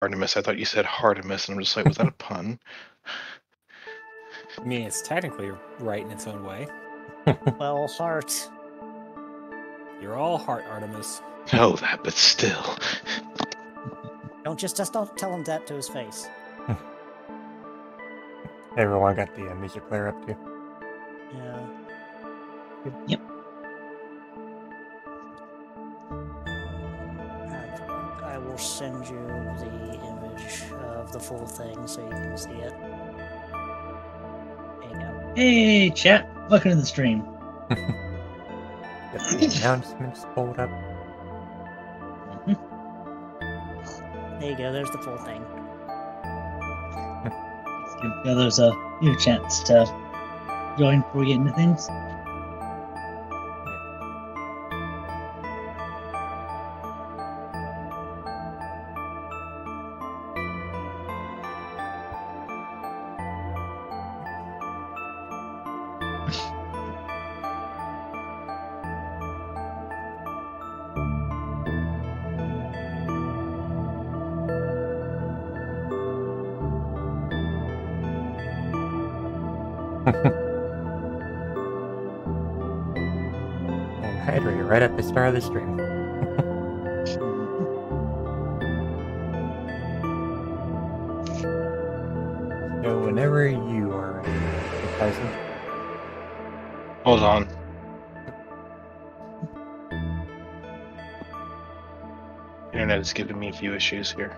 Artemis. I thought you said Hartemis, and I'm just like, was that a pun? I mean, it's technically right in its own way. Well, heart. You're all heart, Artemis. No, that, but still. Just don't tell him that to his face. Everyone got the music player up too. Yeah. Yep. I will send you the image of the full thing so you can see it. There you go. Hey, chat. Welcome to the stream. Get the announcements pulled up. There you go, there's the full thing. Give the others a chance to join before we get into things. And hydrate right at the start of the stream. So whenever you are ready, Tyson. Hold on. Internet is giving me a few issues here.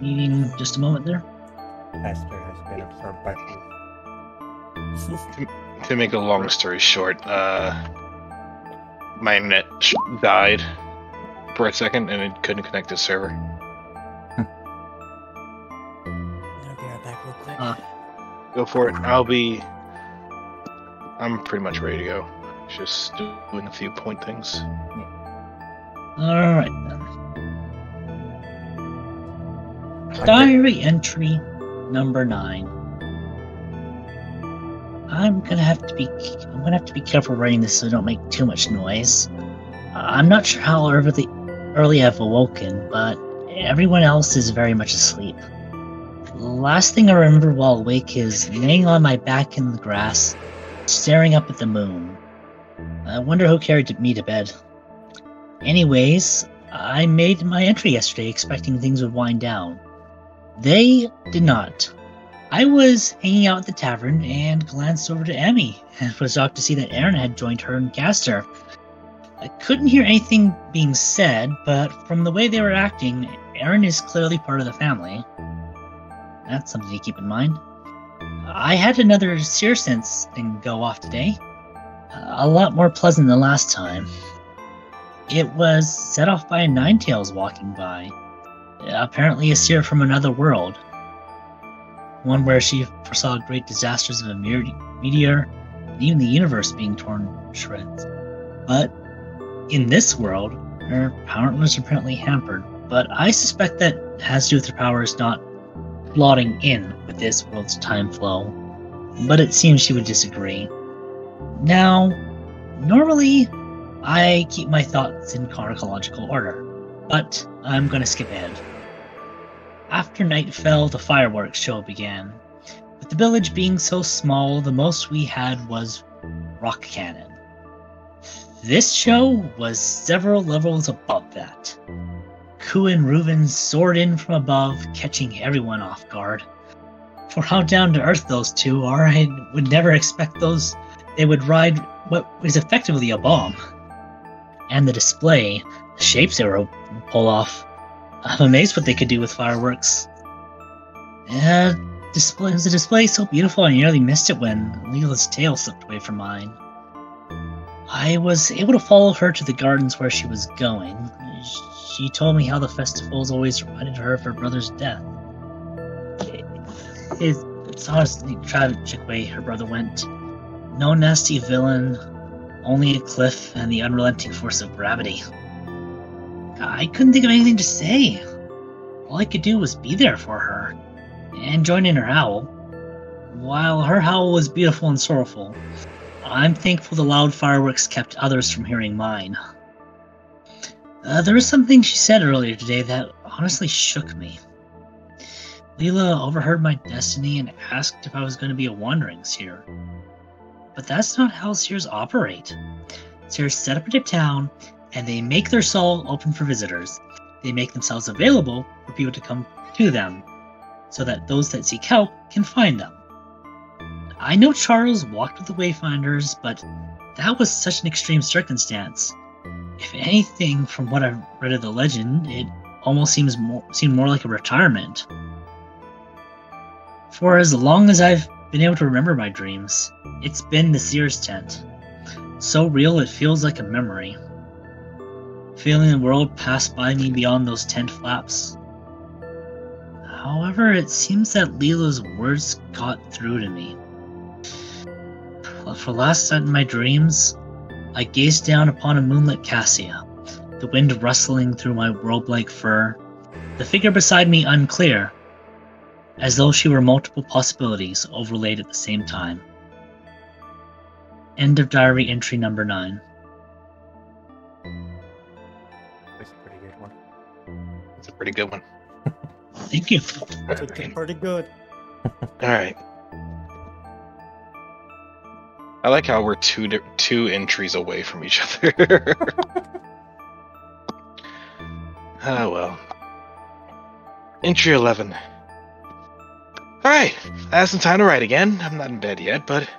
Needing just a moment there. Pastor has been absorbed by food. To make a long story short, my internet died for a second and it couldn't connect to the server. I'll be right back real quick. Go for it. I'm pretty much ready to go. Just doing a few point things. Alright then. Diary entry number 9. I'm gonna have to be careful writing this so I don't make too much noise. I'm not sure how early I've awoken, but everyone else is very much asleep. The last thing I remember while awake is laying on my back in the grass, staring up at the moon. I wonder who carried me to bed. Anyways, I made my entry yesterday expecting things would wind down. They did not. I was hanging out at the tavern and glanced over to Emmy and was shocked to see that Aaron had joined her and Gaster. I couldn't hear anything being said, but from the way they were acting, Aaron is clearly part of the family. That's something to keep in mind. I had another Searsense thing go off today. A lot more pleasant than last time. It was set off by a Ninetails walking by. Apparently a seer from another world. One where she foresaw great disasters of a meteor, and even the universe being torn to shreds. But in this world, her power was apparently hampered, but I suspect that has to do with her powers not slotting in with this world's time flow. But it seems she would disagree. Now, normally, I keep my thoughts in chronological order, but I'm gonna skip ahead. After night fell, the fireworks show began. With the village being so small, the most we had was rock cannon. This show was several levels above that. Ku and Reuven soared in from above, catching everyone off guard. For how down to earth those two are, I would never expect they would ride what was effectively a bomb. And the display, the shapes they were pull off. I'm amazed what they could do with fireworks. It was a display so beautiful I nearly missed it when Leela's tail slipped away from mine. I was able to follow her to the gardens where she was going. She told me how the festivals always reminded her of her brother's death. It's honestly a tragic way her brother went. No nasty villain, only a cliff and the unrelenting force of gravity. I couldn't think of anything to say. All I could do was be there for her, and join in her howl. While her howl was beautiful and sorrowful, I'm thankful the loud fireworks kept others from hearing mine. There was something she said earlier today that honestly shook me. Leela overheard my destiny and asked if I was going to be a wandering seer. But that's not how seers operate. Seers set up a town, and they make their soul open for visitors. They make themselves available for people to come to them, so that those that seek help can find them. I know Charles walked with the Wayfinders, but that was such an extreme circumstance. If anything, from what I've read of the legend, it almost seemed more like a retirement. For as long as I've been able to remember my dreams, it's been the Seer's tent. So real it feels like a memory. Feeling the world pass by me beyond those tent flaps. However, it seems that Leela's words got through to me. For last night in my dreams, I gazed down upon a moonlit cassia, the wind rustling through my robe-like fur, the figure beside me unclear, as though she were multiple possibilities overlaid at the same time. End of diary entry number 9. That's a pretty good one. It's a pretty good one. Thank you. Pretty good. Alright. I like how we're two entries away from each other. Oh well. Entry 11. Alright, I have some time to write again. I'm not in bed yet, but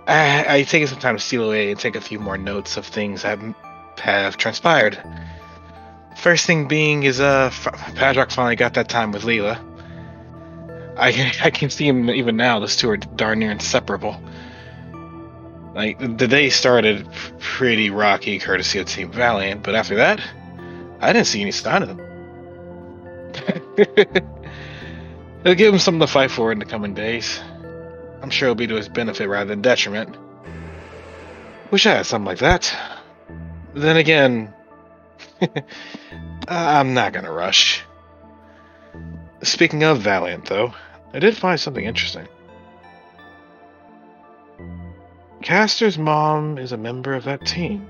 I taken some time to steal away and take a few more notes of things that have transpired. First thing being is Padrock finally got that time with Leela. I can see him even now. The two are darn near inseparable. Like, the day started pretty rocky, courtesy of Team Valiant, but after that, I didn't see any sign of them. It'll give him something to fight for in the coming days. I'm sure it'll be to his benefit rather than detriment. Wish I had something like that. Then again, I'm not gonna rush. Speaking of Valiant, though, I did find something interesting. Castor's mom is a member of that team.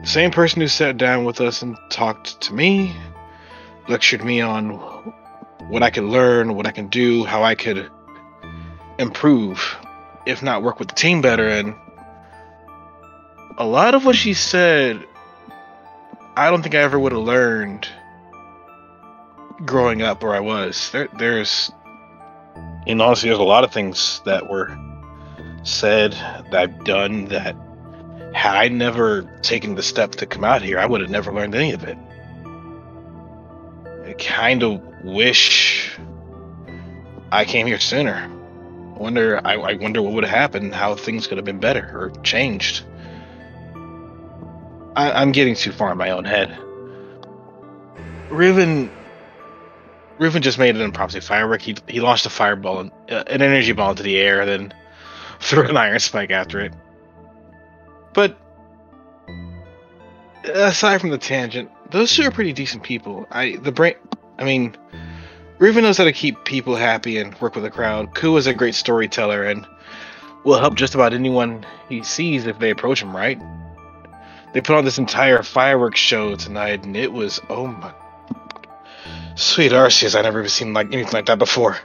The same person who sat down with us and talked to me, lectured me on what I could learn, what I can do, how I could improve, if not work with the team better, and a lot of what she said, I don't think I ever would have learned growing up where I was. There's, in honesty, there's a lot of things that were said, that I've done, that had I never taken the step to come out here, I would have never learned any of it. I kind of wish I came here sooner. I wonder what would have happened, how things could have been better or changed. I'm getting too far in my own head. Riven just made an impromptu firework. He launched a fireball, an energy ball into the air, and then threw an iron spike after it. But aside from the tangent, those two are pretty decent people. Riven knows how to keep people happy and work with a crowd. Ku is a great storyteller and will help just about anyone he sees if they approach him right. They put on this entire fireworks show tonight, and it was, oh my sweet Arceus, I've never even seen anything like that before.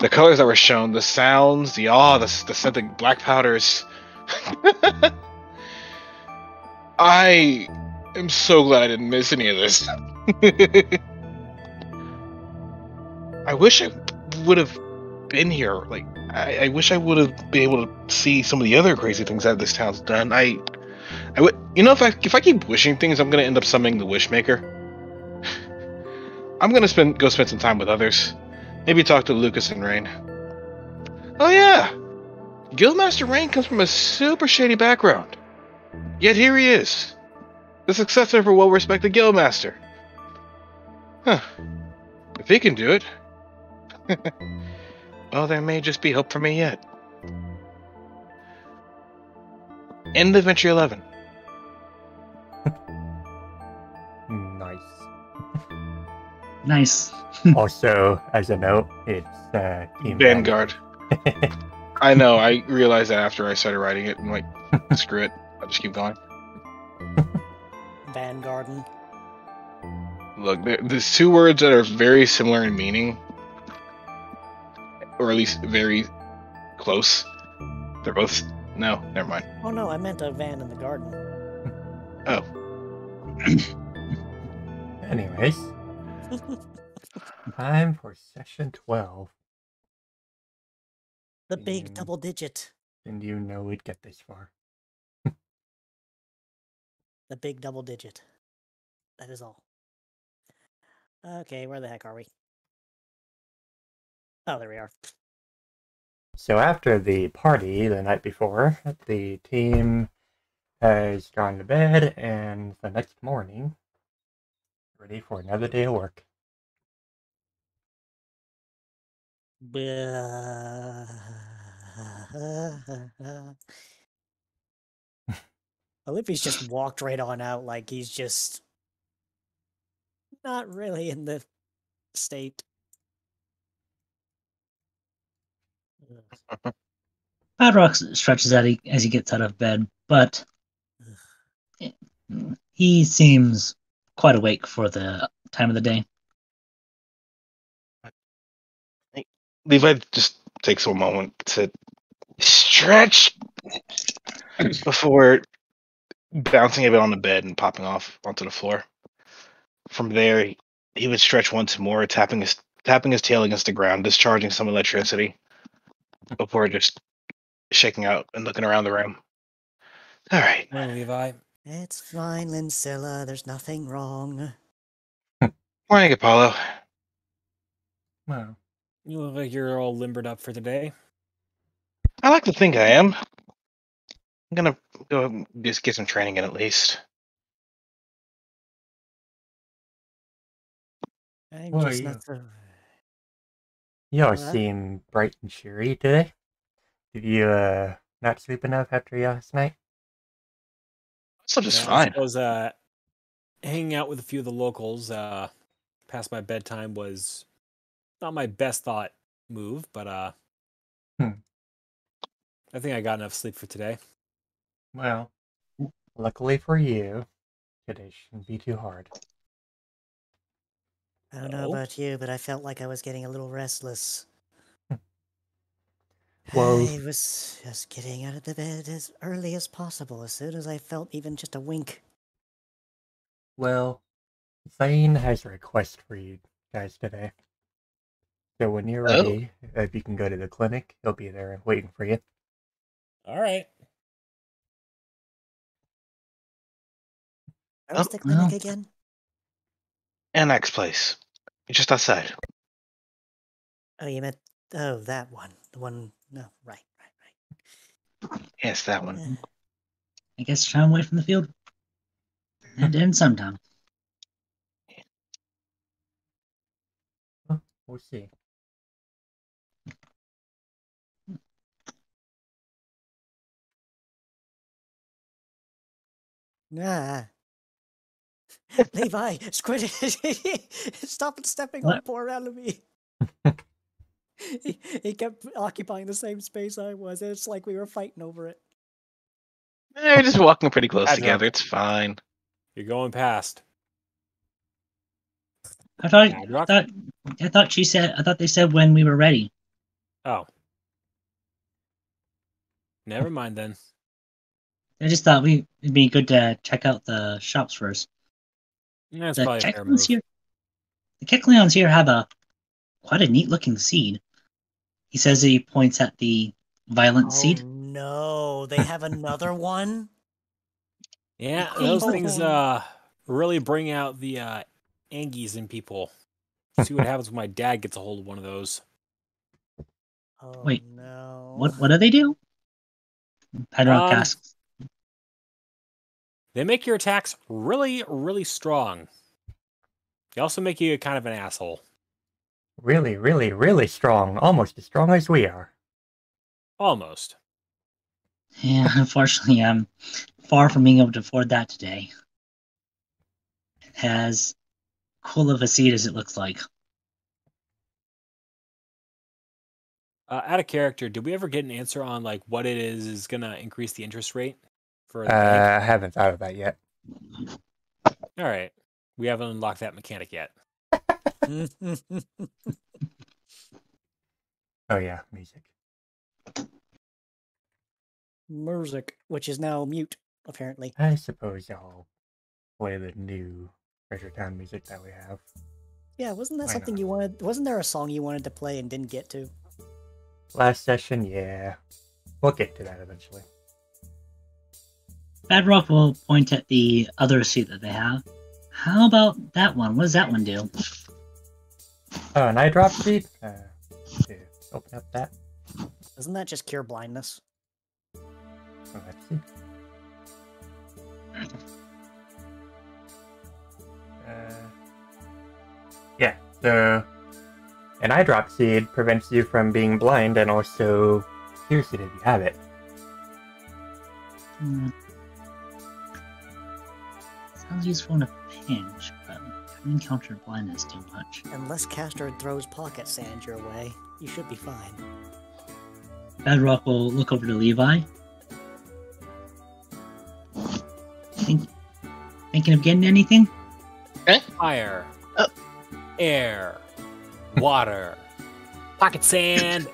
The colors that were shown, the sounds, the scent of black powders. I am so glad I didn't miss any of this. I wish I would have been here. I wish I would have been able to see some of the other crazy things that this town's done. I would, if I keep wishing things, I'm gonna end up summoning the Wishmaker. I'm gonna go spend some time with others. Maybe talk to Lucas and Rain. Oh yeah, Guildmaster Rain comes from a super shady background. Yet here he is, the successor of a well-respected Guildmaster. Huh. If he can do it, well, there may just be hope for me yet. End of entry 11. Nice. Nice. Also, as a note, it's Team Vanguard. I know. I realized that after I started writing it. I'm like, screw it. I'll just keep going. Vanguarding. Look, there's two words that are very similar in meaning, or at least very close. They're both. No, never mind. Oh no, I meant a van in the garden. Oh, Anyways, time for session 12. The big double digit. And you know we'd get this far. The big double digit. That is all. Okay, where the heck are we? Oh, there we are. So after the party the night before, the team has gone to bed, and the next morning, ready for another day of work. Olympia's just walked right on out like he's just not really in the state. Padrock stretches out as he gets out of bed, but he seems quite awake for the time of the day. Levi just takes a moment to stretch before bouncing a bit on the bed and popping off onto the floor. From there, he would stretch once more, tapping his tail against the ground, discharging some electricity before just shaking out and looking around the room. All right. Morning, Levi. It's fine, Lincilla. There's nothing wrong. Morning, Apollo. Well, You look like you're all limbered up for today. I like to think I am. I'm gonna go just get some training in at least. I'm Well, just you- not so. y'all What? seem bright and cheery today. Did you not sleep enough after last night? So just I fine. suppose hanging out with a few of the locals past my bedtime was not my best thought move, but I think I got enough sleep for today. Well, luckily for you, today shouldn't be too hard. I don't know Oh. about you, but I felt like I was getting a little restless. Well- I was just getting out of the bed as early as possible, as soon as I felt even just a wink. Well, Zane has a request for you guys today. So when you're Oh. ready, if you can go to the clinic, he'll be there waiting for you. All right. Where was Oh, the clinic well. again? Annex place. Just outside. Oh, you meant that one. The one. No, right. Yes, that one. Eh, I guess try away from the field. And in sometime. Well, we'll see. Nah. Levi, quit it! Stop stepping on What? poor enemy. He kept occupying the same space I was. It's like we were fighting over it. They're just walking pretty close That's together. right. It's fine. You're going past. I thought Padrock? I thought they said when we were ready. Oh. Never mind then. I just thought it'd be good to check out the shops first. That's The probably a fair Kecleons move. here, the Kecleons here have quite a neat looking seed. He says he points at the violent Oh seed. no, they have another one? Yeah, Oh. those things really bring out the Angies in people. See what happens when my dad gets a hold of one of those. Oh Wait, no. What do they do? Padrock Um, asks. They make your attacks really, really strong. They also make you kind of an asshole. Really, really, really strong. Almost as strong as we are. Almost. Yeah, unfortunately, I'm far from being able to afford that today. As cool of a seed as it looks like. Out of character, did we ever get an answer on like what it is going to increase the interest rate for the I bank? haven't thought of that yet. All right, we haven't unlocked that mechanic yet. Oh yeah, music. Music, which is now mute, apparently. I suppose I'll play the new Treasure Town music that we have. Yeah, wasn't that Why something not? you wanted? Wasn't there a song you wanted to play and didn't get to? Last session, yeah. We'll get to that eventually. Bedrock will point at the other suit that they have. How about that one? What does that one do? Oh, an eye drop seed? To open up that. Doesn't that just cure blindness? Oh, let's see. Yeah, so an eye drop seed prevents you from being blind and also cures it if you have it. Sounds useful in a pinch, but I haven't encountered blindness too much. Unless Castor throws pocket sand your way, you should be fine. Bedrock will look over to Levi. Thinking of getting anything? Fire, Oh. air, water, pocket sand.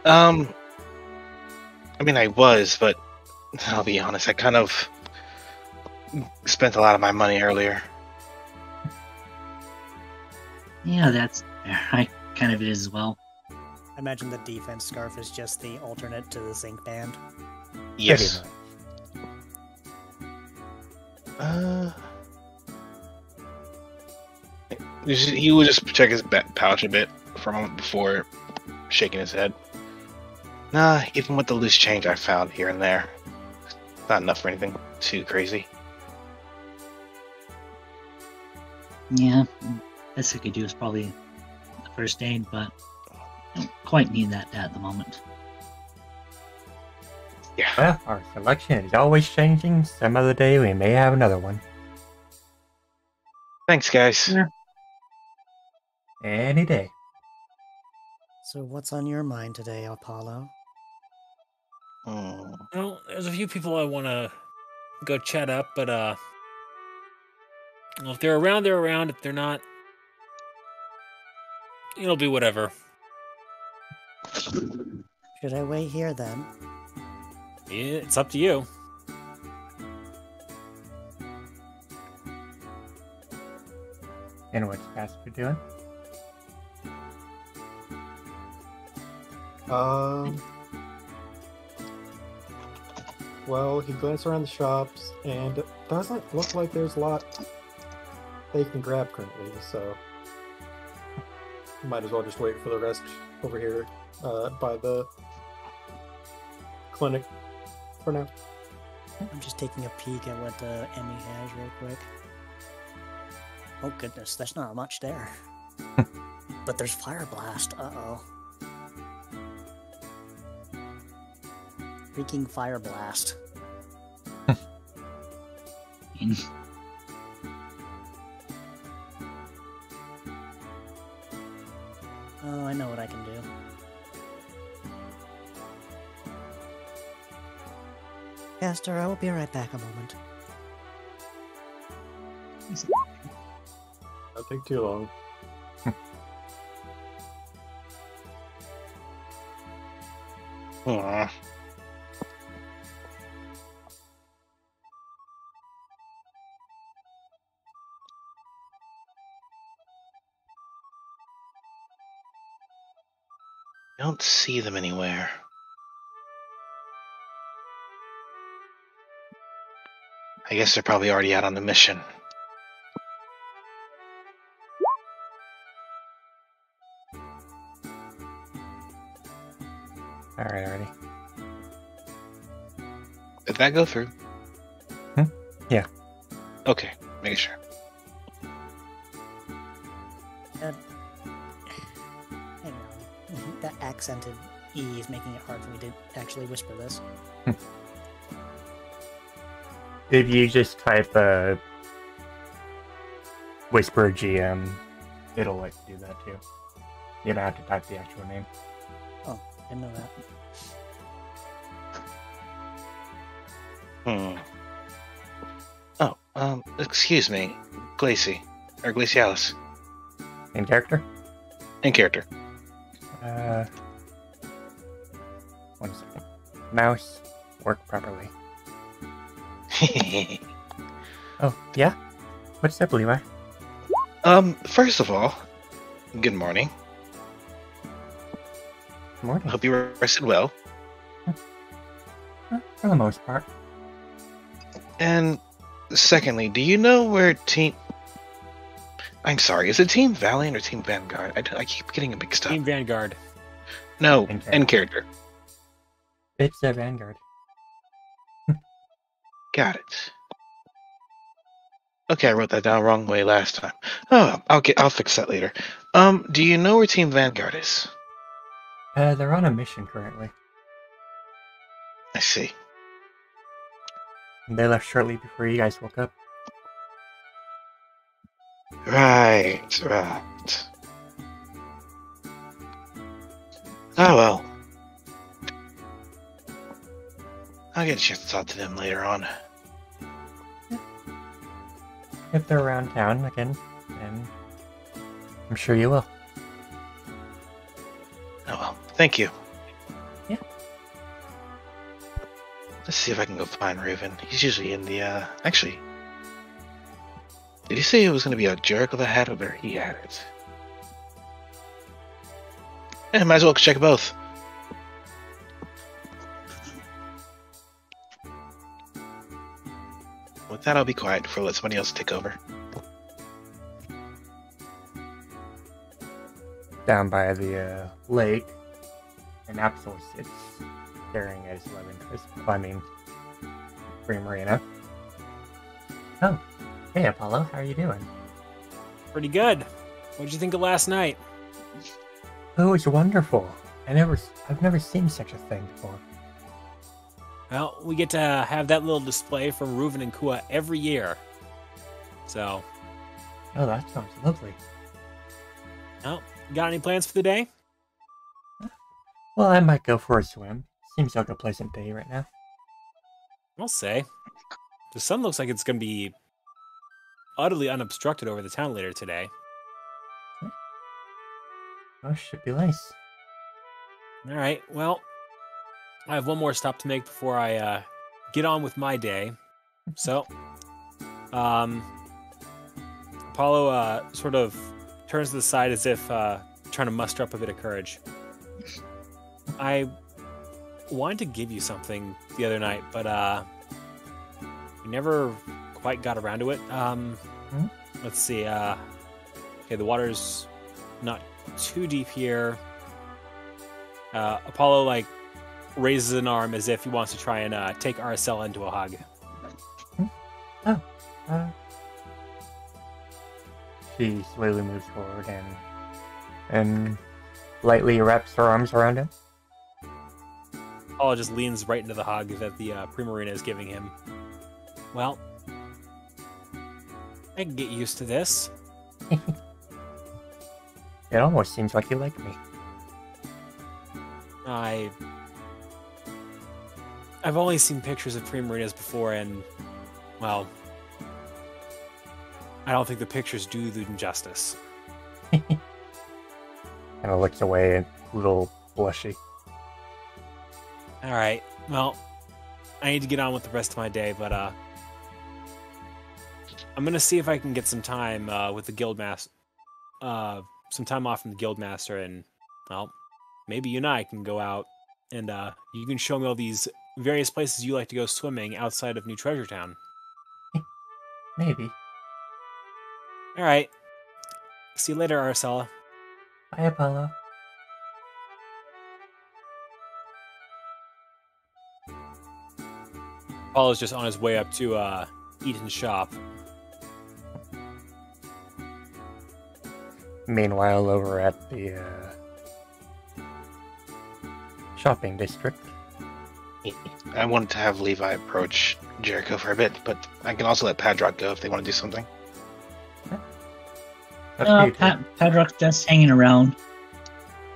Damn it. I mean, I was, but I'll be honest, I kind of spent a lot of my money earlier. Yeah, that's I kind of it as well. I imagine the defense scarf is just the alternate to the zinc band. Yes. Pretty much. He would just check his pouch a bit for a moment before shaking his head. Nah, even with the loose change I found here and there, not enough for anything too crazy. Yeah, best I could do is probably the first aid, but I don't quite need that at the moment. Yeah. Well, our selection is always changing. Some other day we may have another one. Thanks, guys. Yeah. Any day. So what's on your mind today, Apollo? Hmm. Well, there's a few people I want to go chat up, but well, if they're around, they're around. If they're not, it'll be whatever. Should I wait here then? Yeah, it's up to you. And what's Casper doing? Well, he glanced around the shops, and it doesn't look like there's a lot they can grab currently, so might as well just wait for the rest over here by the clinic for now. I'm just taking a peek at what Emmy has real quick. Oh goodness, there's not much there. But there's Fire Blast, uh-oh. Freaking Fire Blast. Oh, I know what I can do. Castor, I will be right back a moment. Don't take too long. Aw. I don't see them anywhere. I guess they're probably already out on the mission. Alright, already. Did that go through? Yeah. Okay, making sure. Hang on. That accented E is making it hard for me to actually whisper this. If you just type Whisper GM, it'll let you do that too. You don't have to type the actual name. Oh, didn't know that. Oh, excuse me, Glacy, or Glacialis, In character? in character. 1 second. Mouse, work properly. Oh, yeah? What's up, Levi? First of all, good morning. Morning. Hope you rested well. For the most part. And secondly, do you know where Team... I'm sorry, is it Team Valiant or Team Vanguard? I keep getting it mixed up. Team Vanguard. No, In in character. It's a Vanguard. Got it. Okay, I wrote that down wrong way last time. Oh, I'll fix that later. Do you know where Team Vanguard is? They're on a mission currently. I see. They left shortly before you guys woke up. Right. Oh well. I'll get a chance to talk to them later on. If they're around town again, then I'm sure you will. Oh well, thank you. Yeah. Let's see if I can go find Raven. He's usually in the, actually... Did he say it was going to be a Jericho that had it, or he had it? Yeah, might as well check both. With that, I'll be quiet before I let somebody else take over. Down by the lake, and Absol sits staring at his love interest. Free Marina. Oh, hey Apollo, how are you doing? Pretty good. What'd you think of last night? Oh, it's wonderful. I've never seen such a thing before. Well, we get to have that little display from Reuven and Kua every year. So, Oh, that sounds lovely. well, got any plans for the day? Well, I might go for a swim. Seems like a pleasant day right now. I'll say. The sun looks like it's going to be utterly unobstructed over the town later today. Oh, should be nice. All right, well, I have one more stop to make before I get on with my day. So, Apollo sort of turns to the side as if trying to muster up a bit of courage. I wanted to give you something the other night, but we never quite got around to it. Let's see. Okay, the water's not too deep here. Apollo raises an arm as if he wants to try and take Aracella into a hug. She slowly moves forward and lightly wraps her arms around him. Apollo just leans right into the hug that the Primarina is giving him. Well, I can get used to this. It almost seems like you like me. I've only seen pictures of Primarinas before, and, well, I don't think the pictures do them justice. Kind of looks away and a little blushy. All right, well, I need to get on with the rest of my day, but I'm gonna see if I can get some time with the Guildmaster, some time off from the Guildmaster, and, well, maybe you and I can go out and you can show me all these various places you like to go swimming outside of New Treasure Town. Maybe. All right. See you later, Aracella. Bye, Apollo. Apollo's just on his way up to Eaton's shop. Meanwhile, over at the shopping district. I wanted to have Levi approach Jericho for a bit, but I can also let Padrock go if they want to do something. That's Padrock's just hanging around.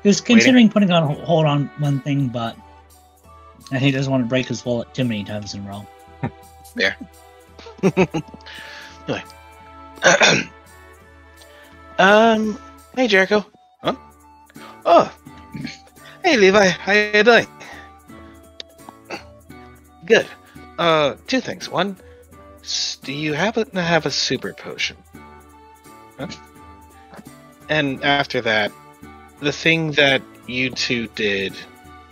He was considering putting on hold on one thing, but he doesn't want to break his wallet too many times in a row. There. Anyway. Hey Jericho. Huh? Oh. Hey Levi, how you doing? Good. Two things. One, do you happen to have a super potion? Huh? And after that, the thing that you two did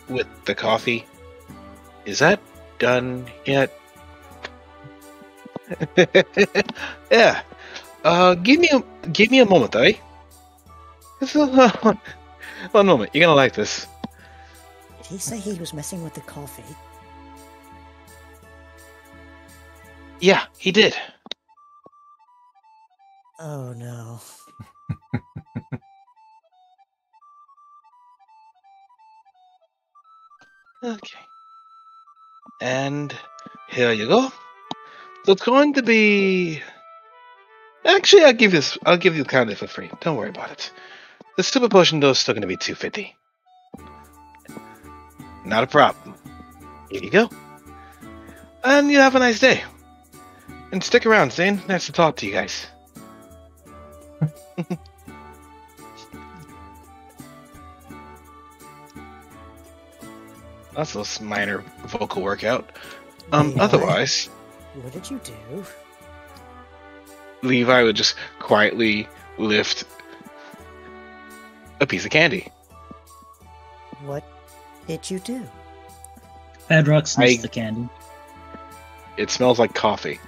with the coffee, is that done yet? Yeah. Give me a moment, eh? Just one moment. You're gonna like this. Did he say he was messing with the coffee? Yeah, he did. Oh no. Okay. And here you go. So it's going to be. Actually, I'll give you the counter for free. Don't worry about it. The super potion though is still going to be $2.50. Not a problem. Here you go. And you have a nice day. And stick around, Zane. Nice to talk to you guys. That's a minor vocal workout. Otherwise, What did you do? Levi would just quietly lift a piece of candy. What did you do? Padrock sniffs the candy. It smells like coffee.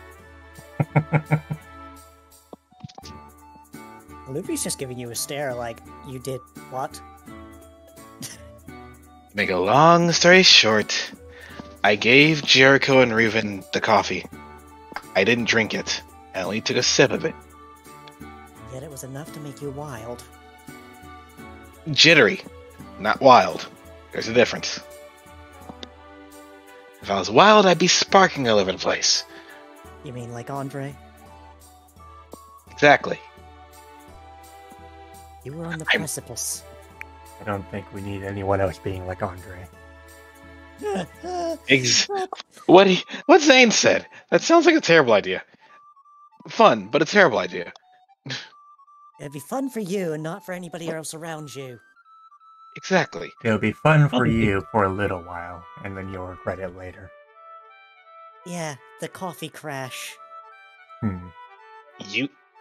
Luffy's just giving you a stare like, you did what? Make a long story short, I gave Jericho and Reuven the coffee. I didn't drink it. I only took a sip of it. Yet it was enough to make you wild. Jittery, not wild. There's a difference. If I was wild, I'd be sparking all over the place. You mean like Andre? Exactly. You were on the precipice. I don't think we need anyone else being like Andre. What Zane said. That sounds like a terrible idea. Fun, but a terrible idea. It'd be fun for you and not for anybody else around you. Exactly. It'll be fun for you for a little while, and then you'll regret it later. Yeah, the coffee crash.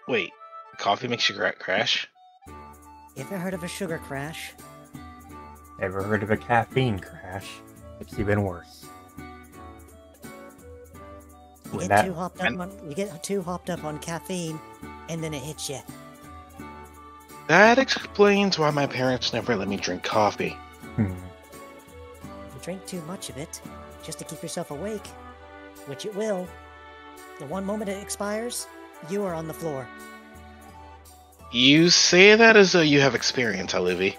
Wait. Coffee makes you crash? You ever heard of a sugar crash? Ever heard of a caffeine crash? It's even worse. You get too hopped up on caffeine, and then it hits you. That explains why my parents never let me drink coffee. You drink too much of it, just to keep yourself awake, which it will. The one moment it expires, you are on the floor. You say that as though you have experience, Olivia.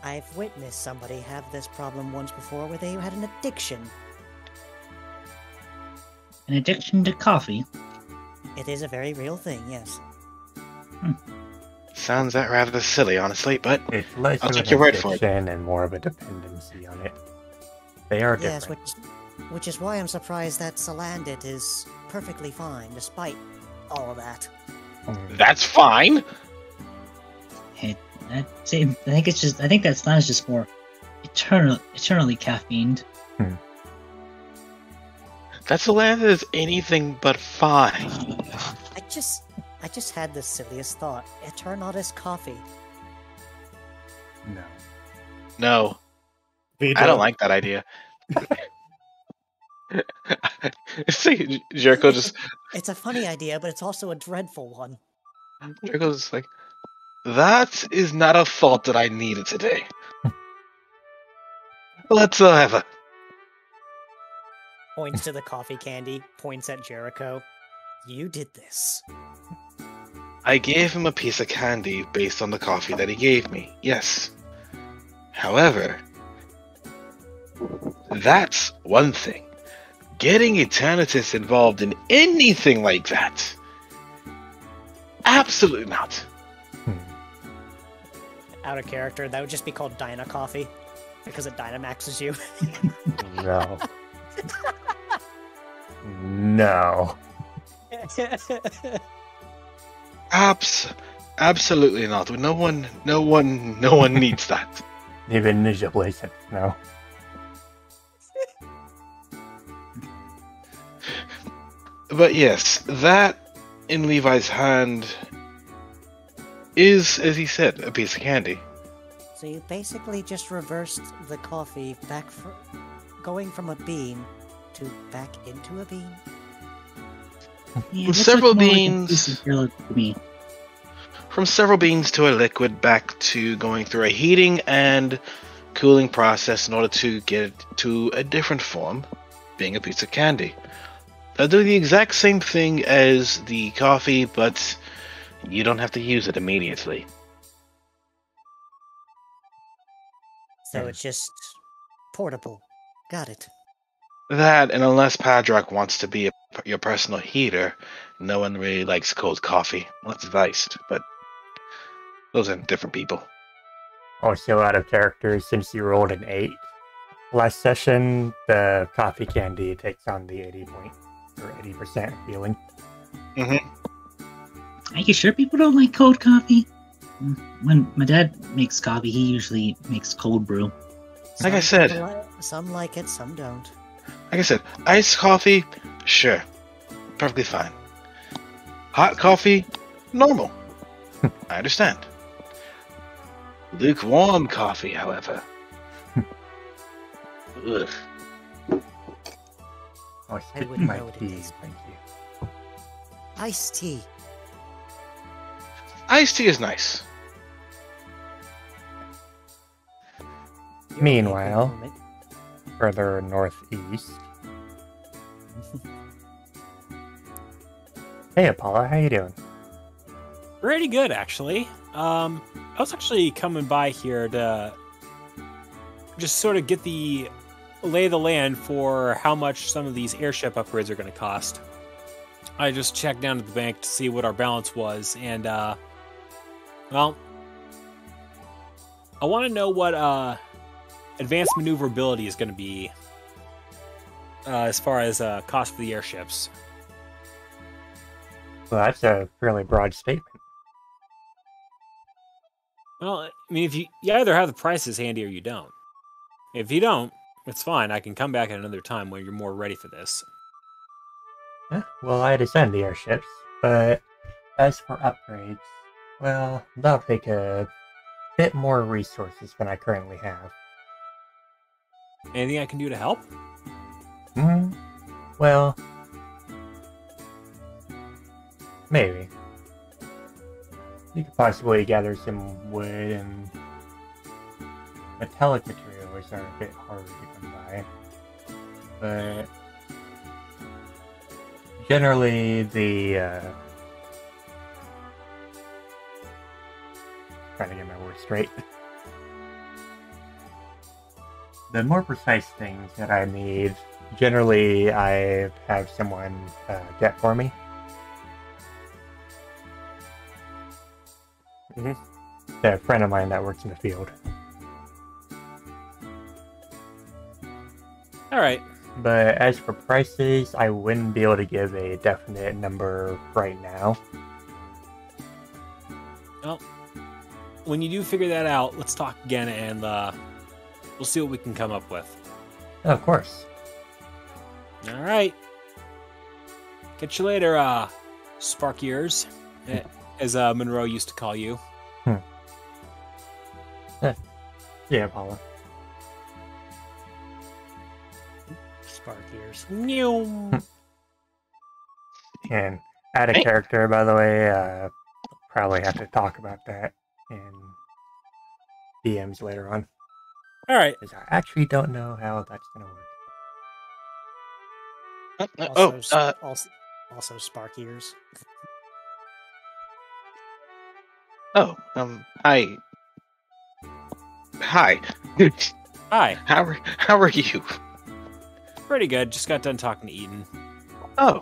I've witnessed somebody have this problem once before where they had an addiction. An addiction to coffee? It is a very real thing, yes. Sounds that rather silly, honestly, but it's less I'll of take an your word for it. addiction and more of a dependency on it. They are different. Yes, which is why I'm surprised that Salandit is perfectly fine, despite all of that. That's fine. I think that Slan is just more eternally caffeined. That's a land that is anything but fine. I just had the silliest thought. Eternatus coffee. No. I don't like that idea. See, Jericho just... It's a funny idea, but it's also a dreadful one. Jericho's just like, that is not a thought that I needed today. Let's have a... Points to the coffee candy, points at Jericho. You did this. I gave him a piece of candy based on the coffee that he gave me, yes. However, that's one thing. Getting Eternatus involved in anything like that? Absolutely not. Out of character, that would just be called Dyna Coffee because it Dynamaxes you. No. No. Absolutely not. No one needs that. Even Ninja Blaze said no. But yes, that in Levi's hand is, as he said, a piece of candy. So you basically just reversed the coffee back going from a bean to back into a bean. Yeah, With that's several like more like a beans- piece of Jello to me. From several beans to a liquid back to going through a heating and cooling process in order to get it to a different form, being a piece of candy. They'll do the exact same thing as the coffee, but you don't have to use it immediately. So it's just portable. Got it. That, and unless Padrock wants to be your personal heater, no one really likes cold coffee. Well, it's iced, but those are different people. Also out of character, since you rolled an 8 last session, the coffee candy takes on the 80% healing. Are you sure people don't like cold coffee? When my dad makes coffee, he usually makes cold brew. Like I Some said. people some like it, some don't. Like I said, iced coffee, sure. Perfectly fine. Hot coffee, normal. I understand. Lukewarm coffee, however. Ugh. Oh, I skip wouldn't my know what it tea, is. thank you. Iced tea. Iced tea is nice. Meanwhile, further northeast. Hey Apollo, how you doing? Pretty good, actually. I was actually coming by here to just sort of get the lay of the land for how much some of these airship upgrades are going to cost. I just checked down at the bank to see what our balance was, and well, I want to know what advanced maneuverability is going to be as far as cost for the airships. Well, that's a fairly broad statement. Well, I mean, if you either have the prices handy or you don't. If you don't, it's fine. I can come back at another time when you're more ready for this. Yeah, well, I designed the airships, but as for upgrades, well, that'll take a bit more resources than I currently have. Anything I can do to help? Well, maybe. You could possibly gather some wood, and metallic materials are a bit harder to come by. But generally, trying to get my words straight. The more precise things that I need, generally I have someone get for me. A friend of mine that works in the field. All right. But as for prices, I wouldn't be able to give a definite number right now. Well, when you do figure that out, let's talk again, and we'll see what we can come up with. Of course. All right. Catch you later, Spark Ears, as Monroe used to call you. Yeah, Paula. Spark ears. And add a Hey. character, by the way. Probably have to talk about that in DMs later on. All right. Because I actually don't know how that's going to work. Also spark ears. Hi. Hi. Hi. How are you? Pretty good. Just got done talking to Eden. Oh.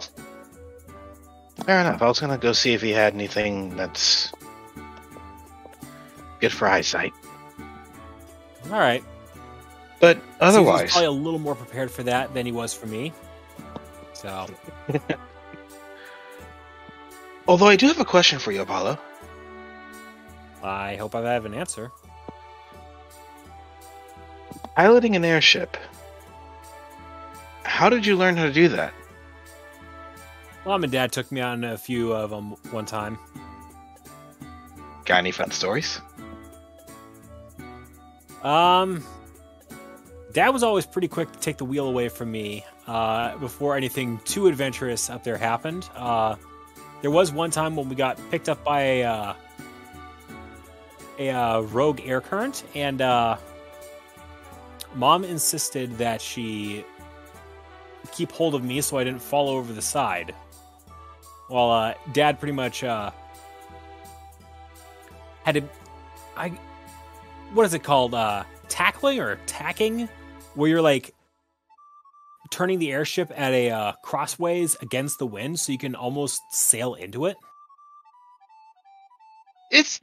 Fair enough. I was gonna go see if he had anything that's good for eyesight. All right. But Caesar's otherwise, probably a little more prepared for that than he was for me. So, although I do have a question for you, Apollo. I hope I have an answer. Piloting an airship. How did you learn how to do that? Mom and Dad took me on a few of them one time. Got any fun stories? Dad was always pretty quick to take the wheel away from me before anything too adventurous up there happened. There was one time when we got picked up by a rogue air current, and Mom insisted that she keep hold of me so I didn't fall over the side. While Dad pretty much had to... what is it called? Tackling or tacking? Where you're like turning the airship at a crossways against the wind so you can almost sail into it. It's...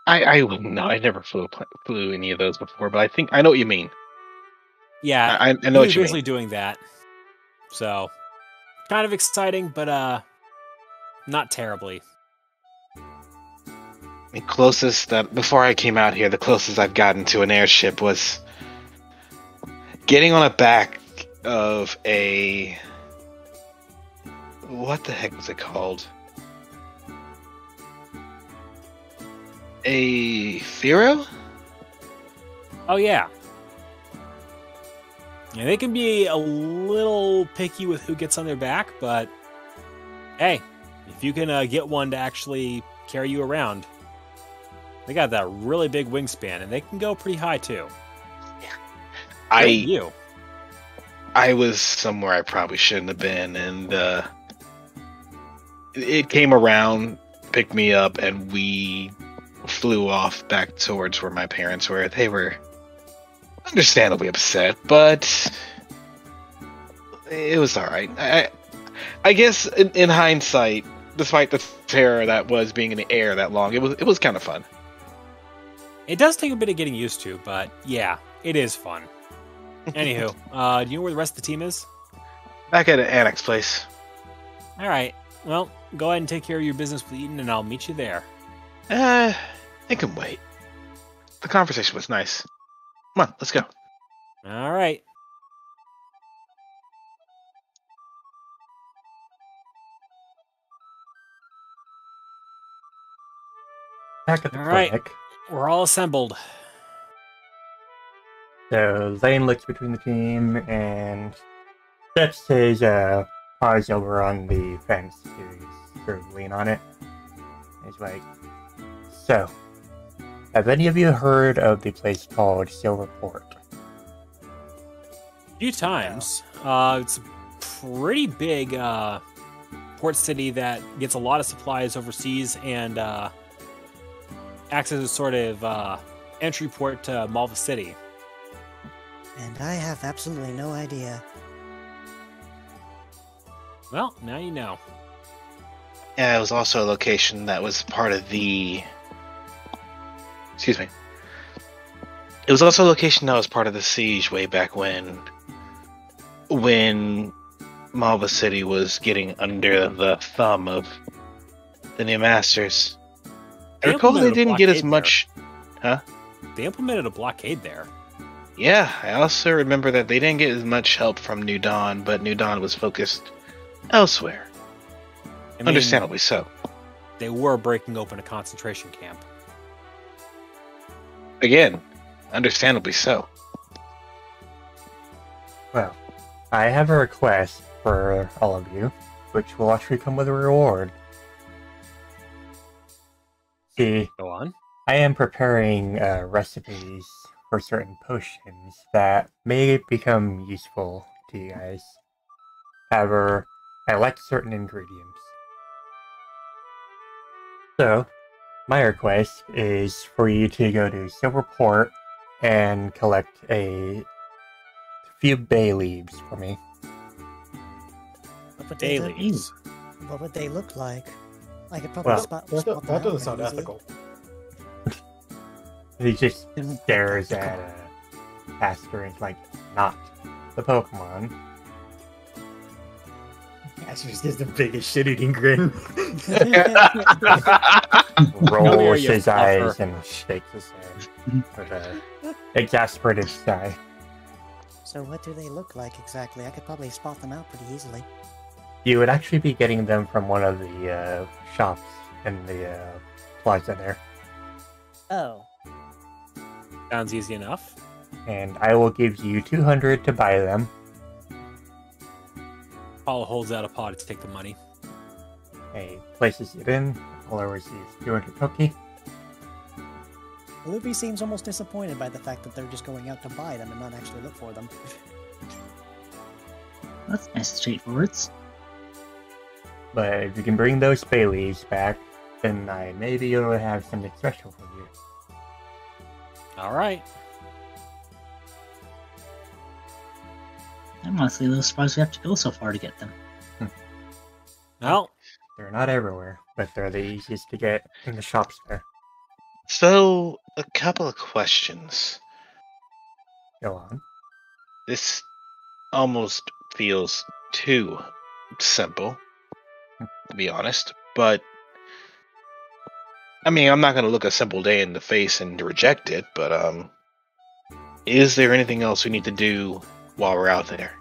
I no, I never flew any of those before, but I think I know what you mean. Yeah, I he know was what you basically mean. doing that. So, kind of exciting, but not terribly. The closest that before I came out here, the closest I've gotten to an airship was getting on the back of a... What the heck was it called? A Thero? Oh yeah. Yeah, they can be a little picky with who gets on their back, but hey, if you can get one to actually carry you around, they got that really big wingspan, and they can go pretty high too. I was somewhere I probably shouldn't have been, and it came around, picked me up, and we flew off back towards where my parents were. They were understandably upset, but it was all right. I guess in hindsight, despite the terror that was being in the air that long, it was kind of fun. It does take a bit of getting used to, but yeah, it is fun. Anywho, do you know where the rest of the team is? Back at an annex place. All right. Well, go ahead and take care of your business with Eaton, and I'll meet you there. It can wait. The conversation was nice. Come on, let's go. All right. Back at the All right. clinic. We're all assembled. So Zane looks between the team and sets his paws over on the fence to sort of lean on it. He's like, so, have any of you heard of the place called Silverport? A few times. It's a pretty big port city that gets a lot of supplies overseas and acts as a sort of entry port to Malva City. And I have absolutely no idea. Well, now you know. Yeah, it was also a location that was part of the... Excuse me. It was also a location that was part of the siege way back when Malva City was getting under the thumb of the new masters. I recall they didn't get as much... Huh? They implemented a blockade there. Yeah, I also remember that they didn't get as much help from New Dawn, but New Dawn was focused elsewhere. I mean, Understandably so. They were breaking open a concentration camp. Again, understandably so. Well, I have a request for all of you, which will actually come with a reward. See, Go on. I am preparing recipes for certain potions that may become useful to you guys. However, I lack certain ingredients. So, my request is for you to go to Silverport and collect a few bay leaves for me. What would Day they look, leaves. what would they look like? I could probably Well, spot That them doesn't out sound pretty easily. ethical. He just stares at Castor and is like, not the Pokemon. Castor's just the biggest shit-eating grin. Rolls his eyes and shakes his head with a exasperated sigh. So what do they look like exactly? I could probably spot them out pretty easily. You would actually be getting them from one of the shops in the plaza there. Oh. Sounds easy enough. And I will give you 200 to buy them. Paul holds out a paw to take the money. He places it in. Paula receives 200 cookie. Luffy seems almost disappointed by the fact that they're just going out to buy them and not actually look for them. That's nice and straightforward. But if you can bring those bay leaves back, then I may be able to have something special for you. All right. I'm honestly a little surprised we have to go so far to get them. Well, They're not everywhere, but they're the easiest to get in the shops there. So, a couple of questions. Go on. This almost feels too simple, to be honest. But, I mean, I'm not going to look a simple day in the face and reject it, but, is there anything else we need to do while we're out there?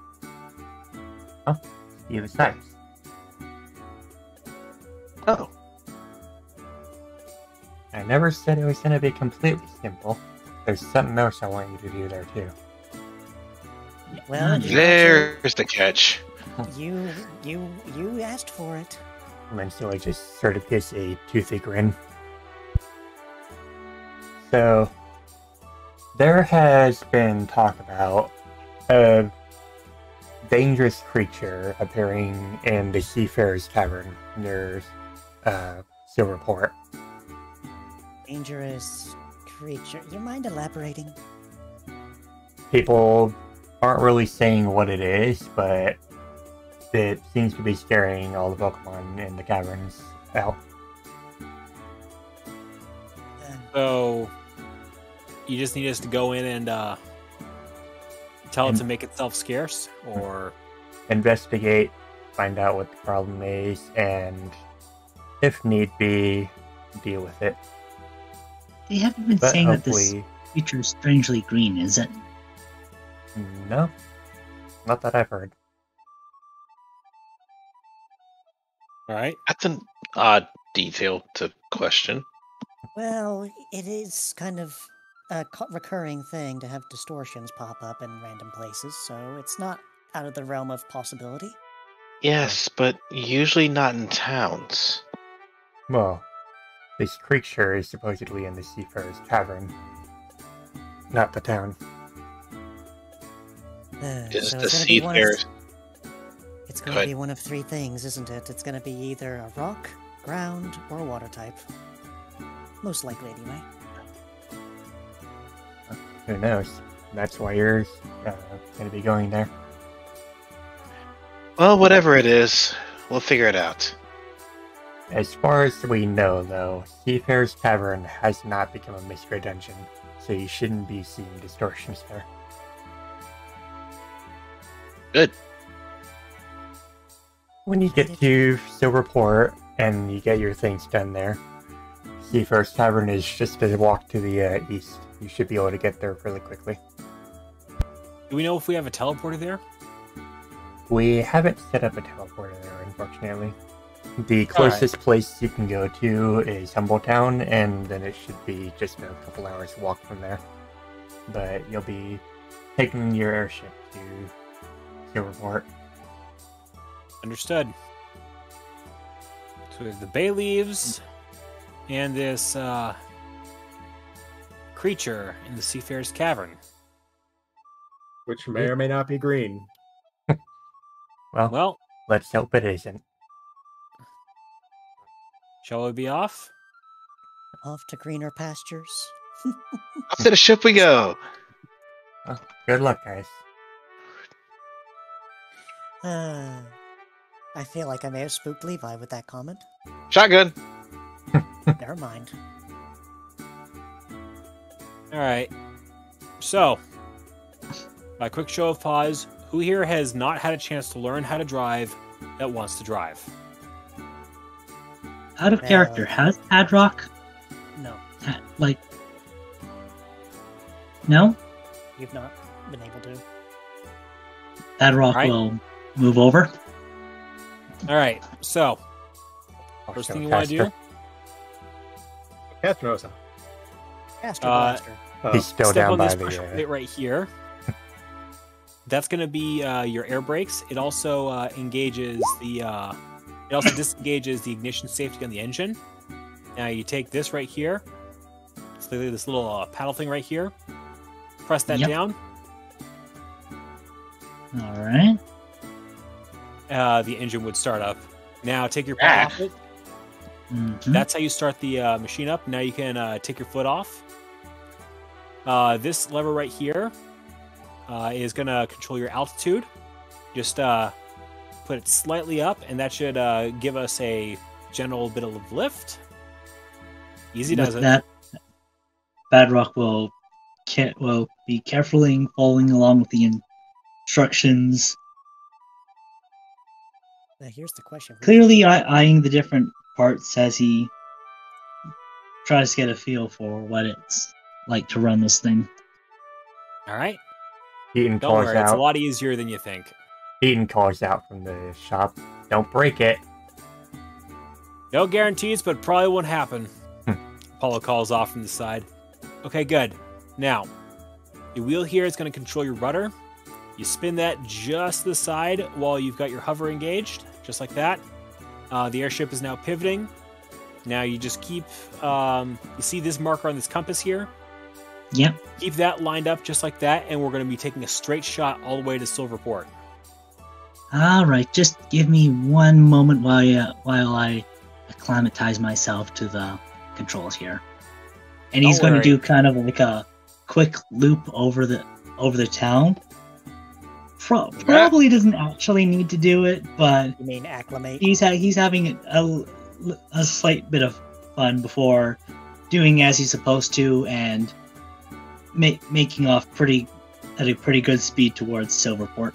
See the size. Oh. I never said it was going to be completely simple. There's something else I want you to do there, too. Well, There's the catch. you asked for it. And then so I just sort of gives a toothy grin. So, there has been talk about a dangerous creature appearing in the Seafarer's Tavern near Silverport. Dangerous creature. You mind elaborating? People aren't really saying what it is, but it seems to be scaring all the Pokemon in the caverns out. so you just need us to go in and tell it to make itself scarce, or Investigate, find out what the problem is, and if need be, deal with it. They haven't been But saying that this hopefully, creature is strangely green, is it? no, not that I've heard. all right. That's an odd detail to question. Well, it is kind of a recurring thing to have distortions pop up in random places, so it's not out of the realm of possibility. Yes, but usually not in towns. Well, this creature is supposedly in the Seafarer's Tavern, not the town. Is So the it's gonna be one of seafarers? It's Go going to ahead. be one of three things, isn't it? It's going to be either a rock, ground, or a water type. Most likely, anyway. Who knows? That's why you're going to be going there. Well, whatever it is, we'll figure it out. As far as we know, though, Seafarer's Tavern has not become a mystery dungeon, so you shouldn't be seeing distortions there. Good. When you get to Silverport and you get your things done there, Seafarer's Tavern is just a walk to the east. You should be able to get there fairly quickly. Do we know if we have a teleporter there? We haven't set up a teleporter there, unfortunately. The closest place you can go to is Humbletown, and then it should be just a couple hours walk from there. But you'll be taking your airship to Silverport. Understood. So we have the bay leaves and this creature in the Seafarer's Cavern. Which may or may not be green. Well, Let's hope it isn't. shall we be off? Off to greener pastures. Off to the ship we go. Well, good luck, guys. I feel like I may have spooked Levi with that comment. Shotgun. Never mind. All right. So, by quick show of pause, who here has not had a chance to learn how to drive that wants to drive? Out of character, has Padrock No, no? you've not been able to. Padrock Right. will move over. All right. So, Oh, first so thing you want to do, Caster knows how. Astro Blaster. Oh, He's still step down on by this the. pressure plate right here. That's going to be your air brakes. It also engages the. It also disengages the ignition safety on the engine. Now you take this right here. So this little paddle thing right here. Press that Yep. down. All right. The engine would start up. Now take your paddle off it. Mhm. That's how you start the machine up. Now you can take your foot off. This lever right here is going to control your altitude. Just put it slightly up, and that should give us a general bit of lift. Easy does With it. that, Badrock will be carefully following along with the instructions, Now here's the question. clearly eyeing the different parts as he tries to get a feel for what it's like to run this thing. All right. Eaton Don't calls worry, it's a out. lot easier than you think. Eaton calls out from the shop. Don't break it. No guarantees, but probably won't happen. Apollo calls off from the side. Okay, good. Now, the wheel here is going to control your rudder. You spin that just to the side while you've got your hover engaged, just like that. The airship is now pivoting. Now you just keep, you see this marker on this compass here? Yep. Keep that lined up just like that, and we're going to be taking a straight shot all the way to Silverport. All right. Just give me one moment while I acclimatize myself to the controls here. And he's Don't going to worry. do kind of like a quick loop over the town. Probably doesn't actually need to do it, but You mean acclimate? he's having a slight bit of fun before doing as he's supposed to and making off at a pretty good speed towards Silverport.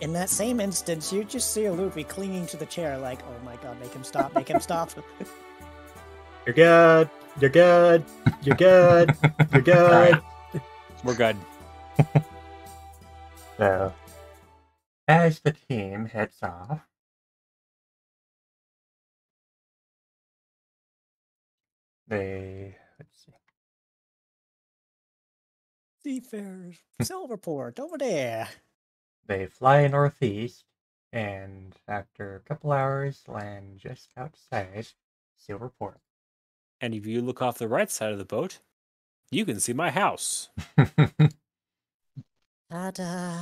In that same instance, you just see a Luffy clinging to the chair like, oh my god, make him stop, make him stop. you're good. You're good. You're good. You're good. We're good. So, as the team heads off, let's see. Seafarers, Silverport, over there. They fly northeast, and after a couple hours, land just outside Silverport. And if you look off the right side of the boat, you can see my house. Ta-da.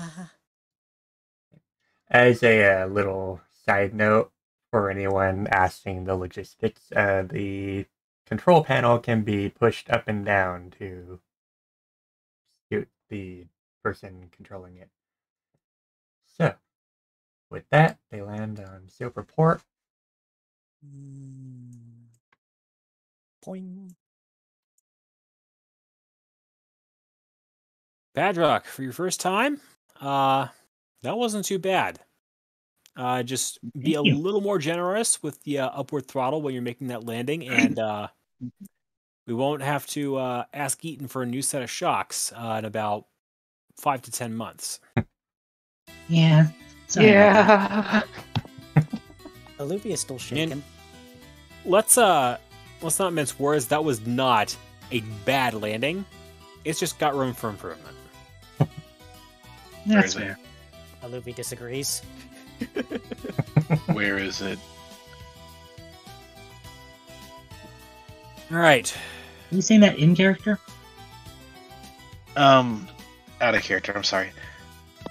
As a little side note for anyone asking the logistics, the control panel can be pushed up and down to suit the person controlling it. So, with that, they land on Silverport. Poing. Badrock, for your first time, that wasn't too bad. Just be a Thank you. little more generous with the upward throttle when you're making that landing, and we won't have to ask Eaton for a new set of shocks in about 5 to 10 months. Yeah. Sorry about that. The Luffy is still shaking. Let's not mince words. That was not a bad landing. It's just got room for improvement. That's Where is fair. The Luffy disagrees. Where is it? All right. Are you saying that in character? Out of character. I'm sorry.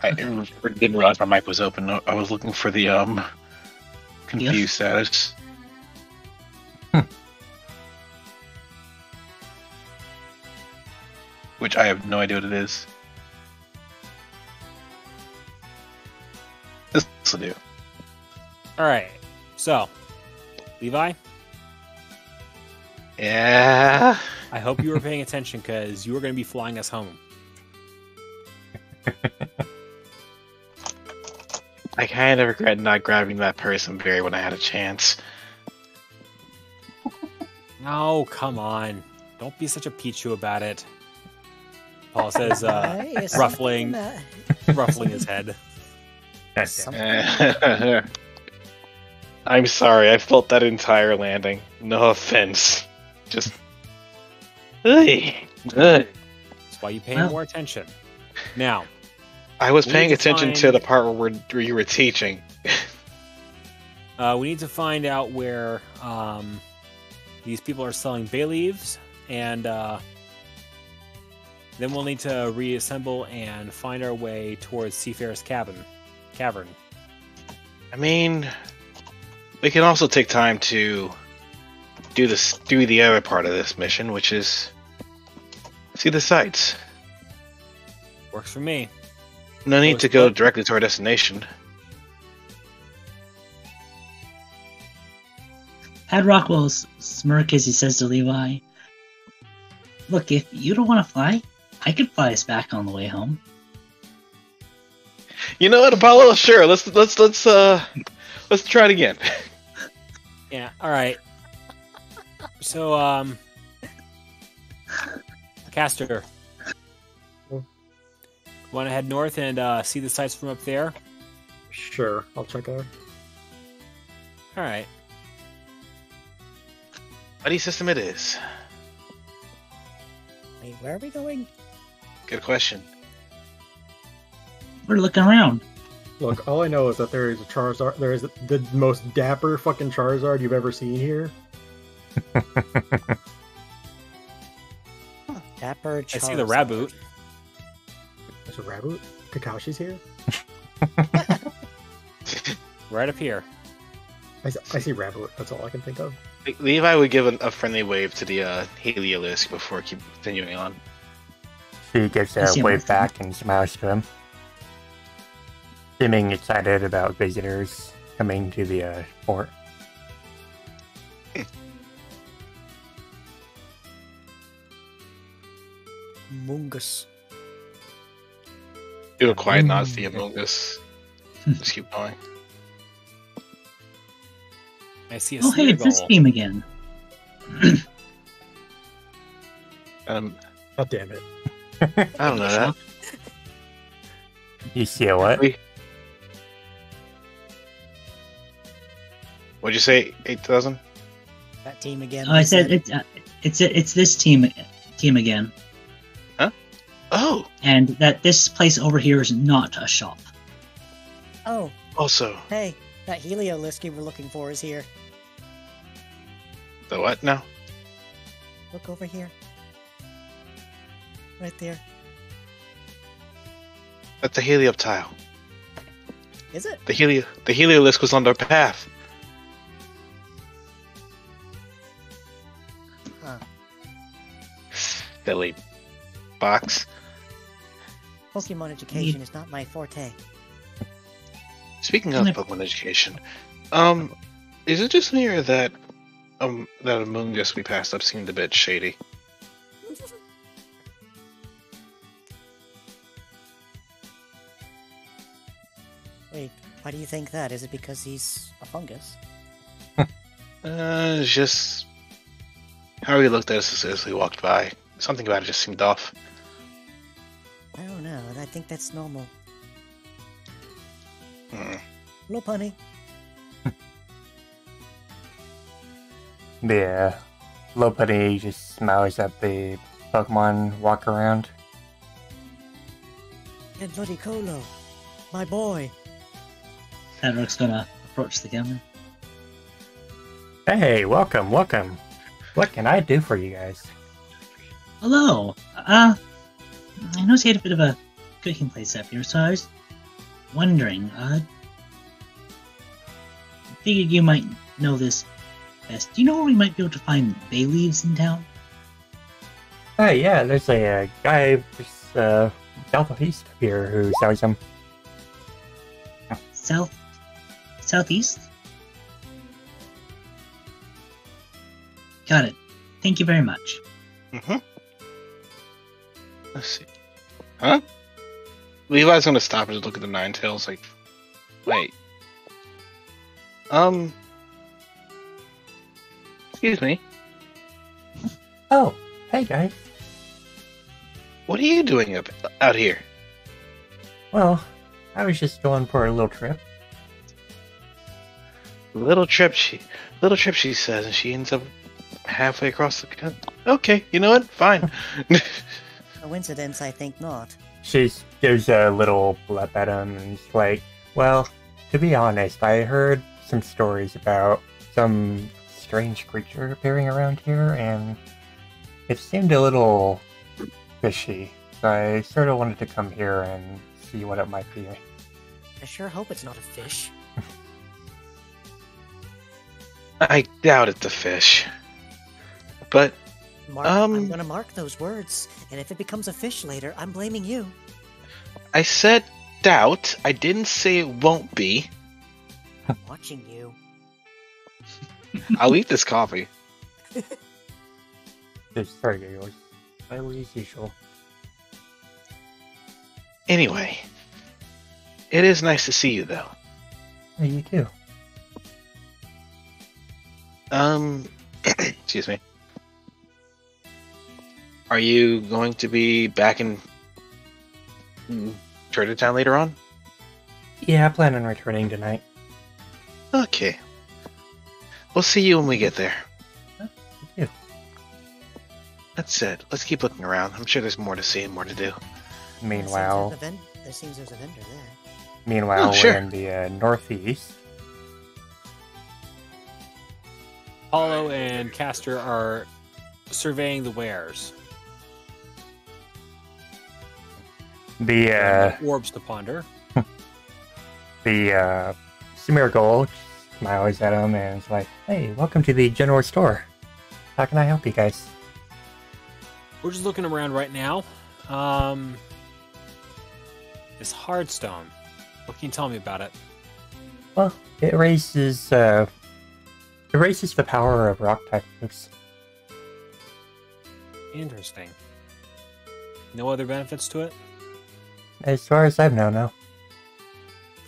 I didn't realize my mic was open. I was looking for the confused Yes. status. Which I have no idea what it is. This will do. All right. So, Levi, Yeah. I hope you were paying attention because you were going to be flying us home. I kind of regret not grabbing that person berry when I had a chance. Oh, come on. Don't be such a Pichu about it. Paul says, Yes, ruffling his head. I'm sorry, I felt that entire landing. No offense. Just... Ugh. That's why you pay more attention. Now, I was we paying need to attention to find- the part where you were teaching. we need to find out where these people are selling bay leaves, and then we'll need to reassemble and find our way towards Seafarer's cavern. I mean, we can also take time to do the other part of this mission, which is see the sights. Works for me. No need to go directly to our destination. Had Rockwell smirk as he says to Levi, "Look, if you don't want to fly, I could fly us back on the way home." You know what, Apollo? Sure, let's try it again. Yeah, alright. So, Castor. Want to head north and see the sights from up there? Sure, I'll check out. Alright. Buddy system it is. Wait, where are we going? Good question. We're looking around. Look, all I know is that there is a Charizard. There is the most dapper fucking Charizard you've ever seen here. Dapper I see the Raboot. There's a Raboot. Kakashi's here. Right up here. I see Raboot. That's all I can think of. Levi would give a friendly wave to the Heliolisk before continuing on. She gives I see a him wave with back and smiles to him, seeming excited about visitors coming to the fort. Mungus. Do a quiet nod to the Among Us. Just keep going. I see a Oh, hey, it's this Sneergle. team again. God damn it. I don't know that. You see a what? What'd you say? 8,000? That team again. Oh, I said it's this team again, Oh! and that this place over here is not a shop. Oh, Also, hey, that Heliolisk you were looking for is here. the what now? Look over here. Right there. That's a Helioptile. Is it? The Heliolisk was on their path. Huh. Silly box. Pokemon education is not my forte. Speaking of Pokemon education, is it just me or that Among Us we passed up seemed a bit shady? Wait, why do you think that? Is it because he's a fungus? It's just how he looked at us as we walked by. Something about it just seemed off. I don't know. I think that's normal. Hmm. Hello, Punny. The Lopati just smiles at the Pokemon walk around. And Ludicolo, my boy. Edric's gonna approach the camera. Hey, welcome. What can I do for you guys? Hello. I noticed you had a bit of a cooking place up here, so I was wondering. Figured you might know this best. Do you know where we might be able to find bay leaves in town? Hey, yeah, there's a guy just southeast of here who sells them. Southeast? Got it. Thank you very much. Mm-hmm. Let's see. Huh? Levi's gonna stop and just look at the nine tails like, wait. Excuse me. Oh, hey guys. What are you doing out here? Well, I was just going for a little trip. Little trip, she says, and she ends up halfway across the country. Okay, you know what? Fine. Coincidence, I think not. She gives a little blip at him and is like, well, to be honest, I heard some stories about some strange creature appearing around here, and it seemed a little fishy. So I sort of wanted to come here and see what it might be. I sure hope it's not a fish. I doubt it's a fish. But, Mark, I'm gonna mark those words, and if it becomes a fish later, I'm blaming you. I said doubt. I didn't say it won't be. I'm watching you. I'll eat this coffee. Just sorry, yours. Slightly as usual. Anyway, it is nice to see you, though. Hey, you too. Excuse me. Are you going to be back in Town later on? Yeah, I plan on returning tonight. Okay. We'll see you when we get there. Huh? You too. That's it. Let's keep looking around. I'm sure there's more to see and more to do. Meanwhile, There seems there's a vendor there. meanwhile, Oh, sure. we're in the northeast. Apollo and Castor are surveying the wares. The Orbs to ponder. Smeargle smiles at him and is like, "Hey, welcome to the general store. How can I help you guys?" We're just looking around right now. This hardstone. What can you tell me about it? Well, it raises the power of rock type moves. Interesting. No other benefits to it? As far as I've known, no.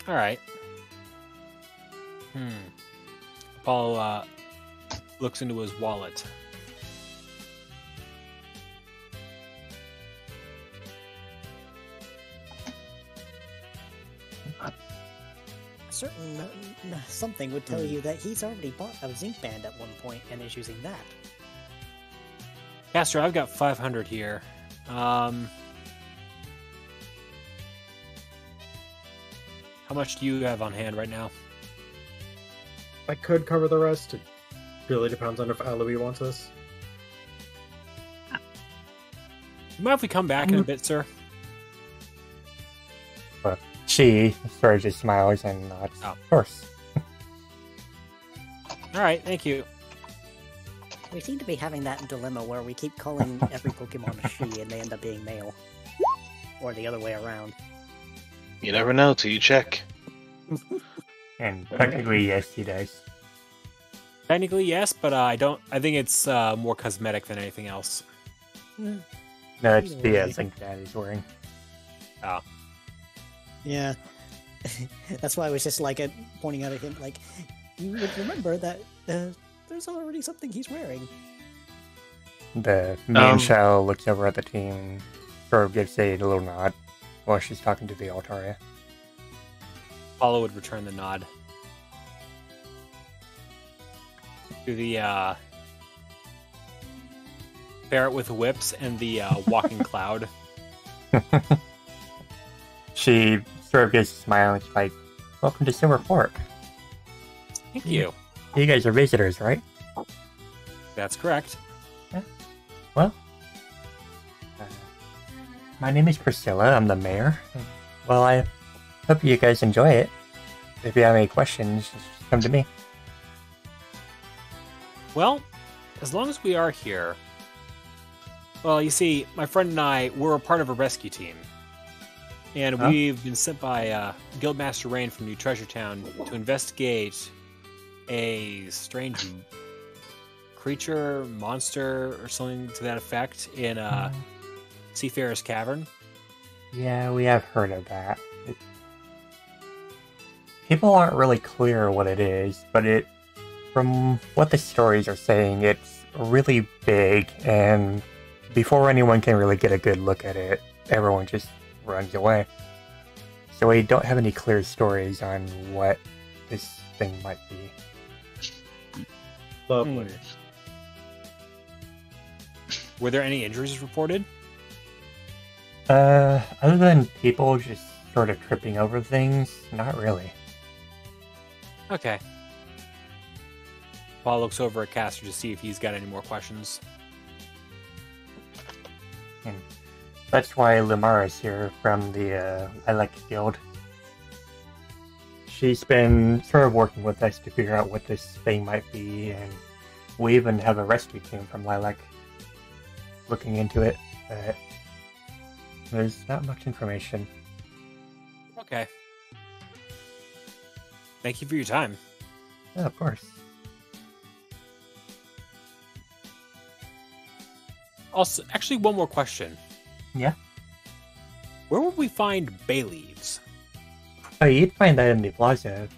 Alright. Apollo looks into his wallet. Certain something would tell you that he's already bought a zinc band at one point and is using that. Castor, I've got 500 here. How much do you have on hand right now? I could cover the rest. It really depends on if Aloe wants us. You mind if we come back in a bit, sir? But she sort of just smiles and nods. Oh. Of course. Alright, thank you. We seem to be having that dilemma where we keep calling every Pokemon a she and they end up being male. Or the other way around. You never know till you check. And technically, yes, he does. Technically, yes, but I think it's more cosmetic than anything else. No, it's the zinc that he's wearing. Oh. Yeah. That's why I was just like pointing out at him, like, you would remember that there's already something he's wearing. The main shell looks over at the team and sort of gives a little nod while she's talking to the Altaria. Apollo would return the nod. To the ferret with the whips and the walking cloud. She sort of gives a smile and she's like, "Welcome to Silver Fork. Thank you. You guys are visitors, right?" That's correct. Well, my name is Priscilla. I'm the mayor. Well, I hope you guys enjoy it. If you have any questions, just come to me. Well, as long as we are here. Well, you see, my friend and I were a part of a rescue team. And we've been sent by Guildmaster Rain from New Treasure Town to investigate a strange creature, monster, or something to that effect in Seafarer's Cavern? Yeah, we have heard of that. People aren't really clear what it is, but from what the stories are saying, it's really big, and before anyone can really get a good look at it, everyone just runs away. So we don't have any clear stories on what this thing might be. Lovely. Were there any injuries reported? Other than people just sort of tripping over things, not really. Okay. Paul looks over at Caster to see if he's got any more questions. And that's why Lumara's here from the Lilac Guild. She's been sort of working with us to figure out what this thing might be, and we even have a rescue team from Lilac looking into it, but there's not much information. Okay. Thank you for your time. Yeah, of course. Also, actually, one more question. Yeah? Where would we find bay leaves? Oh, you'd find that in the plaza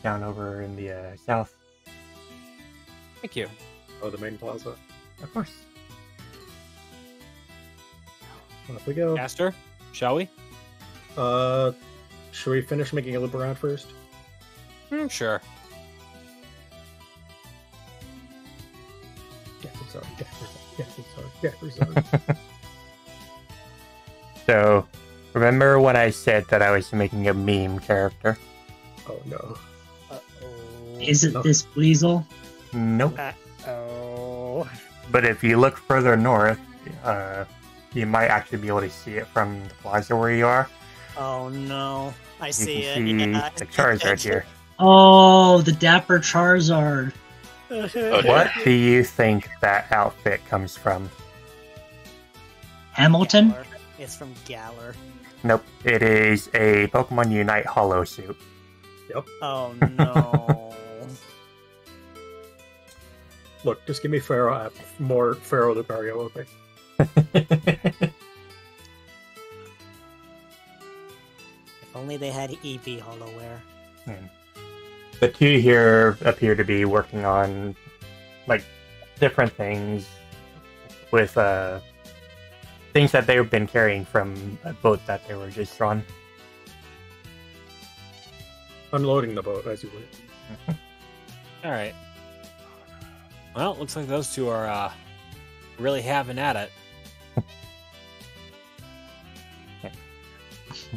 down over in the south. Thank you. Oh, the main plaza. Of course. Off we go. Caster, shall we? Should we finish making a loop around first? Sure. So, remember when I said that I was making a meme character? Oh no. Uh-oh. Is it No. this weasel? Nope. Uh-oh. But if you look further north, you might actually be able to see it from the plaza where you are. Oh no. I You see it. can see Yeah. the Charizard here. Oh, the dapper Charizard. Okay. What do you think that outfit comes from? Hamilton? Galar. It's from Galar. Nope, it is a Pokemon Unite Holo suit. Oh no. Look, just give me Pharaoh, more Pharaoh Lucario, okay? If only they had EV Hollowware. The two here appear to be working on, like, different things with, things that they've been carrying from a boat that they were just on. Unloading the boat, as you would. All right. Well, it looks like those two are really having at it.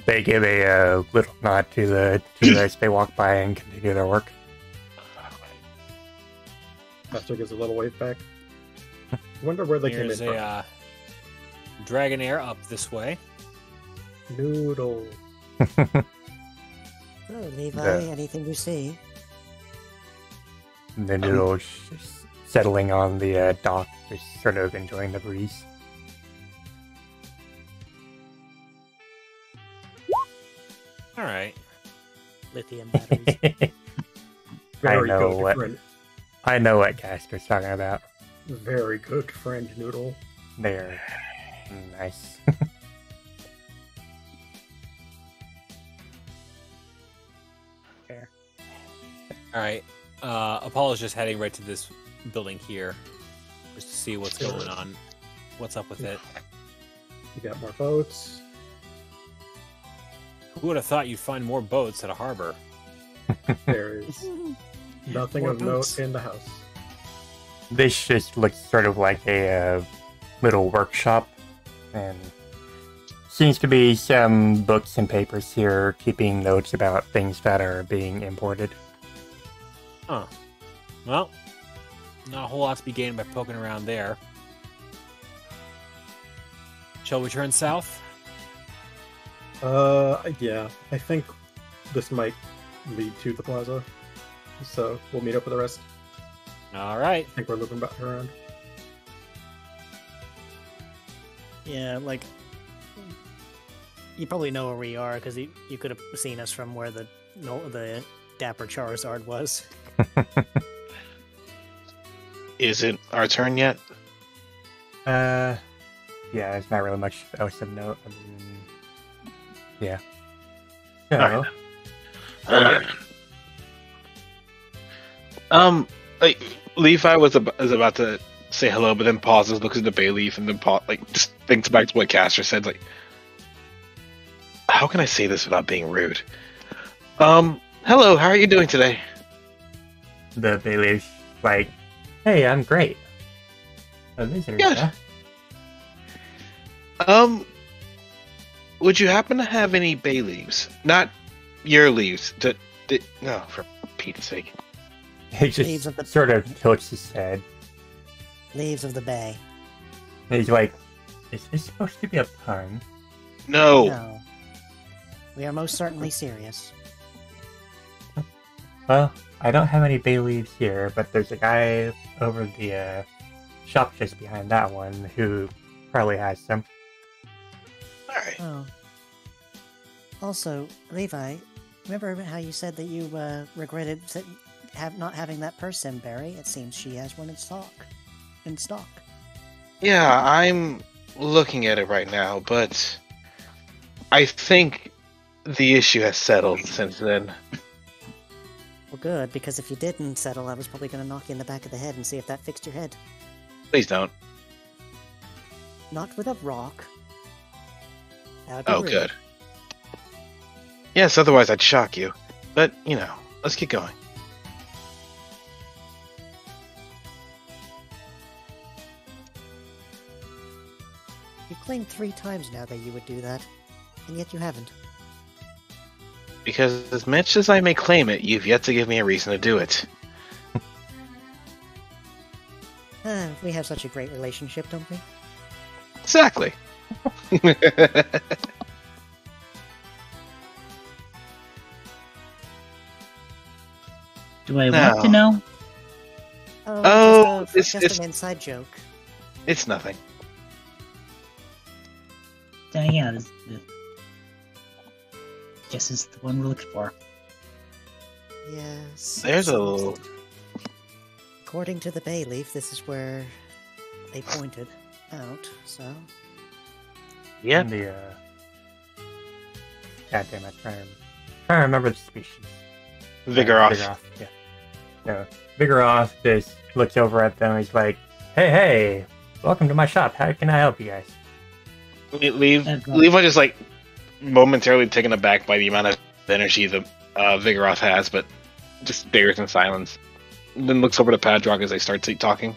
They give a little nod to the two as they walk by and continue their work. Master gives a little wave back. Wonder where they There's came in a Dragonair up this way. from. Noodle. Oh, Levi, The- anything you see? And the noodles just settling on the dock, just sort of enjoying the breeze. All right. Lithium batteries. Very know good what- friend. I know what Casper's talking about. Very good friend, Noodle. They're nice. Fair. All right. Apollo's just heading right to this building here, just to see what's going on. What's up with it? You got more boats. Who would have thought you'd find more boats at a harbor? There is nothing More of boats. note in the house. This just looks sort of like a little workshop, and seems to be some books and papers here keeping notes about things that are being imported. Huh. Well, not a whole lot to be gained by poking around there. Shall we turn south? Yeah. I think this might lead to the plaza. So we'll meet up with the rest. All right. I think we're looping back around. Yeah, like you probably know where we are because you could have seen us from where the Dapper Charizard was. Isn't our turn yet? Yeah, there's not really much else of note. I mean, yeah. So, Alright. Like Levi is about to say hello, but then pauses, looks at the bay leaf, and then just thinks back to what Caster said. Like, how can I say this without being rude? Hello, how are you doing today? the bailiff's like, hey, I'm great. A visitor, Good. huh? Would you happen to have any bay leaves? Not your leaves. No, for Pete's sake. He Leaves just of the- sort of tilts his head. Leaves of the bay. And he's like, is this supposed to be a pun? No. No. We are most certainly serious. Well, I don't have any bay leaves here, but there's a guy over the shop just behind that one who probably has some. Alright. Oh. Also, Levi, remember how you said that you regretted not having that person, Barry? It seems she has one in stock. Yeah, I'm looking at it right now, but I think the issue has settled since then. Well, good, because if you didn't settle, I was probably going to knock you in the back of the head and see if that fixed your head. Please don't. Not with a rock. That would be Oh, rude. good. Yes, otherwise I'd shock you. But, let's get going. You claimed 3 times now that you would do that, and yet you haven't. Because as much as I may claim it, you've yet to give me a reason to do it. We have such a great relationship, don't we? Exactly. Do I No. want to know? Oh, Just an inside joke. It's nothing. Yeah, guess it's the one we're looking for. Yes. There's a little... According to the bay leaf, this is where they pointed out, so... Yeah. And the, God damn it, trying to remember the species. Vigoroth. Vigoroth, yeah. No, Vigoroth just looks over at them and he's like, hey, welcome to my shop. How can I help you guys? Levi just momentarily taken aback by the amount of energy the Vigoroth has, but just bears in silence. And then looks over to Padrock as they start talking.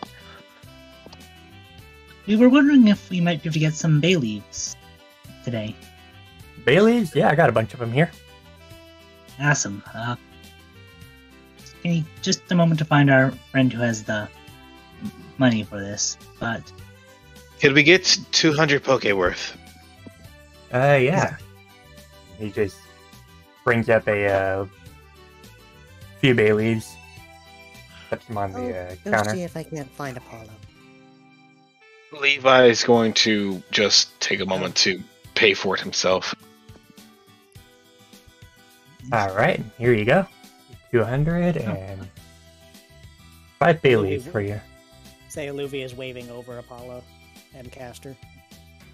We were wondering if we might be able to get some bay leaves today. Baileys? Yeah, I got a bunch of them here. Awesome. Just a moment to find our friend who has the money for this, but... Could we get 200 poke worth? Yeah. He just brings up a few bay leaves, puts them on the Go counter. see if I can't find Apollo. Levi is going to just take a moment to pay for it himself. Alright, here you go. 200 and 5 bay leaves for you. Say Alluvia is waving over Apollo and Caster.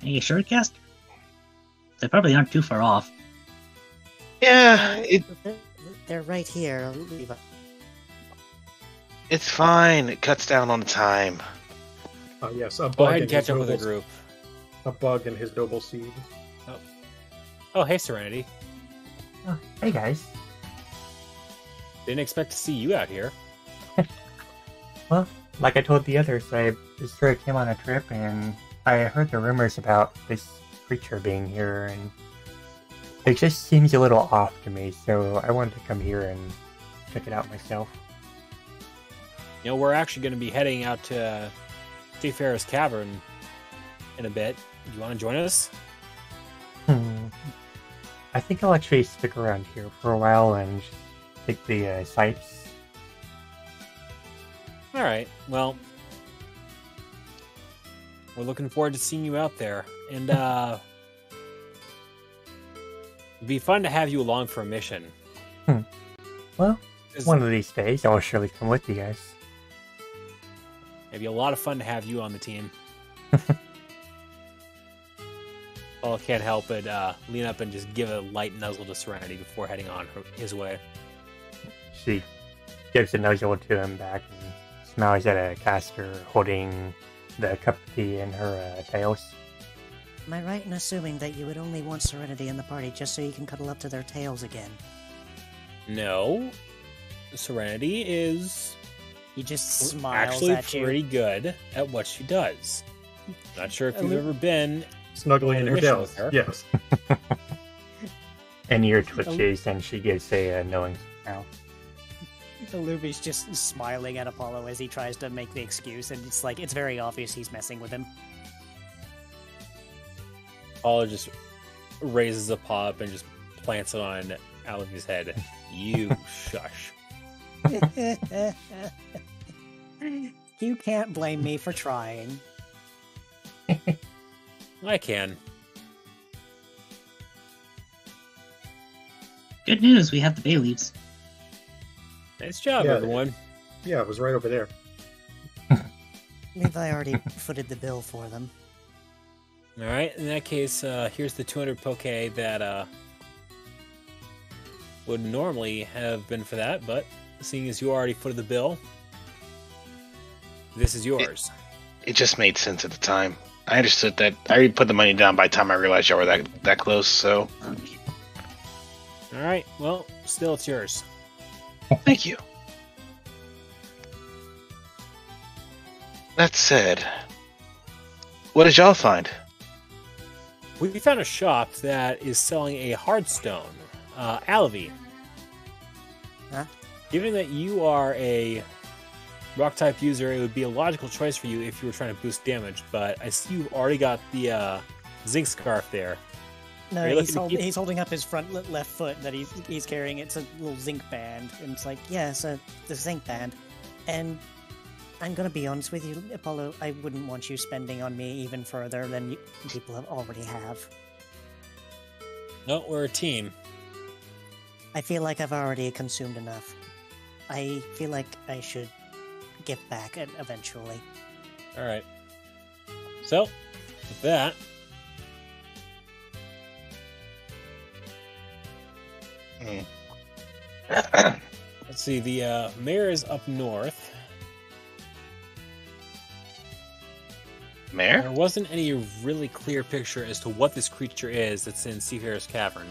Are you sure, Cast? They probably aren't too far off. Yeah, They're right here, Levi. it's fine. It cuts down on the time. Yes, a Go bug ahead in and catch his up with the noble- group. A bug in his noble seed. Oh, hey, Serenity. Oh, hey guys. Didn't expect to see you out here. Well, like I told the others, I just sort of came on a trip and I heard the rumors about this creature being here and it just seems a little off to me, so I wanted to come here and check it out myself. We're actually going to be heading out to Seafarer's Cavern in a bit. Do you want to join us? I think I'll actually stick around here for a while and just take the sights. All right. Well, we're looking forward to seeing you out there. And it'd be fun to have you along for a mission. Well, 'Cause- one of these days I'll surely come with you guys. It'd be a lot of fun to have you on the team. Paul can't help but lean up and just give a light nuzzle to Serenity before heading on his way. She gives a nuzzle to him back and smiles at a caster holding the cup of tea in her tails. Am I right in assuming that you would only want Serenity in the party just so you can cuddle up to their tails again? No. Serenity is He just smiles actually at you. pretty good at what she does. Not sure if you've ever been Snuggling in her mission tails. with her. Yes. And ear twitches, and she gives a knowing smile. Alubi's just smiling at Apollo as he tries to make the excuse, and it's very obvious he's messing with him. Paula just raises a paw up and just plants it on Alavi's head. You shush. You can't blame me for trying. I can. Good news, we have the bay leaves. Nice job, Yeah. everyone. Yeah, it was right over there. Levi already footed the bill for them. All right. In that case, here's the 200 poke that would normally have been for that, but seeing as you already footed the bill, this is yours. It just made sense at the time. I understood that. I already put the money down by the time I realized y'all were that close, so Okay. All right. Well, still, it's yours. thank you. That said, what did y'all find? We found a shop that is selling a hardstone. Alavi. Huh? Given that you are a rock type user, it would be a logical choice for you if you were trying to boost damage, but I see you've already got the zinc scarf there. No, Are you he's, looking to keep- he's holding up his front left foot that he's carrying. It's a little zinc band, and it's like, yeah, it's the zinc band. And I'm gonna be honest with you, Apollo, I wouldn't want you spending on me even further than people already have. No, we're a team. I feel like I've already consumed enough. I feel like I should give back eventually. All right. So, with that, let's see. The mayor is up north. Mayor? There wasn't any really clear picture as to what this creature is that's in Seafarer's Cavern.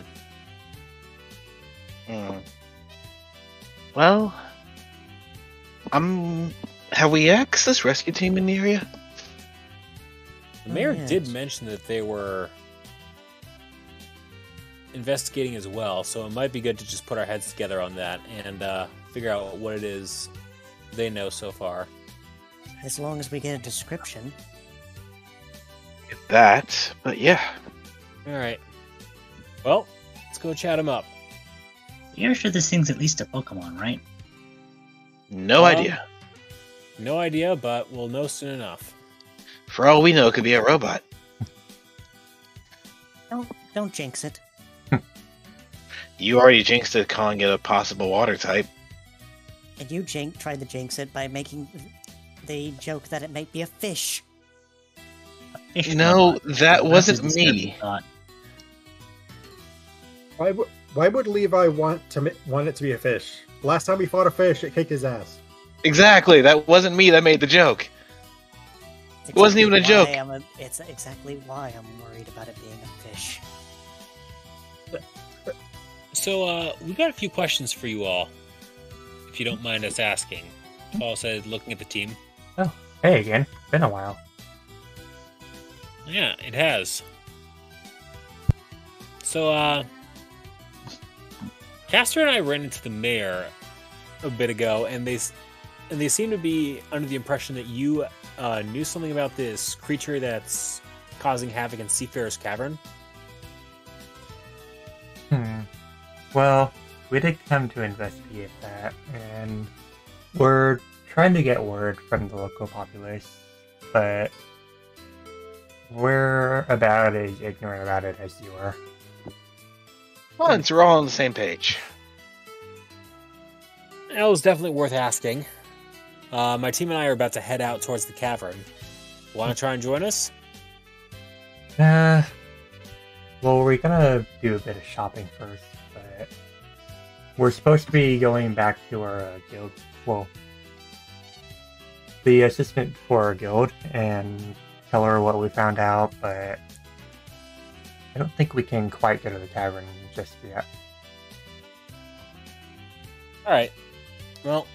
Well, have we asked this rescue team in the area? The mayor yes. did mention that they were investigating as well, so it might be good to just put our heads together on that and figure out what it is they know so far. As long as we get a description. Get that, but yeah. All right. Well, let's go chat him up. You're sure this thing's at least a Pokemon, right? No idea. No idea, but we'll know soon enough. For all we know, it could be a robot. Don't jinx it. You already jinxed it calling it a possible water type. And you tried to jinx it by making the joke that it might be a fish. A fish No, robot. that That's wasn't a disturbing me. thought. Why would Levi want it to be a fish? Last time we fought a fish, it kicked his ass. Exactly, that wasn't me that made the joke. It's It wasn't even a joke. It's exactly why I'm worried about it being a fish. So, we got a few questions for you all, if you don't mind us asking. Paul said, looking at the team. Oh, hey again. Been a while. Yeah, it has. So, Castor and I ran into the mayor a bit ago, and they seem to be under the impression that you knew something about this creature that's causing havoc in Seafarer's Cavern. Well, we did come to investigate that, and we're trying to get word from the local populace, but we're about as ignorant about it as you are. Once we're all on the same page. That was definitely worth asking. My team and I are about to head out towards the cavern. Want to try and join us? Well, we're gonna do a bit of shopping first, but we're supposed to be going back to our guild. Well, the assistant for our guild and tell her what we found out, but I don't think we can quite go to the tavern just yet. Alright. Well,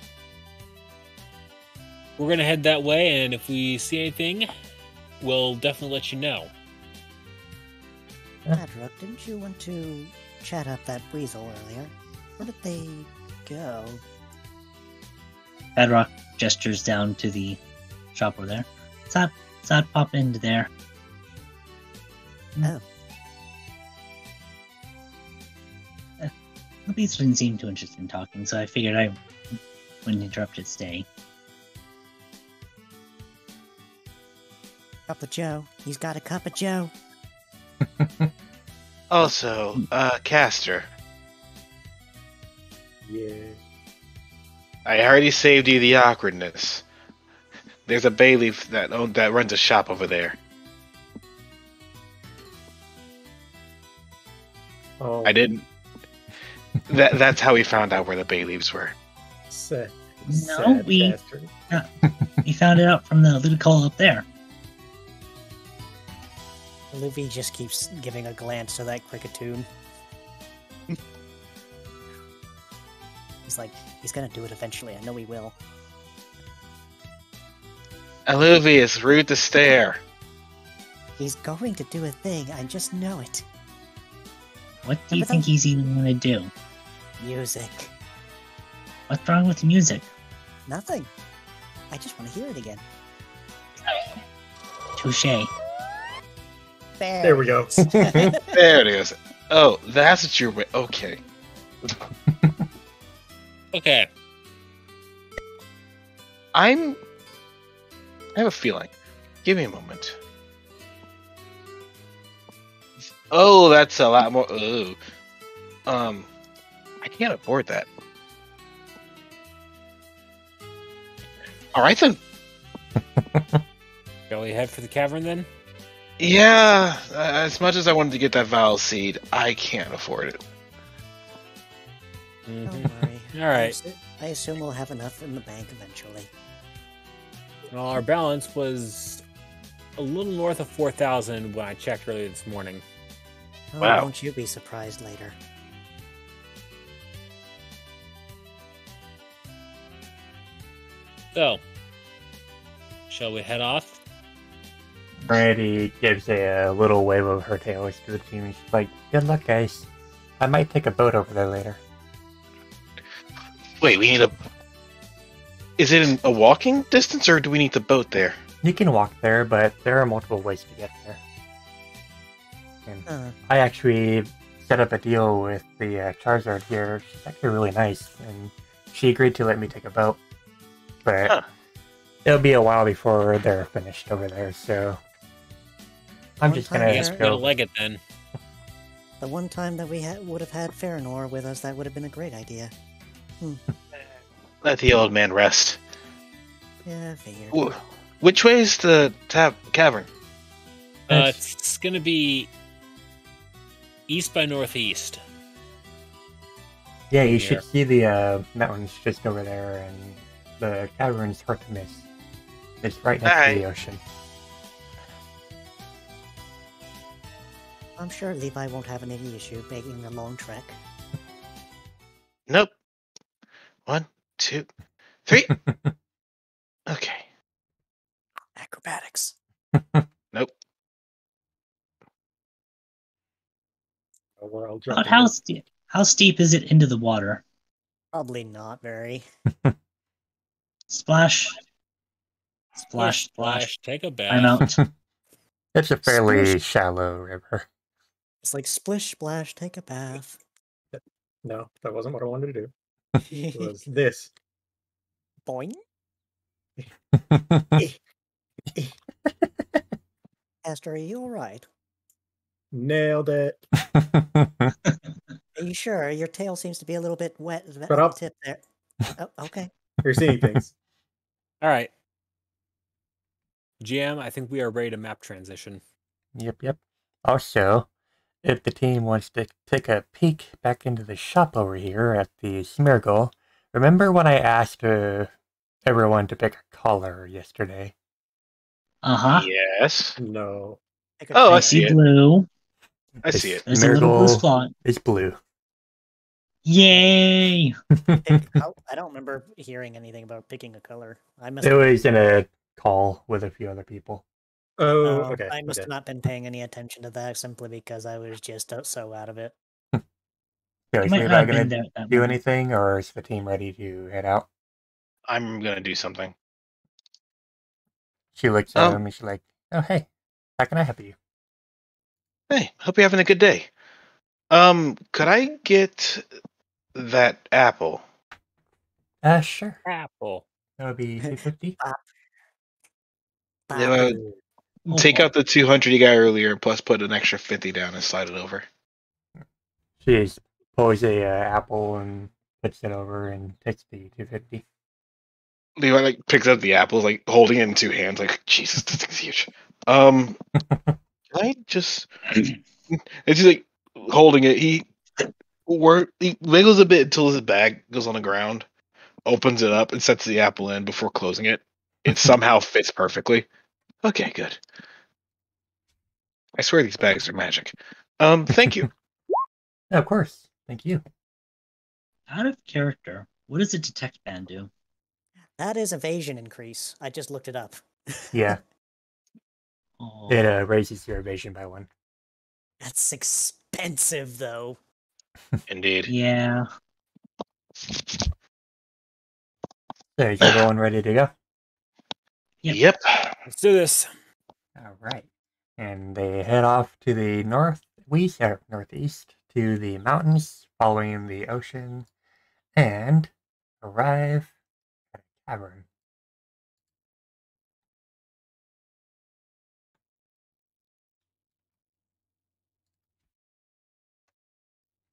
we're going to head that way, and if we see anything, we'll definitely let you know. Adrock, didn't you want to chat up that weasel earlier? Where did they go? Bedrock gestures down to the shop over there. Let's pop into there. Oh. The beast didn't seem too interested in talking, so I figured I wouldn't interrupt its stay. Cup of Joe. He's got a cup of Joe. Also, Caster, Yeah. I already saved you the awkwardness. There's a bay leaf that runs a shop over there. Oh, I didn't. That's how we found out where the bay leaves were. Sad, No, sad we- bastard. We found it out from the little call up there. Luffy just keeps giving a glance to that cricketoon. He's like, he's gonna do it eventually. I know he will. Alluvius, rude to stare. He's going to do a thing. I just know it. What do you Remember think those- he's even going to do? Music. What's wrong with music? Nothing. I just want to hear it again. Touche. There we go. There it is. Oh, that's what you're. Okay. Okay. I have a feeling. Give me a moment. Oh, that's a lot more. Ooh. I can't afford that. All right then. Shall we head for the cavern then? Yeah, as much as I wanted to get that vowel seed, I can't afford it. Don't worry. All right. I assume we'll have enough in the bank eventually. Well, our balance was a little north of 4,000 when I checked earlier this morning. Oh, Wow. won't you be surprised later? So, shall we head off? Brandy gives a little wave of her tails to the team. And she's like, "Good luck, guys. I might take a boat over there later." Wait, we need a. Is it in a walking distance, or do we need the boat there? You can walk there, but there are multiple ways to get there. And I actually set up a deal with the Charizard here. She's actually really nice, and she agreed to let me take a boat. But Huh. it'll be a while before they're finished over there, so I'm One just time I gonna guess there- we gotta go. leg it then. The one time that we would have had Farinor with us, that would have been a great idea. Let the old man rest. Yeah, I figured. Which way is the cavern? It's gonna be east by northeast. Yeah, you here. should see the mountains just over there, and the cavern's hard to miss. It's right next to the ocean. I'm sure Levi won't have any issue making a long trek. Nope. 1, 2, 3. Okay. Acrobatics. Nope. Oh, we're all But jumping. how steep is it into the water? Probably not very. Splash. Push, Splash, splash. Take a bath. I'm out. It's a fairly Splish. shallow river. It's like splish, splash, take a bath. No, that wasn't what I wanted to do. It was this. Boing. Aster, are you alright? Nailed it. Are you sure? Your tail seems to be a little bit wet at the up. tip there. Oh, okay. You're seeing things. All right. GM, I think we are ready to map transition. Yep. Also, if the team wants to take a peek back into the shop over here at the Smeargle, remember when I asked everyone to pick a color yesterday? Uh-huh. Yes. No. Pick a Oh, I I color. see see it. blue. I The see it. There's a little blue Smeargle spot. is blue. Yay! Pick I don't remember hearing anything about picking a color. I must It have, was in a call with a few other people. Oh, okay. I must okay. have not been paying any attention to that simply because I was just so out of it. So You is might not anybody have been going there to at that do moment. anything, or is the team ready to head out? I'm gonna do something. She looks at him and she's like, "Oh, hey, how can I help you?" Hey, hope you're having a good day. Could I get that apple? Sure. Apple. That would be 250. Bop, Yeah, bop. take Oh, out the 200 you got earlier, plus put an extra 50 down and slide it over. She just pulls a apple and puts it over and takes the 250. Levi picks up the apples, holding it in two hands, Jesus, this thing's huge. Can I just? It's just holding it. He wiggles a bit until his bag goes on the ground, opens it up, and sets the apple in before closing it. It somehow fits perfectly. Okay, good. I swear these bags are magic. Thank you. Of course. Thank you. out of character. What does the detect band do? That is evasion increase. I just looked it up. Yeah, Oh, it raises your evasion by 1. That's expensive, though. Indeed. yeah. So is everyone ready to go? Yep. Let's do this. All right. And they head off to the northeast to the mountains, following the ocean, and arrive at a cavern.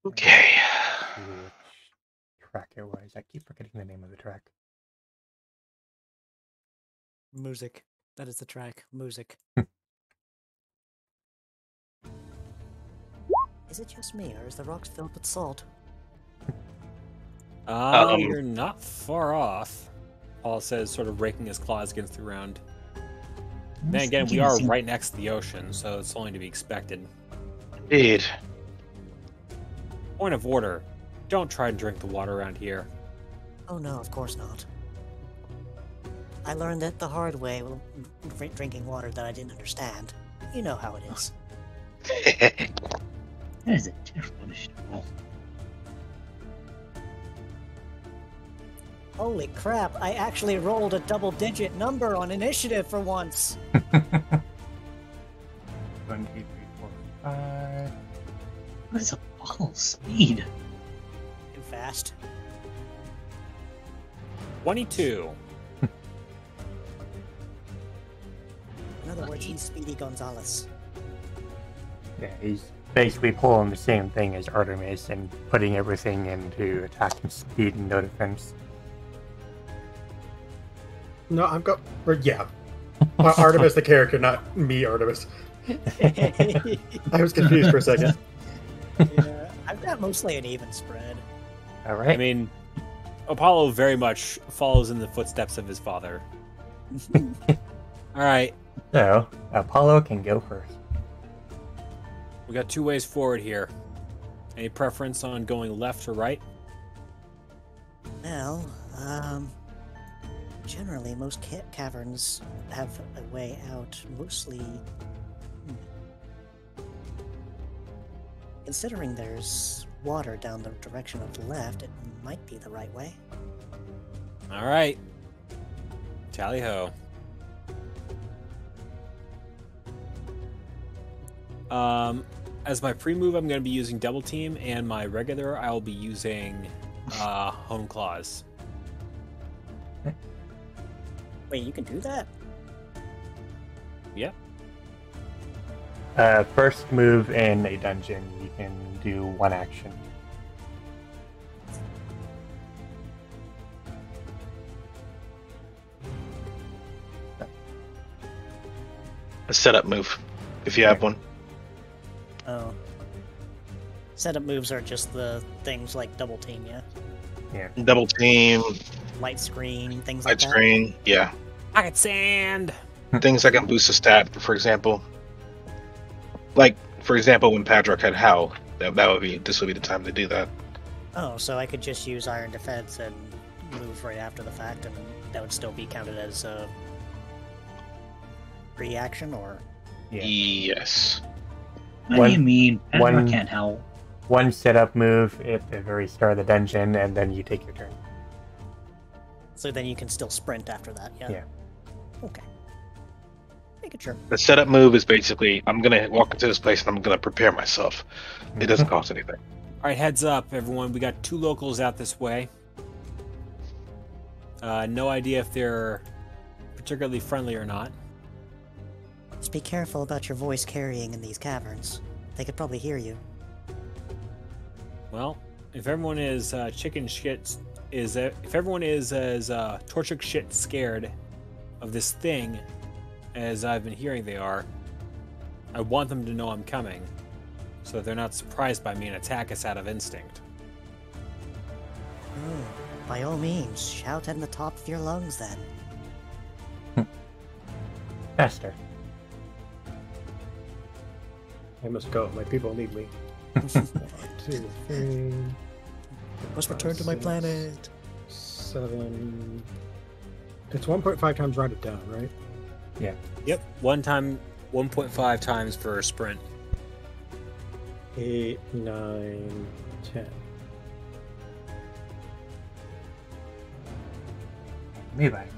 Okay. Let's see which track it was. I keep forgetting the name of the track. Music. That is the track. Music. Is it just me, or is the rocks filled with salt? You're not far off. Paul says, sort of raking his claws against the ground. I Then was again, we thinking it are seemed- right next to the ocean, so it's only to be expected. Indeed. Point of order. Don't try to drink the water around here. Oh no, of course not. I learned that the hard way, drinking water that I didn't understand. You know how it is. That is a terrible initiative. Holy crap, I actually rolled a double-digit number on initiative for once! 1, 2, 3, 4, 5. What is a ball speed? And fast. 22. In other words, he's Speedy Gonzalez. Yeah, he's basically pulling the same thing as Artemis and putting everything into attacking speed and no defense. No, I'm go. Or, yeah. Artemis the character, not me, Artemis. I was confused for a second. Yeah, I've got mostly an even spread. All right. I mean, Apollo very much follows in the footsteps of his father. All right, So, Apollo can go first. we got 2 ways forward here. Any preference on going left or right? Well, generally most caverns have a way out, mostly... Considering there's water down the direction of the left, it might be the right way. All right. Tally ho. As my pre-move, I'm going to be using Double Team, and my regular, I will be using Hone Claws. Wait, you can do that? Yep. First move in a dungeon, you can do 1 action. A setup move, if you have one. Oh. Setup moves are just the things like double team, yeah? Yeah. Double team, Light screen, things like light that. screen, yeah. Pocket sand. Things that can boost a stat, for example. Like, for example, when Padrock had Howl, this would be the time to do that. Oh, so I could just use Iron Defense and move right after the fact, and that would still be counted as a reaction, or? Yeah. Yes. What do you mean? one- Padrock can't help. One setup move at the very start of the dungeon, and then you take your turn. So then you can still sprint after that, yeah? Yeah. Okay. Making sure. The setup move is basically, I'm going to walk into this place and I'm going to prepare myself. It doesn't cost anything. All right, heads up, everyone. We got 2 locals out this way. No idea if they're particularly friendly or not. Just be careful about your voice carrying in these caverns. They could probably hear you. Well, if everyone is if everyone is as tortured shit scared of this thing as I've been hearing they are, I want them to know I'm coming, so that they're not surprised by me and attack us out of instinct. By all means, shout in the top of your lungs then. Faster. I must go. My people need me. 1, 2, 3. Must return to my 6, planet. 7. It's 1.5 times rounded down, right? Yeah. Yep, 1.5 times for a sprint. 8, 9, 10. Me back.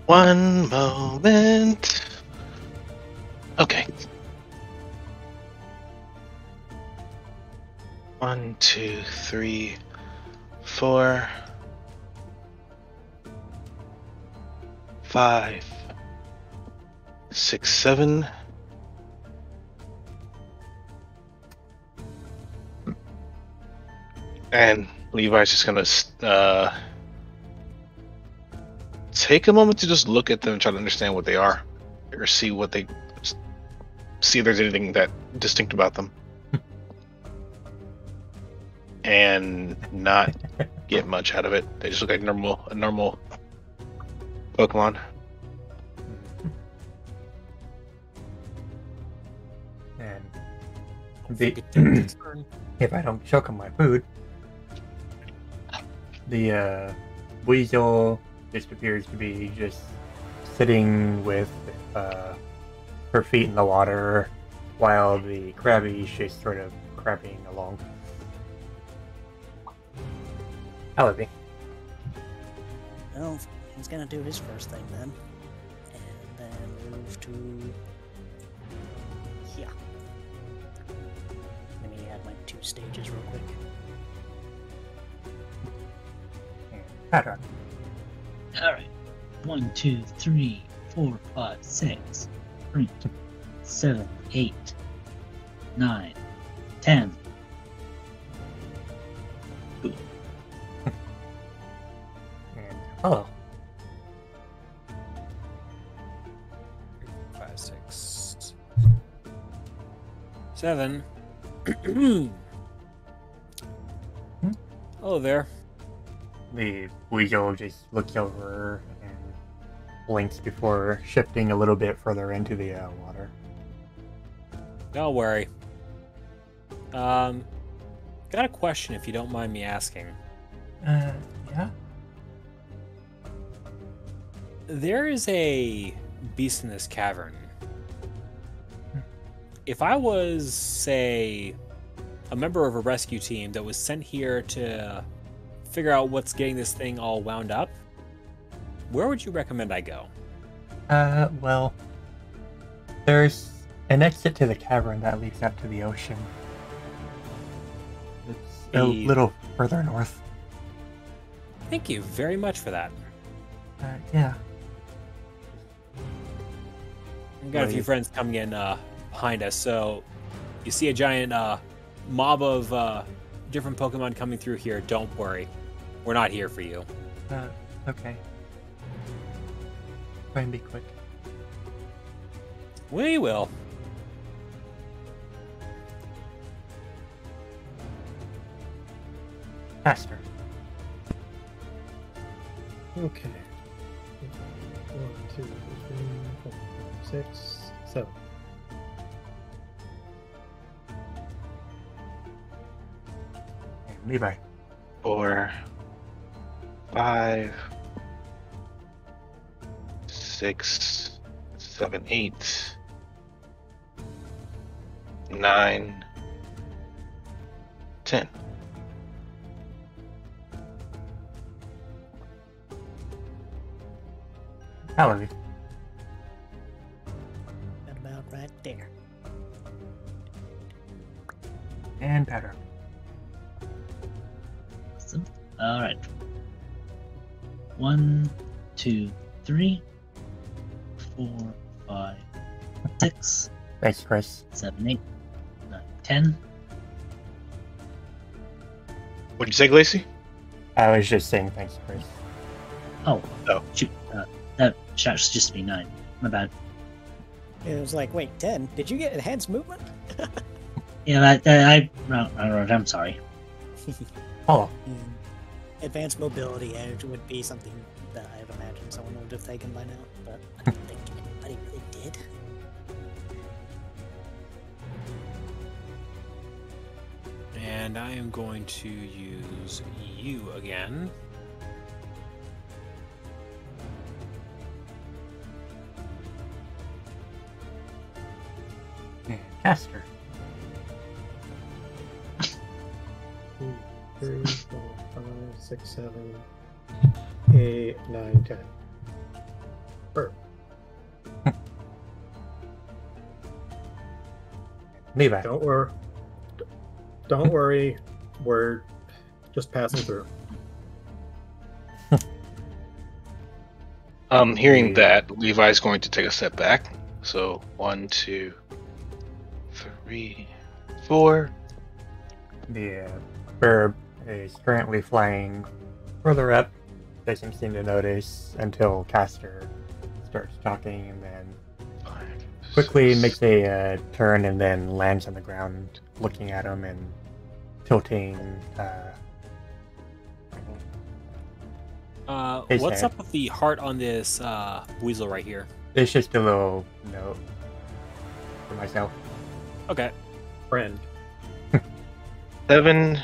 One moment. Okay. 1, 2, 3, 4, 5, 6, 7. And Levi's just gonna take a moment to just look at them and try to understand what they are, or see if there's anything that distinct about them, and not get much out of it. They just look like a normal Pokemon. And if I don't choke on my food, the weasel just appears to be just sitting with her feet in the water, while the Krabby is just sort of crabbing along. Alibi. Well, he's gonna do his first thing then. And then move to... here. Let me add my 2 stages real quick. And Padrock. Alright. 1, 2, 3, 4, 5, 6. 7, 8, 9, 10. And hello. 5, 6, 7. Hello there. The weasel just looks over and blinks before shifting a little bit further into the water. Don't worry. Got a question if you don't mind me asking. Yeah? There is a beast in this cavern. If I was, say, a member of a rescue team that was sent here to figure out what's getting this thing all wound up, where would you recommend I go? Well, there's an exit to the cavern that leads out to the ocean. It's a little further north. Thank you very much for that. Yeah. We've got a few friends coming in behind us, so you see a giant mob of different Pokemon coming through here. Don't worry. We're not here for you. Okay. Try and be quick. We will. Faster. Okay. 1, 2, 3, 4, 5, 6, 7. And Levi. 4, 5, 6, 7, 8, 9, 10. Hallelujah. Got about right there. And Patrick. Awesome. All right. 1, 2, 3, 4, 5, 6, Thanks, Chris. 7, 8, 9, 10. What'd you say, Glacy? I was just saying thanks, Chris. Oh. Oh. Shoot. That should just be 9. My bad. It was like, wait, 10? Did you get enhanced movement? Yeah, I'm sorry. Oh, Advanced mobility edge would be something that I would imagine someone would have taken by now, but I don't think anybody really did. And I am going to use you again. and Caster. 2, 3, 4, 5, 6, 7, 8, 9, 10. Bird. Levi. Don't worry. We're just passing through. Hearing that, Levi's going to take a step back. So 1, 2, 3, 4. The bird is currently flying further up. Doesn't seem to notice until Caster starts talking, and then quickly makes a turn and then lands on the ground, looking at him and tilting. His What's head. up with the heart on this weasel right here? It's just a little note for myself. Okay. Friend. 7.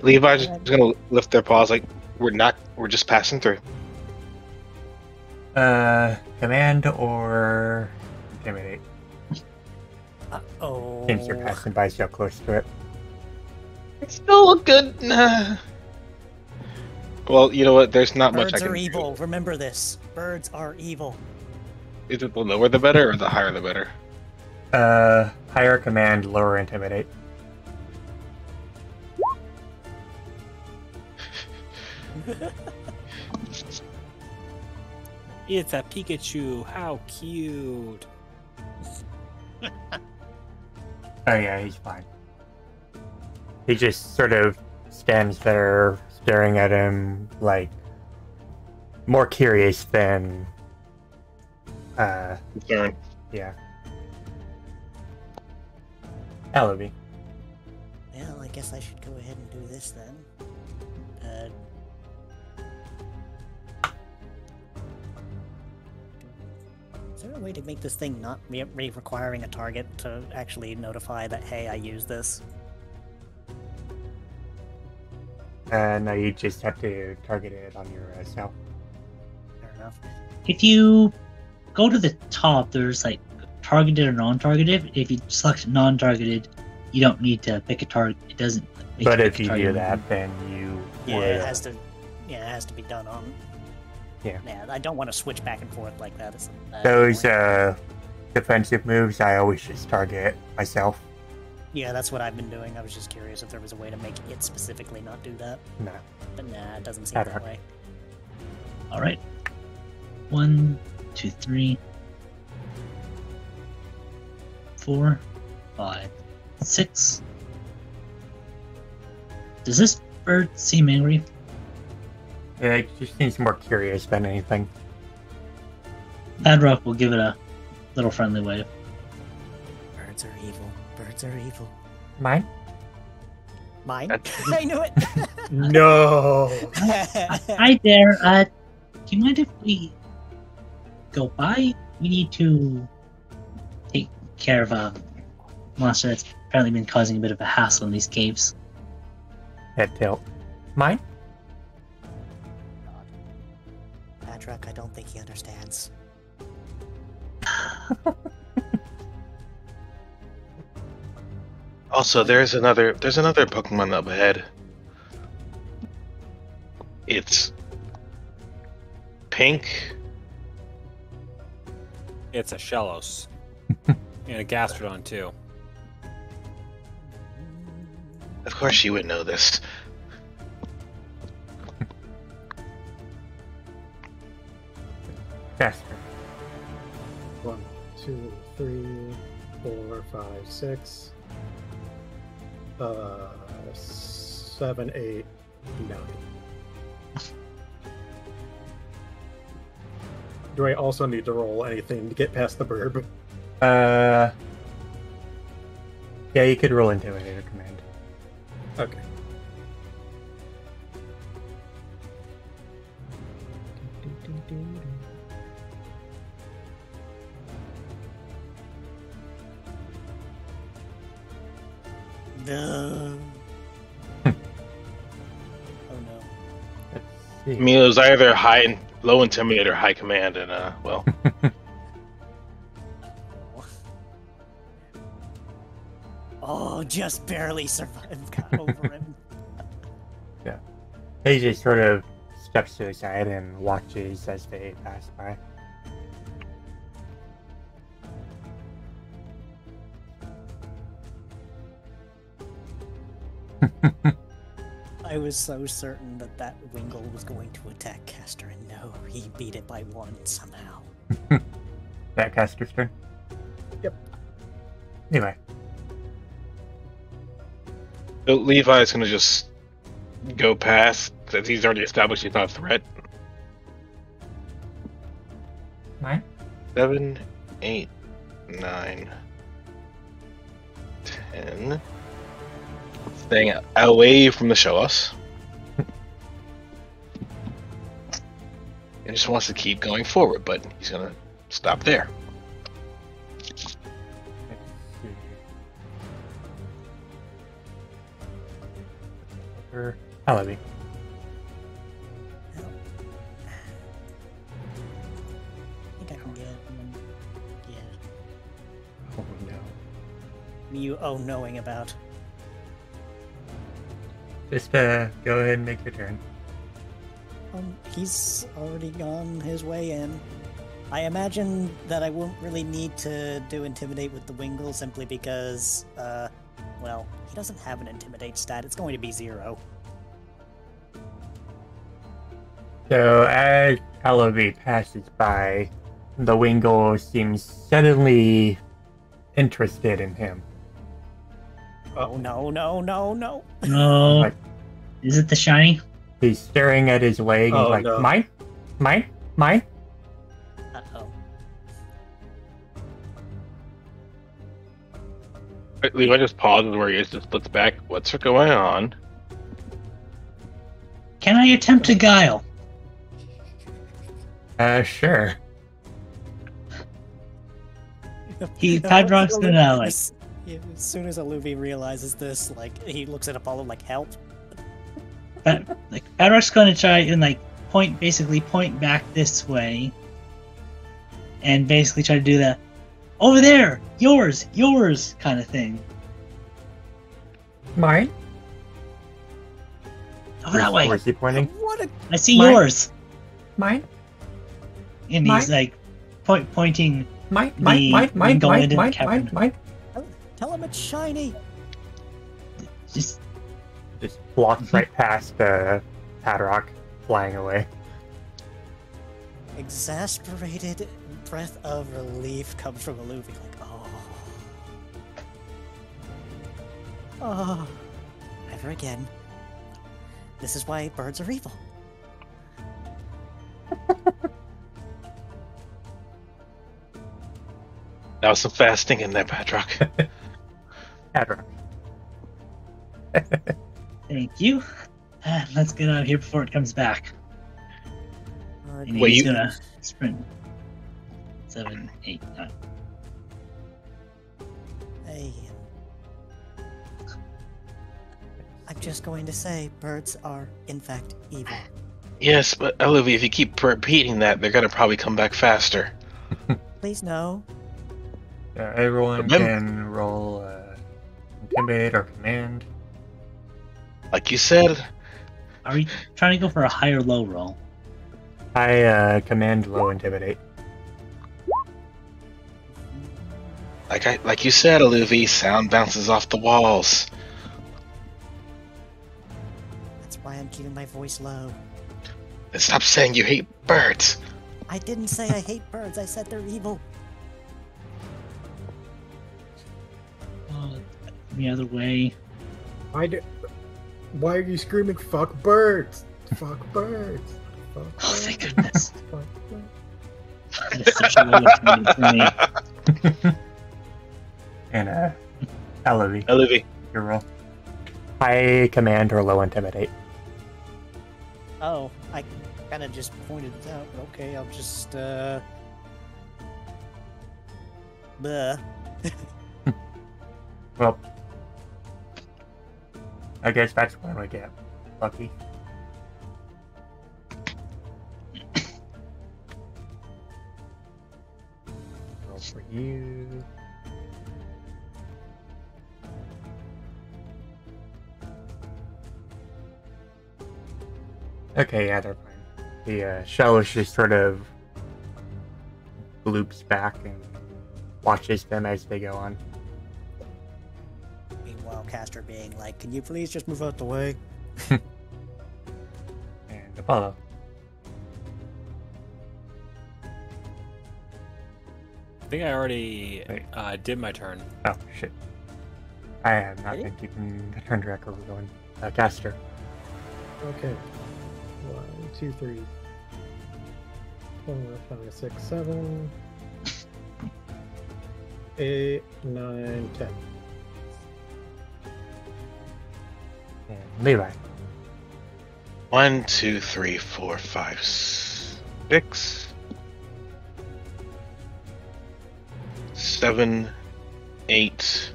Levi's just gonna lift their paws like we're just passing through. Command or intimidate? Oh. Since you're passing by so close to it. It's still a good. Well, you know what? There's not much I Birds can are do. evil. Remember this. Birds are evil. Is it the lower the better, or the higher the better? Higher command, lower intimidate. It's a Pikachu. How cute. Oh yeah, he's fine. He just sort of stands there staring at him, like more curious than Concern. yeah. Ellaby. Well, I guess I should go ahead and do this then. Is there a way to make this thing not requiring a target to actually notify that, hey, I use this? No, you just have to target it on yourself. Fair enough. If you go to the top, there's like targeted or non-targeted. If you select non-targeted, you don't need to pick a target. It doesn't. make But you if pick a you target. do that, then you Yeah, would. it has to. Yeah, it has to be done on. Yeah. Yeah, I don't want to switch back and forth like that. Those defensive moves, I always just target myself. Yeah, that's what I've been doing. I was just curious if there was a way to make it specifically not do that. No. But nah, it doesn't seem I that don't. way. All right. 1, 2, 3, 4, 5, 6. Does this bird seem angry? Yeah, it just seems more curious than anything. Padrock will give it a little friendly wave. Birds are evil. Birds are evil. Mine? Mine? I knew it! No. Hi there. Do you mind if we go by? We need to take care of a monster that's apparently been causing a bit of a hassle in these caves. Head tilt. Mine? Patrick, I don't think he understands. Also, there's another Pokemon up ahead. It's pink. It's a Shellos. And a Gastrodon, too. Of course you would know this. Faster. 1, 2, 3, 4, 5, 6, 7, 8, 9. Do I also need to roll anything to get past the burb? Yeah, you could roll Intimidator command. Okay. No. Oh no. Let's see. I mean, it was either low intimidate or high command, and well, Oh, just barely survived. Got over him. He just sort of steps to the side and watches as they pass by. I was so certain that that Wingle was going to attack Caster, and no, he beat it by 1 somehow. That caster's turn? Yep. Anyway. so Levi's gonna just go past, since he's already established he's not a threat. Mine? 7, 8, 9, 10. Staying away from the Shellos. And just wants to keep going forward, but he's gonna stop there. Let's see. Alabi. I think I can get him. Yeah. Oh no. You knowing about. Just go ahead and make your turn. He's already gone his way in. I imagine that I won't really need to do Intimidate with the Wingle simply because, well, he doesn't have an Intimidate stat. It's going to be 0. So as Alabi passes by, the Wingle seems suddenly interested in him. Oh, no, no, no, no. No. Like, Is it the shiny? he's staring at his leg. Oh, He's like, no. mine? Mine? Mine? Uh-oh. Levi just pauses where he is, just looks back. What's going on? Can I attempt to guile? Sure. Padrock's gonna, like- As soon as Aluvi realizes this, like, he looks at Apollo like, help. Padrock's gonna try and basically point back this way, and basically try to do the over there, yours kind of thing. Mine? Over that way. Where's he pointing? What a... I see Mine. yours. Mine? And he's like pointing. Mine? The Mine? Wingle into the cavern. Mine? Tell him it's shiny. Just Just walks right past Padrock, flying away. Exasperated breath of relief comes from Aluvi, like, oh. Oh. Never again. This is why birds are evil. That was some fast thinking there, Patrick. Adrock. Thank you. Let's get out of here before it comes back. And Wait, he's you- gonna sprint 7, 8, 9. Hey. I'm just going to say, birds are, in fact, evil. Yes, but Olivia, if you keep repeating that, they're gonna probably come back faster. Please no. Everyone Remember- can roll Intimidate or Command. Like you said, Are we trying to go for a high or low roll? I Command Low Intimidate. like you said, Olivia, sound bounces off the walls. That's why I'm keeping my voice low. And stop saying you hate birds. I didn't say I hate birds, I said they're evil. The other way. Why are you screaming, fuck birds? Fuck birds. Fuck Oh, birds. thank goodness. Fuck birds. That is such a low opinion for me. And Olivia, Olivia, your roll. High Command or Low Intimidate. Oh, I kind of just pointed it out. Okay, I'll just, Bleh. Well, I guess that's when we get lucky. Roll for you. Okay, yeah, they're fine. The shell is just sort of loops back and watches them as they go on. Meanwhile, Castor being like, can you please just move out the way? And Apollo. I think I already Wait. did my turn. Oh, shit. I have not Ready? been keeping the turn tracker going. Caster. Okay. 1, 2, 3, 4, 5, 6, 7, 8, 9, 10. And Levi. 1, 2, 3, 4, 5, 6, 7, 8,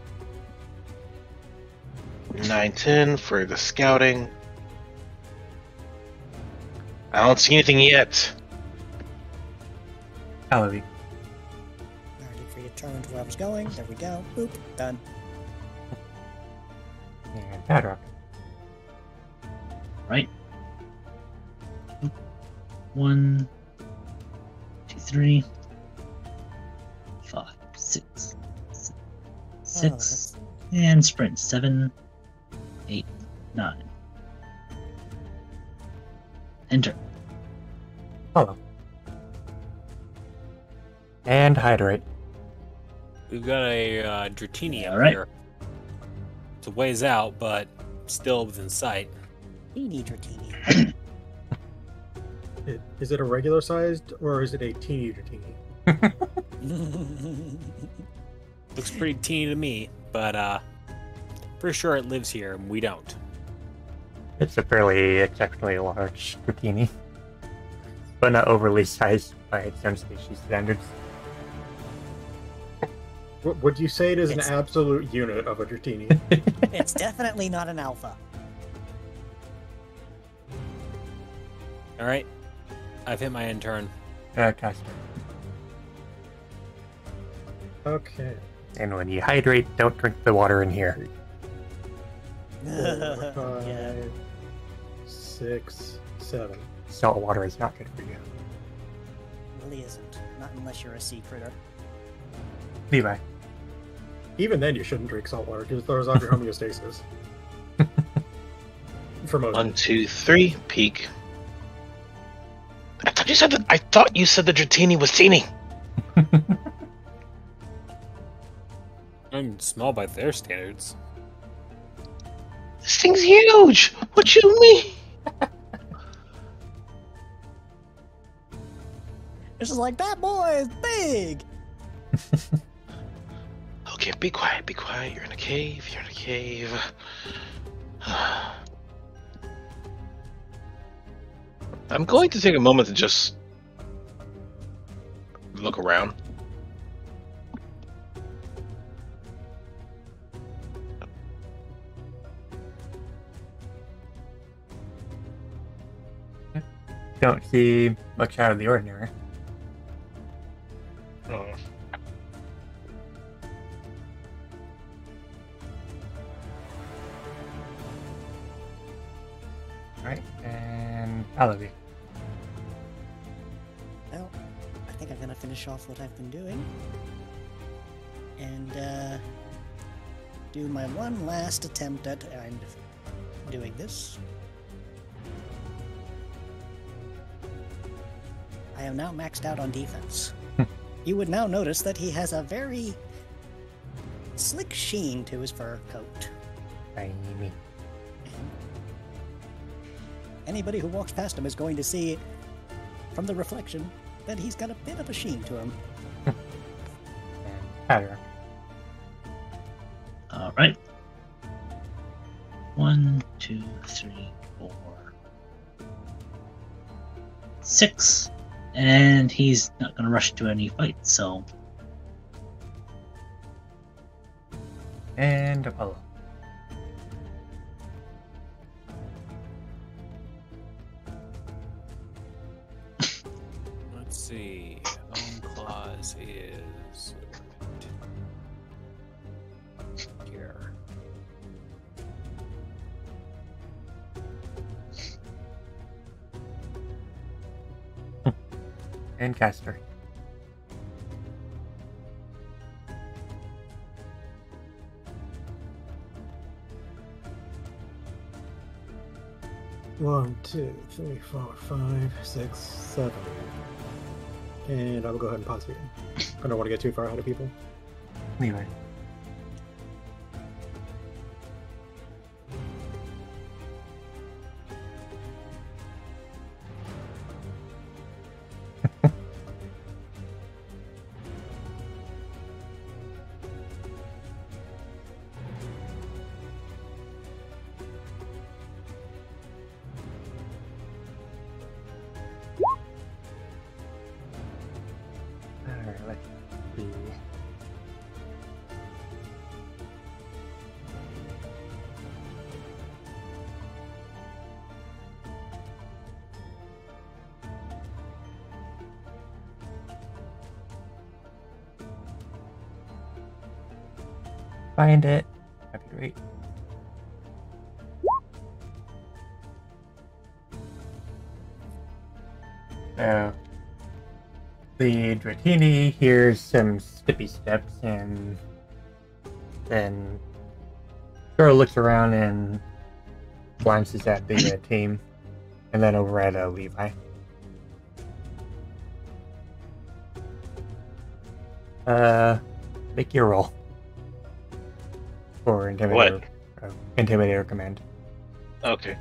9, 10 for the scouting. I don't see anything yet. Olivia. Already for your turn to where I was going. There we go. Boop. Done. And Padrock. Right. 1, 2, 3, 5, 6, 6, and sprint 7, 8, 9. Enter. Apollo. And Hydrate. We've got a Dratini up Alright. here. It's a ways out, but still within sight. Teeny Dratini. Is it a regular sized or is it a teeny teeny? Looks pretty teeny to me, but pretty sure it lives here, and we don't. It's a fairly exceptionally large Dratini, but not overly sized by its own species standards. Would you say it is It's- an absolute unit of a Dratini? It's definitely not an alpha. All right, I've hit my end turn. Caster. Okay. And when you hydrate, don't drink the water in here. 4, 5, Yeah. 6, 7. Salt water is not good for you. Really isn't. Not unless you're a sea critter. Levi. Even then, you shouldn't drink salt water because it throws off your homeostasis. For most. 1, 2, 3, peek. I thought you said the Dratini was teeny. I'm small by their standards. This thing's huge. What you mean? It's just like, that boy is big! be quiet, be quiet. You're in a cave, you're in a cave. I'm going to take a moment to just look around. Don't see much out of the ordinary. Oh. Right, and Alavi. Well, I think I'm gonna finish off what I've been doing. And, do my one last attempt at doing this. I am now maxed out on defense. You would now notice that he has a very slick sheen to his fur coat. Tiny. Anybody who walks past him is going to see from the reflection that he's got a bit of a sheen to him. And Tyler. All right. 1, 2, 3, 4, 6. And he's not going to rush to any fights, so. And Apollo. Let's see. Own clause is here. And Caster. One, two, three, 4, 5, 6, 7. And I will go ahead and pause here. I don't want to get too far ahead of people. Levi. Alright, let's see. Find it. That'd be great. So, the Dratini hears some skippy steps and then sort of looks around and glances at the team and then over at Levi. Make your roll for Intimidator. Intimidator command. Okay.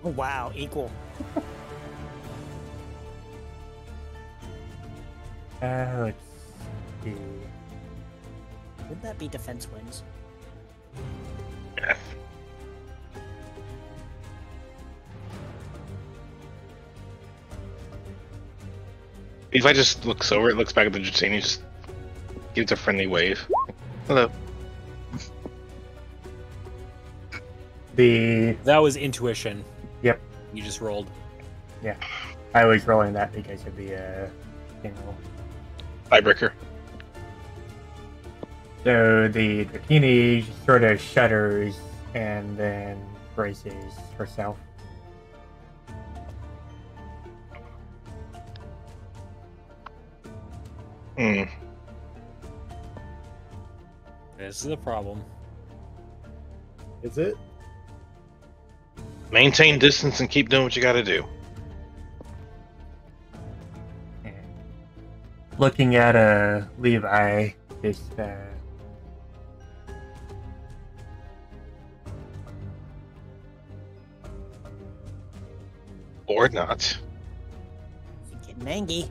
Oh, wow, equal. Let's see. Would that be defense wins? If I just looks over, it looks back at the Dratini, just gives a friendly wave. Hello. That was intuition. Yep. You just rolled. Yeah. I was rolling that because of the thing roll. Tiebreaker. So the Dratini sort of shudders and then braces herself. Hmm. This is a problem. Is it? Maintain distance and keep doing what you gotta do. And looking at Levi, just Or not. Getting angry.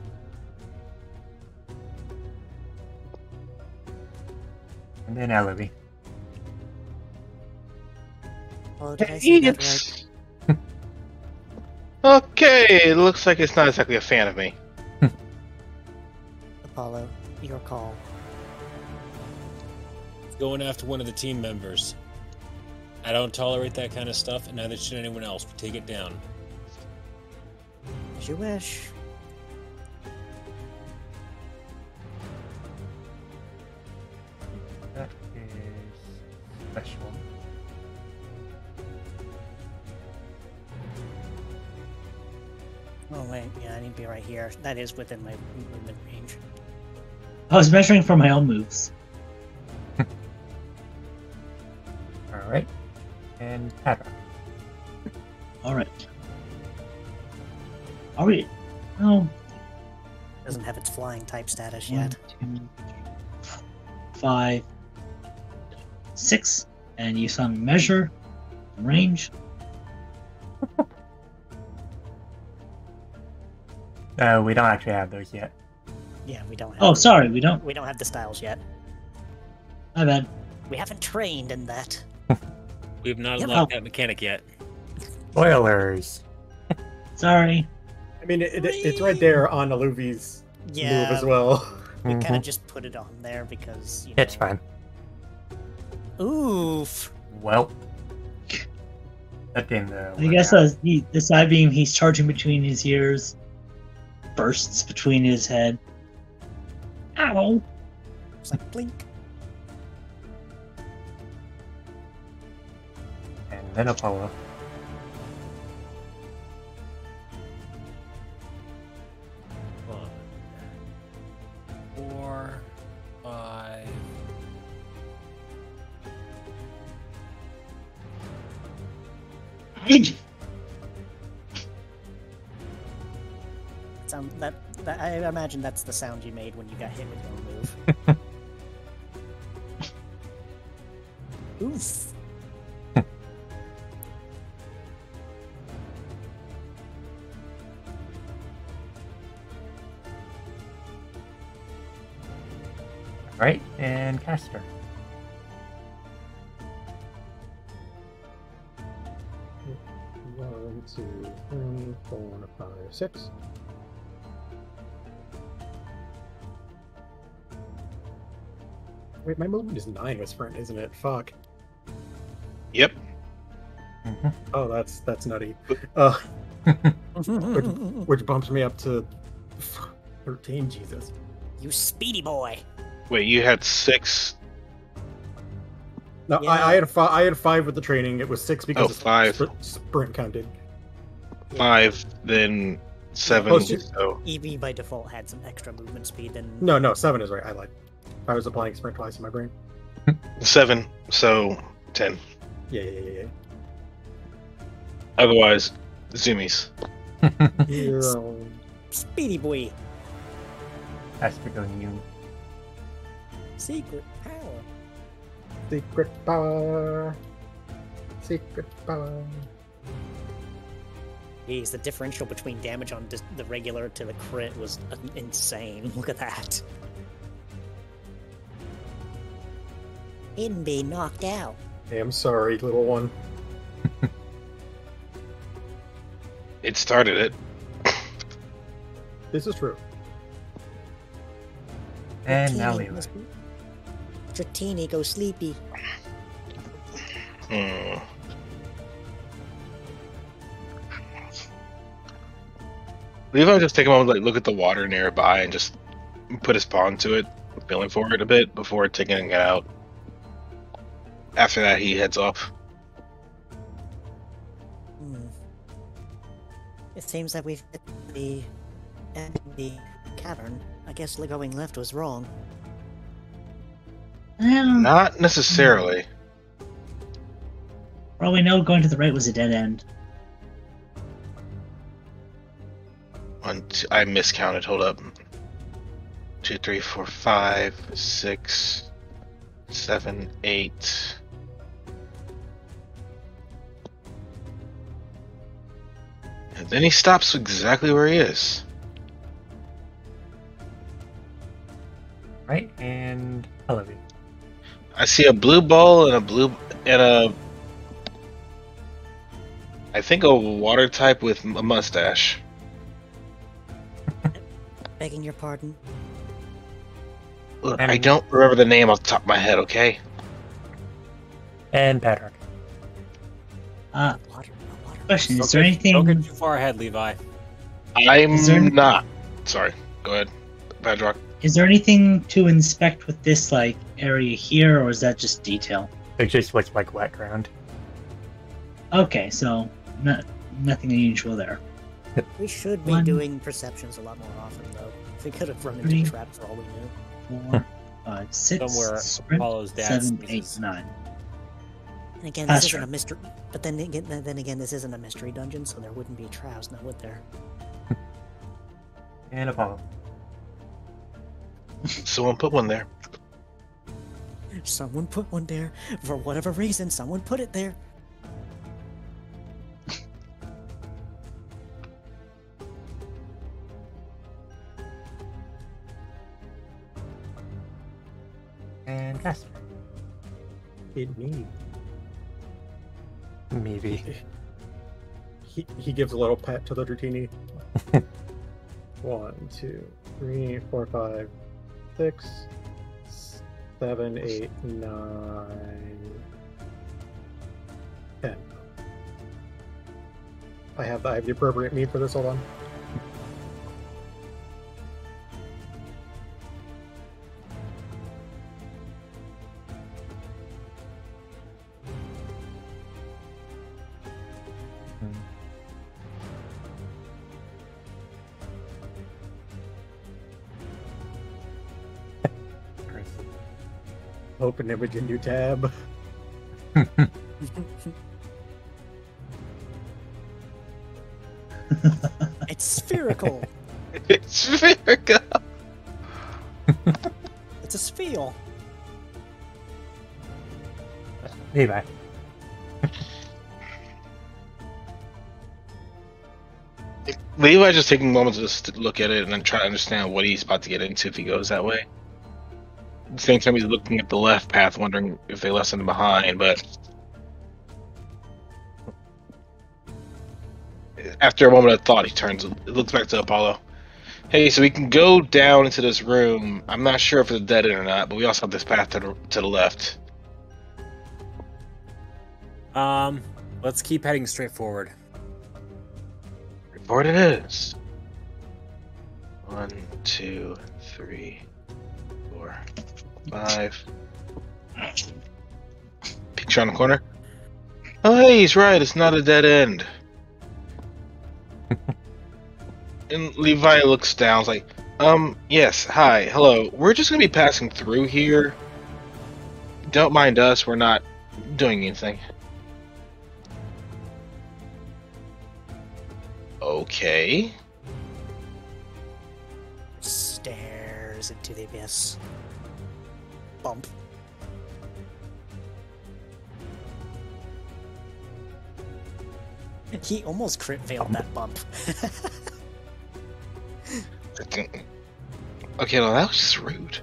And then Ellery. Oh, did I see that right? It's... Okay, it looks like it's not exactly a fan of me. Apollo, your call. Going after one of the team members. I don't tolerate that kind of stuff, and neither should anyone else, but take it down. As you wish. That is special. Oh wait, yeah, I need to be right here. That is within my movement range. I was measuring for my own moves. Alright. And Patra. Alright. Are we? Oh, Doesn't have its flying type status 1, yet. 2, 5, 6. And you saw me measure, range. We don't actually have those yet. Yeah, we don't have. Oh, sorry, we don't. We don't have the styles yet. My bad. We haven't trained in that. We have not Yep. unlocked that mechanic yet. Spoilers! Sorry. I mean, it's right there on Aluvi's Yeah, move as well. we kind Mhm. of just put it on there because you know. It's fine. Oof. Well. That didn't I guess the side beam he's charging between his ears bursts between his head. Ow! It's like blink. And then Apollo. Hold on. 4, 5. Sound that I imagine that's the sound you made when you got hit with your move. Oof. Right? And Caster. One, two, three, 4, 5, 6. Wait, my movement is 9 with sprint, isn't it? Fuck. Yep. Mm-hmm. Oh, that's nutty. Which bumps me up to 13. Jesus. You speedy boy. Wait, you had 6. No, Yeah. I had 5 with the training. It was 6 because Oh, 5. Sprint counted. 5, then 7. Oh, shit. So EV by default had some extra movement speed than No, 7 is right. I lied. I was applying sprint twice in my brain. 7. So 10. Yeah. Otherwise, zoomies. Hero. speedy boy. Caster going you. Secret power. Secret power. Secret power. Jeez, the differential between damage on the regular to the crit was insane. Look at that. Hidden be knocked out. Hey, I'm sorry, little one. It started it. This is true. And now Dratini Leela. must be- Dratini, go sleepy. Hmm. Levi just take a moment, like look at the water nearby, and just put his paw into it, feeling for it a bit before taking it out. After that, he heads off. It seems that we've hit the end of the cavern. I guess going left was wrong. Not necessarily. For all we know, going to the right was a dead end. I miscounted. Hold up. 2, 3, 4, 5, 6, 7, 8. And then he stops exactly where he is. Right, and Olivia. I see a blue ball I think a water type with a mustache. Begging your pardon. Look, I don't remember the name off the top of my head, okay? And Patrick. Water. Question: Is Don't there get- Don't anything? get too far ahead, Levi. Is there- I'm not. Sorry. Go ahead, Patrick. Is there anything to inspect with this like area here, or is that just detail? It just looks like wet ground. Okay, so nothing unusual there. We should be One- doing perceptions a lot more often, though. We could have run into Three. traps for all we knew. 4, 5, 6, Somewhere sprint, Apollo's dad 7, sneezes. 8, 9. And again, That's this isn't true. a mystery. But then again, this isn't a mystery dungeon, so there wouldn't be traps, now would there? And Apollo. Someone put one there. Someone put one there. For whatever reason, someone put it there. And Casper. It me. Maybe. He gives a little pet to the Dratini. 1, 2, 3, 4, 5, 6, 7, 8, 9, 10. I have the appropriate meat for this. Hold on. Open image in new tab. It's spherical. It's Virgo. It's a spiel. Levi. Levi's just taking a moment to just look at it and then try to understand what he's about to get into if he goes that way. At the same time, he's looking at the left path, wondering if they left something behind, but after a moment of thought, he turns and looks back to Apollo. Hey, so we can go down into this room. I'm not sure if it's a dead end or not, but we also have this path to the left. Let's keep heading straight forward. Report it is. 1, 2, 3, 4, 5. Picture on the corner. Oh, hey, he's right. It's not a dead end. And Levi looks down. It's like, yes, hi, hello. We're just gonna be passing through here. Don't mind us. We're not doing anything. Okay. Stares into the abyss. Bump. He almost crit failed that bump. Okay, well, that was just rude.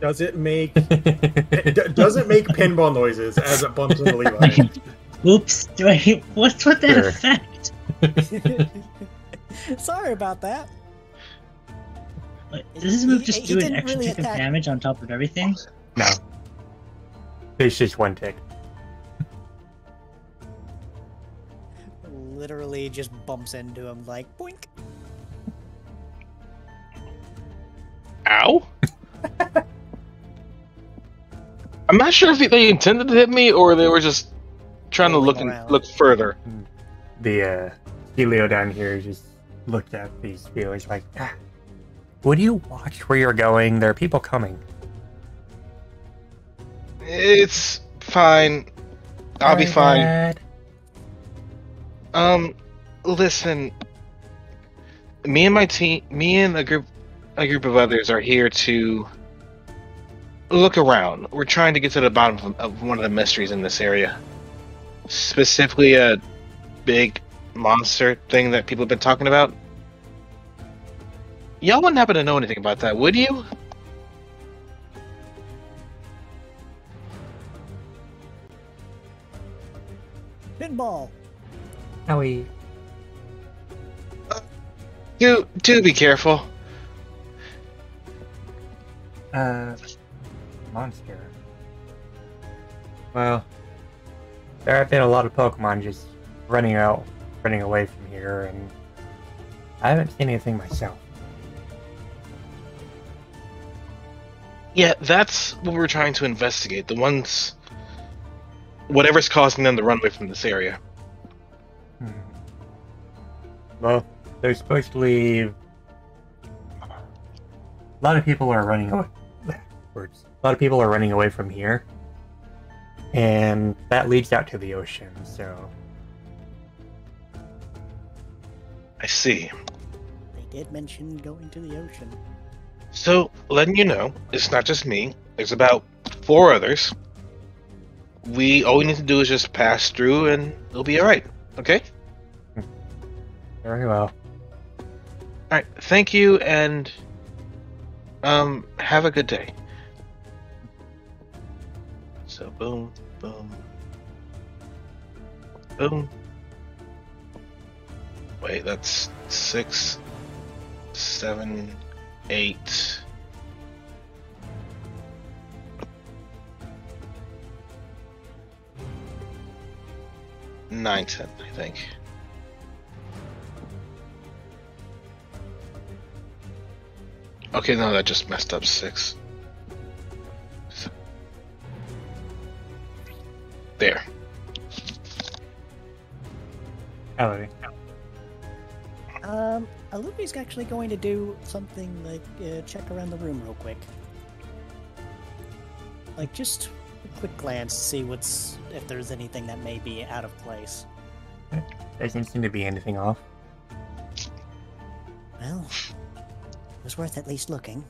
Does it make does it make pinball noises as it bumps into Levi? Oops! What's with that Sure. effect? Sorry about that. What, does this move just He do an didn't extra really tick of attack. damage on top of everything? No. It's just one tick. Literally just bumps into him like boink. Ow? I'm not sure if they intended to hit me or they were just trying to Rolling around. look further. The Helio down here just looked at these feelers like, would you watch where you're going? There are people coming. It's fine. I'll be fine. Dad. Listen. Me and my team, me and a group of others are here to look around. We're trying to get to the bottom of one of the mysteries in this area. Specifically a big monster thing that people have been talking about? Y'all wouldn't happen to know anything about that, would you? Pinball. Howie. Do be careful. Monster. Well, there have been a lot of Pokemon just running away from here, and I haven't seen anything myself. Yeah, that's what we're trying to investigate. The ones... Whatever's causing them to run away from this area. Well, they're supposed to leave... A lot of people are running away... Words. A lot of people are running away from here. And that leads out to the ocean, so... I see. They did mention going to the ocean. So, letting you know, it's not just me. There's about 4 others. All we need to do is just pass through and it'll be alright, okay? Very well. Alright, thank you and... have a good day. So, boom, boom. Boom. Wait, that's 6, 7, 8... 9, 10, I think. Okay, no, that just messed up 6. There. Ellie. Alupi's actually going to do something like check around the room real quick. Like just a quick glance to see if there's anything that may be out of place. Doesn't seem to be anything off. Well, it was worth at least looking.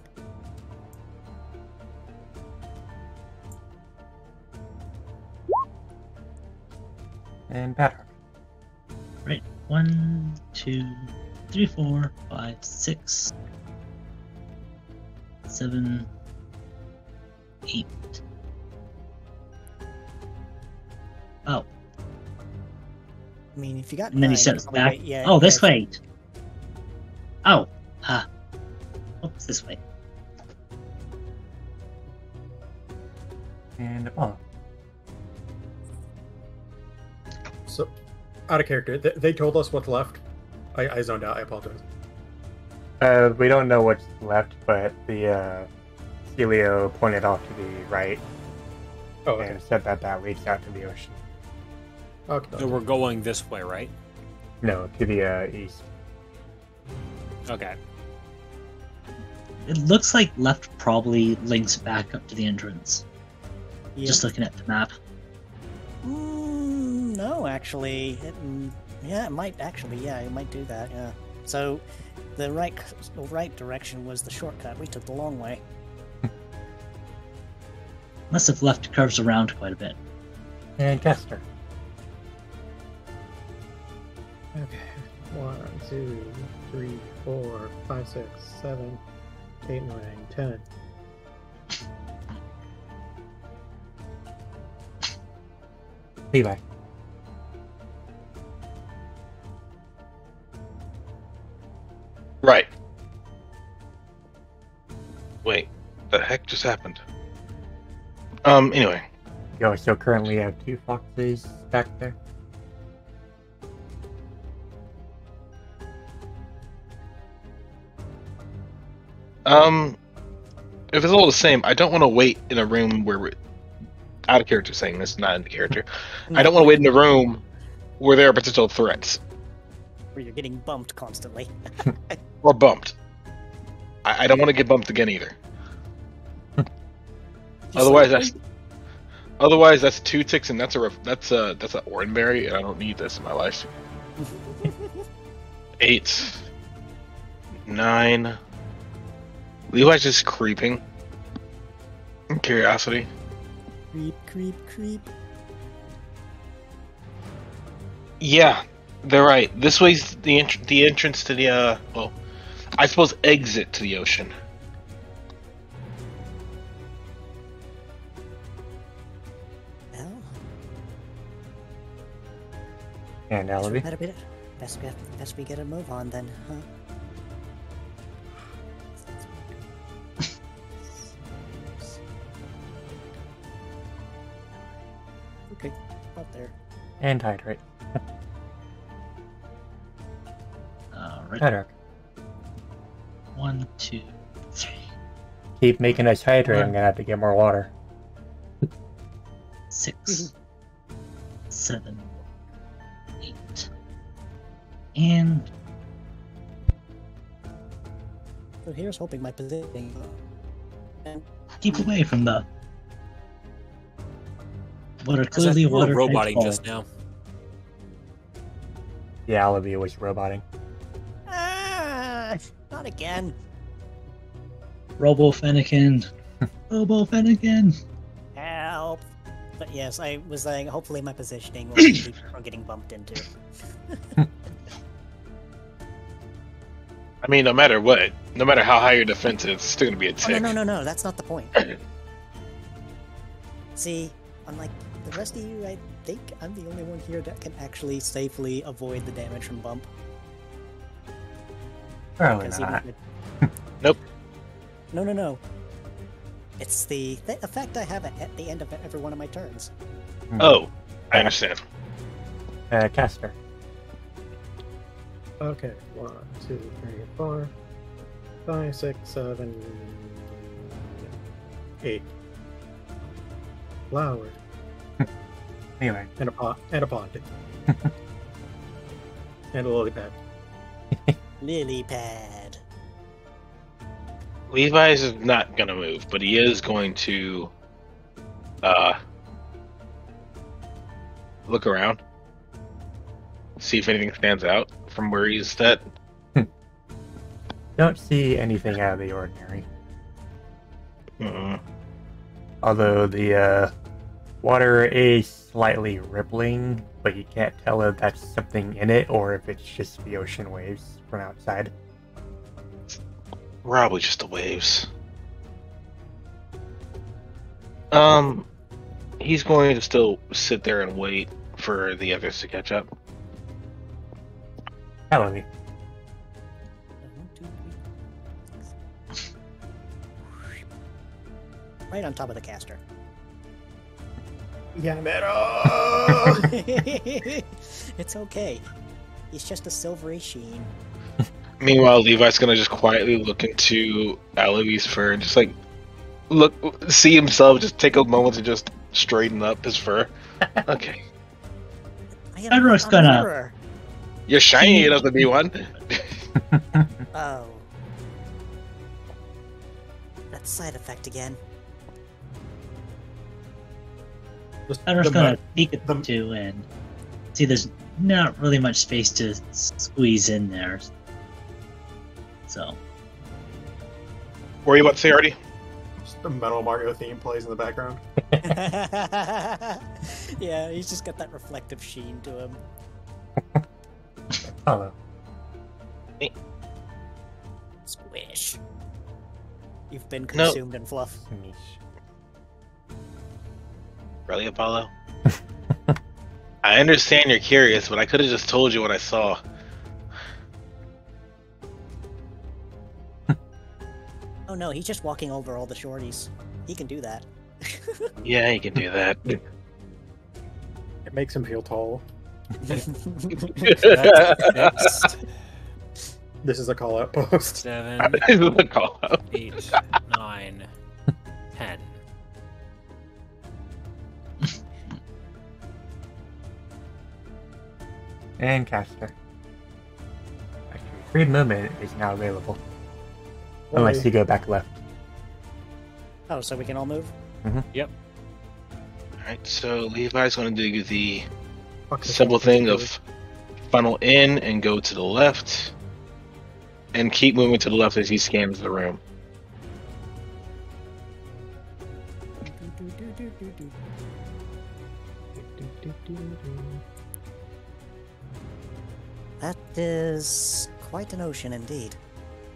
And Patrick. Right. 1, 2, 3, 4, 5, 6, 7, 8. Oh, I mean, if you got and then 9, he steps probably back. wait- yeah, Oh, this yeah, way. Oh, oops, this way. And Apollo. So, out of character, they told us what's left. I zoned out. I apologize. We don't know what's left, but the Celio pointed off to the right Oh, okay. and said that leads out to the ocean. Okay. So we're going this way, right? No, to the east. Okay. It looks like left probably links back up to the entrance. yeah. Just looking at the map. No, actually, it might actually. Yeah, it might do that. Yeah. So, the right direction was the shortcut. We took the long way. Must have left curves around quite a bit. And Chester. Okay. 1, 2, 3, 4, 5, 6, 7, 8, 9, 10. Levi. Right. Wait, the heck just happened? Anyway. You also currently have 2 foxes back there. If it's all the same, I don't want to wait in a room where we're out of character saying this, not in the character. I don't want to wait in a room where there are potential threats Where you're getting bumped constantly. or bumped. I don't want to get bumped again either. Otherwise, that's 2 ticks, and that's an ordinary, and I don't need this in my life. 8, 9. Levi's just creeping. Curiosity. Creep, creep, creep. Yeah, they're right. This way's the entrance to the well, I suppose exit to the ocean. Well, And guess we Elevy. better be, best we get a move on then, huh? Okay, up there. And hydrate. Right. Hydrate. 1, 2, 3, Keep making us hydrate, I'm gonna have to get more water. 6, 7, 8, and So here's hoping my positioning. And keep away from the what are You clearly were water roboting just now. Yeah, Elevy was roboting. not again. Robo Fennekin. Robo Fennekin. Help. But yes, I was saying hopefully my positioning will keep from getting bumped into. I mean, no matter what, no matter how high your defense is, it's still gonna be a Oh, tick. no, that's not the point. See, unlike the rest of you, I think I'm the only one here that can actually safely avoid the damage from bump. Probably Because not. even Nope. No. It's the effect I have at the end of every one of my turns. Oh, I understand. Caster. Okay, 1, 2, 3, 4, 5, 6, 7, 8. Flower Anyway. and a pond and a lily pad. Lily pad. Levi's is not gonna move, but he is going to look around, see if anything stands out from where he's at. Don't see anything out of the ordinary. Mm-mm. Although the water is slightly rippling, but you can't tell if that's something in it or if it's just the ocean waves from outside. Probably just the waves. He's going to still sit there and wait for the others to catch up. Elevy. 1, 2, 3. Right on top of the caster. Yamero! It's okay. He's just a silvery sheen. Meanwhile, Levi's gonna just quietly look into Alavi's fur and just like see himself just take a moment to just straighten up his fur. Okay, Edward's I'm a gonna- mirror. you're shiny enough to be one. Oh. That side effect again. Just I'm just the gonna mud- peek at the- the two and see there's not really much space to squeeze in there. So, What were you about to say, Artie? just the Metal Mario theme plays in the background. Yeah, he's just got that reflective sheen to him. Hello. Squish. You've been No. consumed in fluff. Smish. Really, Apollo? I understand you're curious, but I could have just told you what I saw. Oh no, he's just walking over all the shorties. He can do that. Yeah, you can do that. It makes him feel tall. That's six, This is a call out post. 7, The call out. 8, 9, 10. And caster. Actually, free movement is now available. Unless you go back left. Oh, so we can all move? Alright, so Levi's going to do the Fuck this simple up. thing of funnel in and go to the left, and keep moving to the left as he scans the room. That is quite an ocean indeed.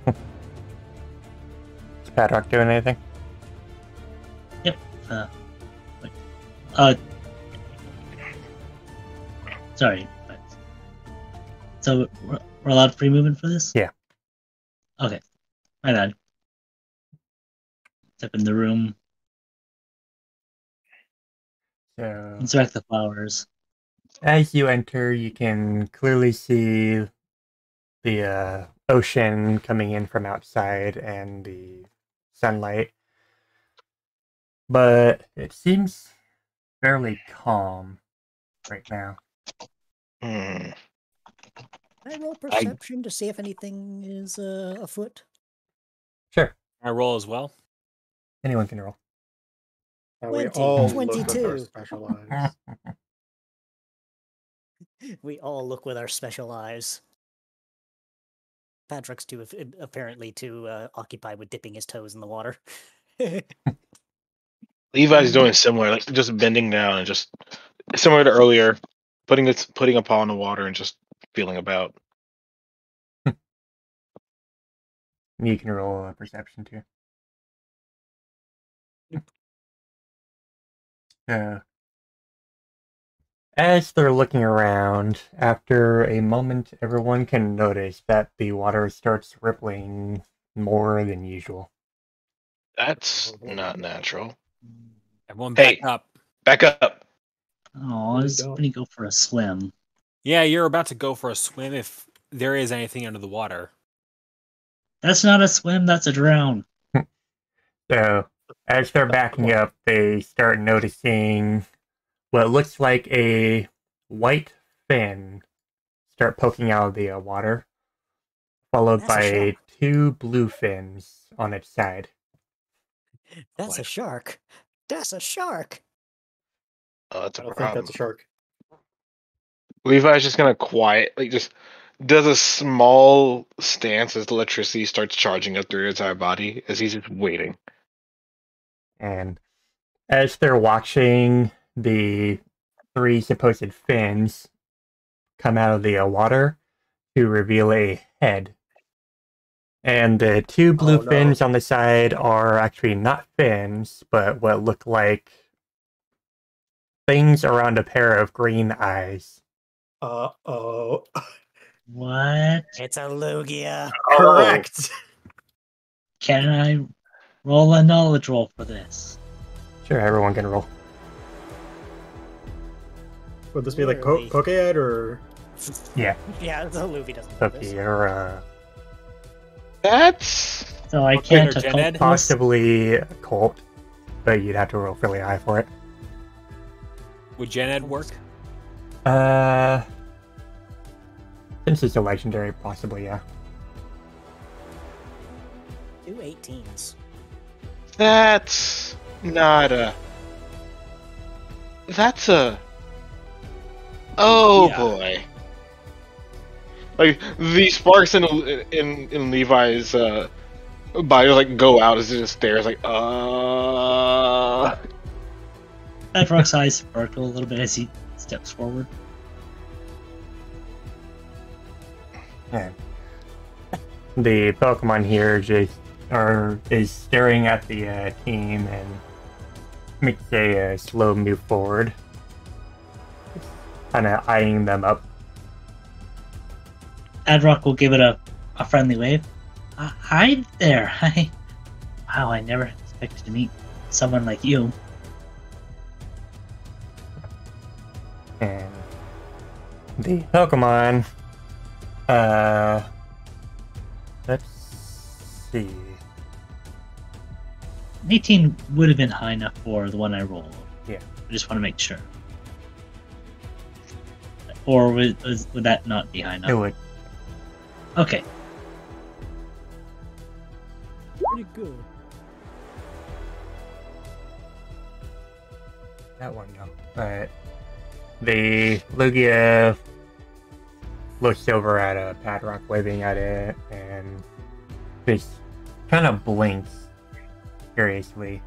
Is Padrock doing anything? Yep. Wait. Uh. Sorry. So we're allowed free movement for this? Yeah. Okay. My bad. Step in the room. So, Inspect the flowers. as you enter, you can clearly see the ocean coming in from outside and the sunlight. But it seems fairly calm right now. Hmm. Can I roll perception to see if anything is afoot? Sure, I roll as well. anyone can roll. We 20, all look with our 22. special eyes. We all look with our special eyes. Patrick's apparently too occupied with dipping his toes in the water. Levi's doing similar, like just bending down and just similar to earlier, putting a paw in the water and just feeling about. You can roll a perception too. As they're looking around, after a moment, everyone can notice that the water starts rippling more than usual. That's not natural. Everyone Hey. back up. Back up. Oh, I was going to go for a swim. Yeah, you're about to go for a swim if there is anything under the water. That's not a swim, that's a drown. So, as they're backing up, they start noticing what looks like a white fin start poking out of the water, followed That's a by shark. 2 blue fins on its side. That's a shark. That's a shark. Oh, that's I a don't think problem. that's a shark. Levi's just gonna quietly just does a small stance as the electricity starts charging up through his entire body as he's just waiting. And as they're watching the 3 supposed fins come out of the water to reveal a head. And the 2 blue fins on the side are actually not fins, but what look like things around a pair of green eyes. Uh-oh. What? It's a Lugia. Correct. Can I roll a knowledge roll for this? Sure, everyone can roll. Would this be like Really? Pokehead or? Yeah, Yeah, the Luffy doesn't know this. Cookie, or That's So I can't or occult Gened? this? possibly a Colt, but you'd have to roll really high for it. Would Gened work? Since it's a legendary, possibly, yeah. 2 18s. that's not a. That's a. Oh Yeah. boy! Like the sparks in Levi's body like go out as he just stares like Bedrock's eyes sparkle a little bit as he steps forward. Yeah. The Pokemon here is staring at the team and makes a slow move forward, kind of eyeing them up. Adrock will give it a friendly wave. Hi there. Hi. Wow, I never expected to meet someone like you. And the Pokemon, let's see. 18 would have been high enough for the one I rolled. Yeah. I just want to make sure. Or would that not be high enough? It would. Okay. Pretty good. That one, no. But the Lugia looks over at a Padrock waving at it and just kind of blinks curiously.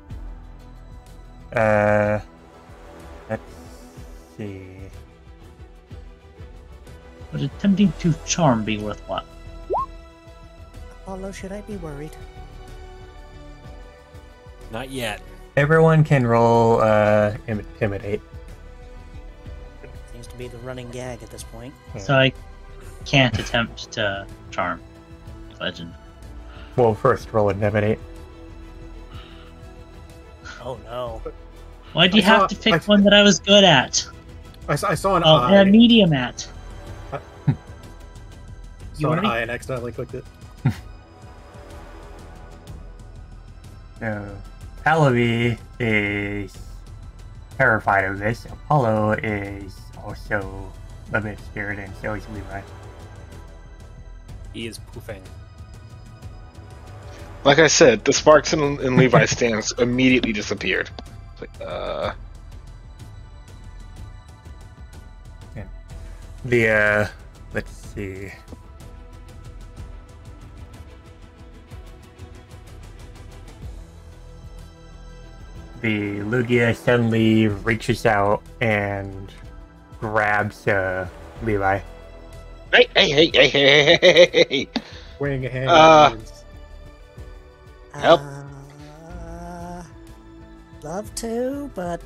Let's see. Would attempting to charm be worth what? Apollo, should I be worried? Not yet. Everyone can roll intimidate. Seems to be the running gag at this point. So I can't attempt to charm legend. Well, first roll intimidate. Oh no. Why'd you I have saw- to pick I- one that I was good at? I saw an Oh, eye. and a medium at. Saw an already- eye and accidentally clicked it. So, Pallavi is terrified of this. Apollo is also a bit scared, and so is Levi. He is poofing. Like I said, the sparks in Levi's stance immediately disappeared. It's like, Let's see. The Lugia suddenly reaches out and grabs Levi. hey. Wing hands. Help. Love to, but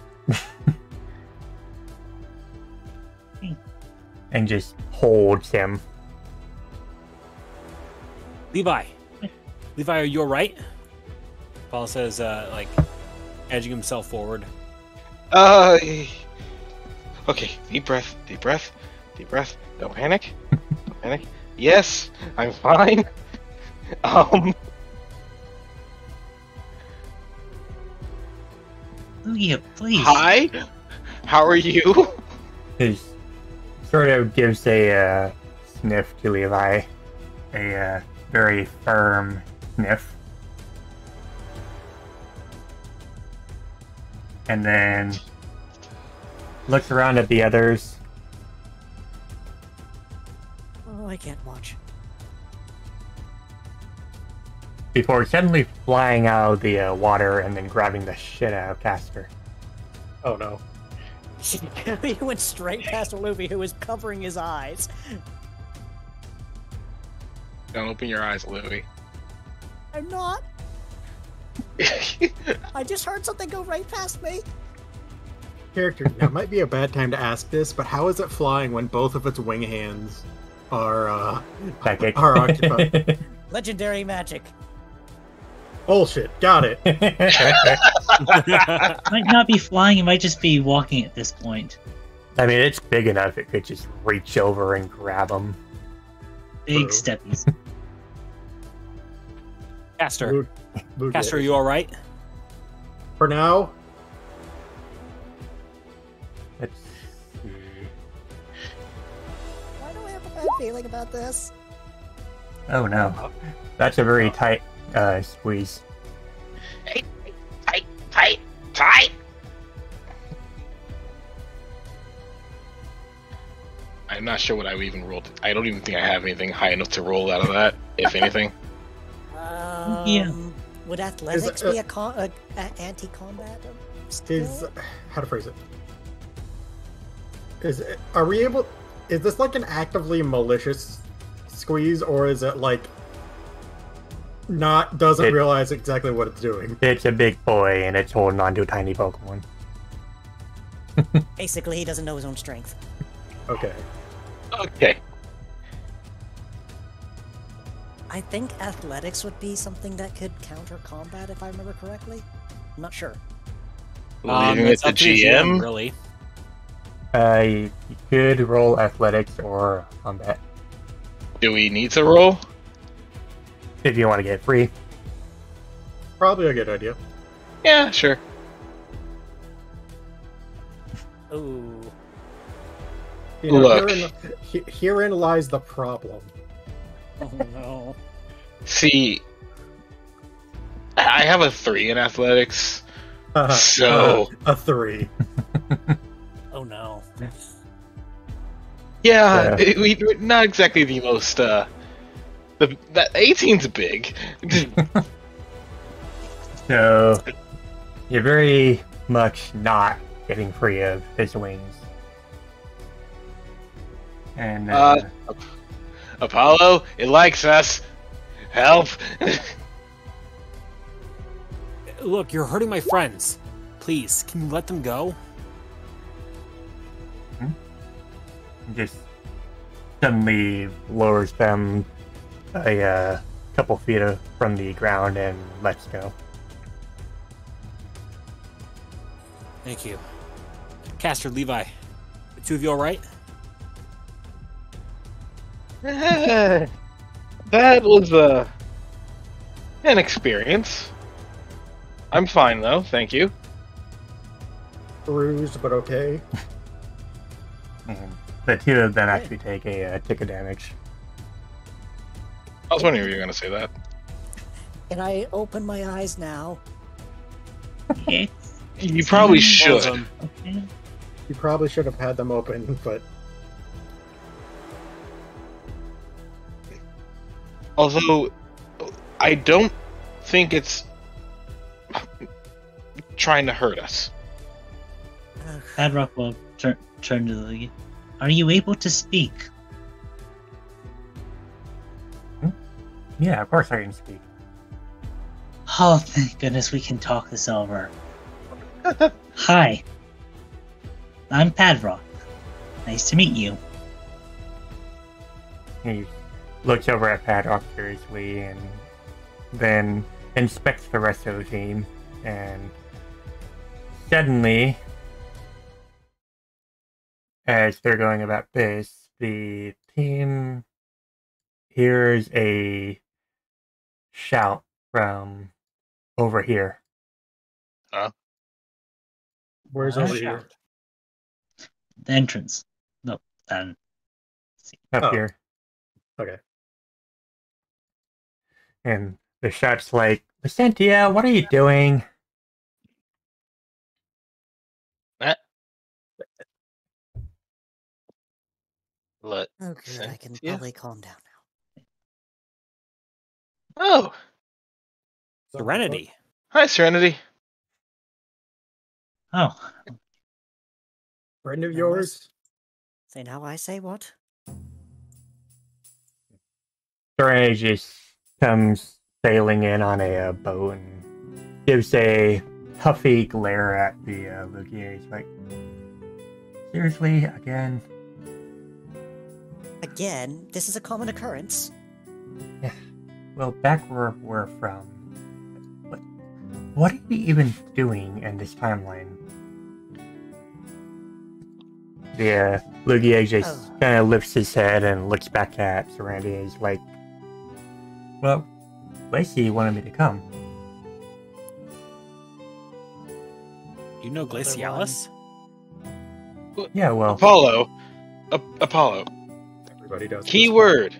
And just holds him. Levi! Levi, are you alright? Paul says, like, edging himself forward. Okay, deep breath. Don't panic. Yes, I'm fine. Lugia, please. Hi. How are you? He sort of gives a sniff to Levi. A very firm sniff. And then looks around at the others. oh, I can't watch. Before suddenly flying out of the water and then grabbing the shit out of Casper. Oh no. He went straight past Luffy, who was covering his eyes. Don't open your eyes, Louie. I'm not. I just heard something go right past me. Character, now it might be a bad time to ask this, but how is it flying when both of its wing hands are Psychic. are occupied? Legendary magic. Bullshit. Got it. Might not be flying, it might just be walking at this point. I mean, it's big enough it could just reach over and grab him. Big True. steppies. Castor. Lugia. Castor, are you alright? For now, Let's see. Why do I have a bad feeling about this? Oh no. That's a very tight squeeze. Tight. I'm not sure what I even rolled. I don't even think I have anything high enough to roll out of that, if anything. Yeah. Would athletics Is it, be a anti-combat skill? is how to phrase it? Are we able? Is this like an actively malicious squeeze, or is it like doesn't It- realize exactly what it's doing? It's a big boy and it's holding on to a tiny Pokemon. Basically, he doesn't know his own strength. Okay. Okay. I think athletics would be something that could counter combat, if I remember correctly. I'm not sure. Leaving it it's to up the GM. really. You could roll athletics or combat Do we need to roll? if you want to get free. Probably a good idea. Yeah, sure. Ooh. You know, Look. herein lies the problem. Oh no. See, I have a 3 in athletics. So- a 3. Oh no. Yeah, Yeah. we're not exactly the most. That 18's big. So you're very much not getting free of his wings. And Apollo, it likes us. Help! Look, you're hurting my friends. Please, can you let them go? just suddenly lowers them a couple feet from the ground and lets go. Thank you. Castor, Levi, the two of you all right? That was an experience. I'm fine though, thank you. Bruised, but okay. And the two of them actually take a tick of damage. I was wondering if you were going to say that. Can I open my eyes now? You probably should. Okay. You probably should have had them open, but Although, I don't think it's trying to hurt us. Padrock will turn to the lead. Are you able to speak? Yeah, of course I can speak. Oh, thank goodness we can talk this over. Hi. I'm Padrock. Nice to meet you. He looks over at Paddock curiously and then inspects the rest of the team, and suddenly, as they're going about this, the team hears a shout from over here. where's Oh, over shout. here? The entrance. No, Up Oh. here. Okay. And the shout's like, Vicentia, what are you doing? Let. Oh, good. I can Yeah. probably calm down now. Oh, Serenity. hi, Serenity. oh, Friend of No, yours? Say now I say what? Serenity just comes sailing in on a boat and gives a huffy glare at the Lugia. He's like, seriously, again? Again, this is a common occurrence. Well, back where we're from, what are you even doing in this timeline? The Lugia just kind of lifts his head and looks back at Serenity. He's like, well, Lacey wanted me to come. You know Glacialis? Yeah, well, Apollo. Apollo. Everybody does. Keyword.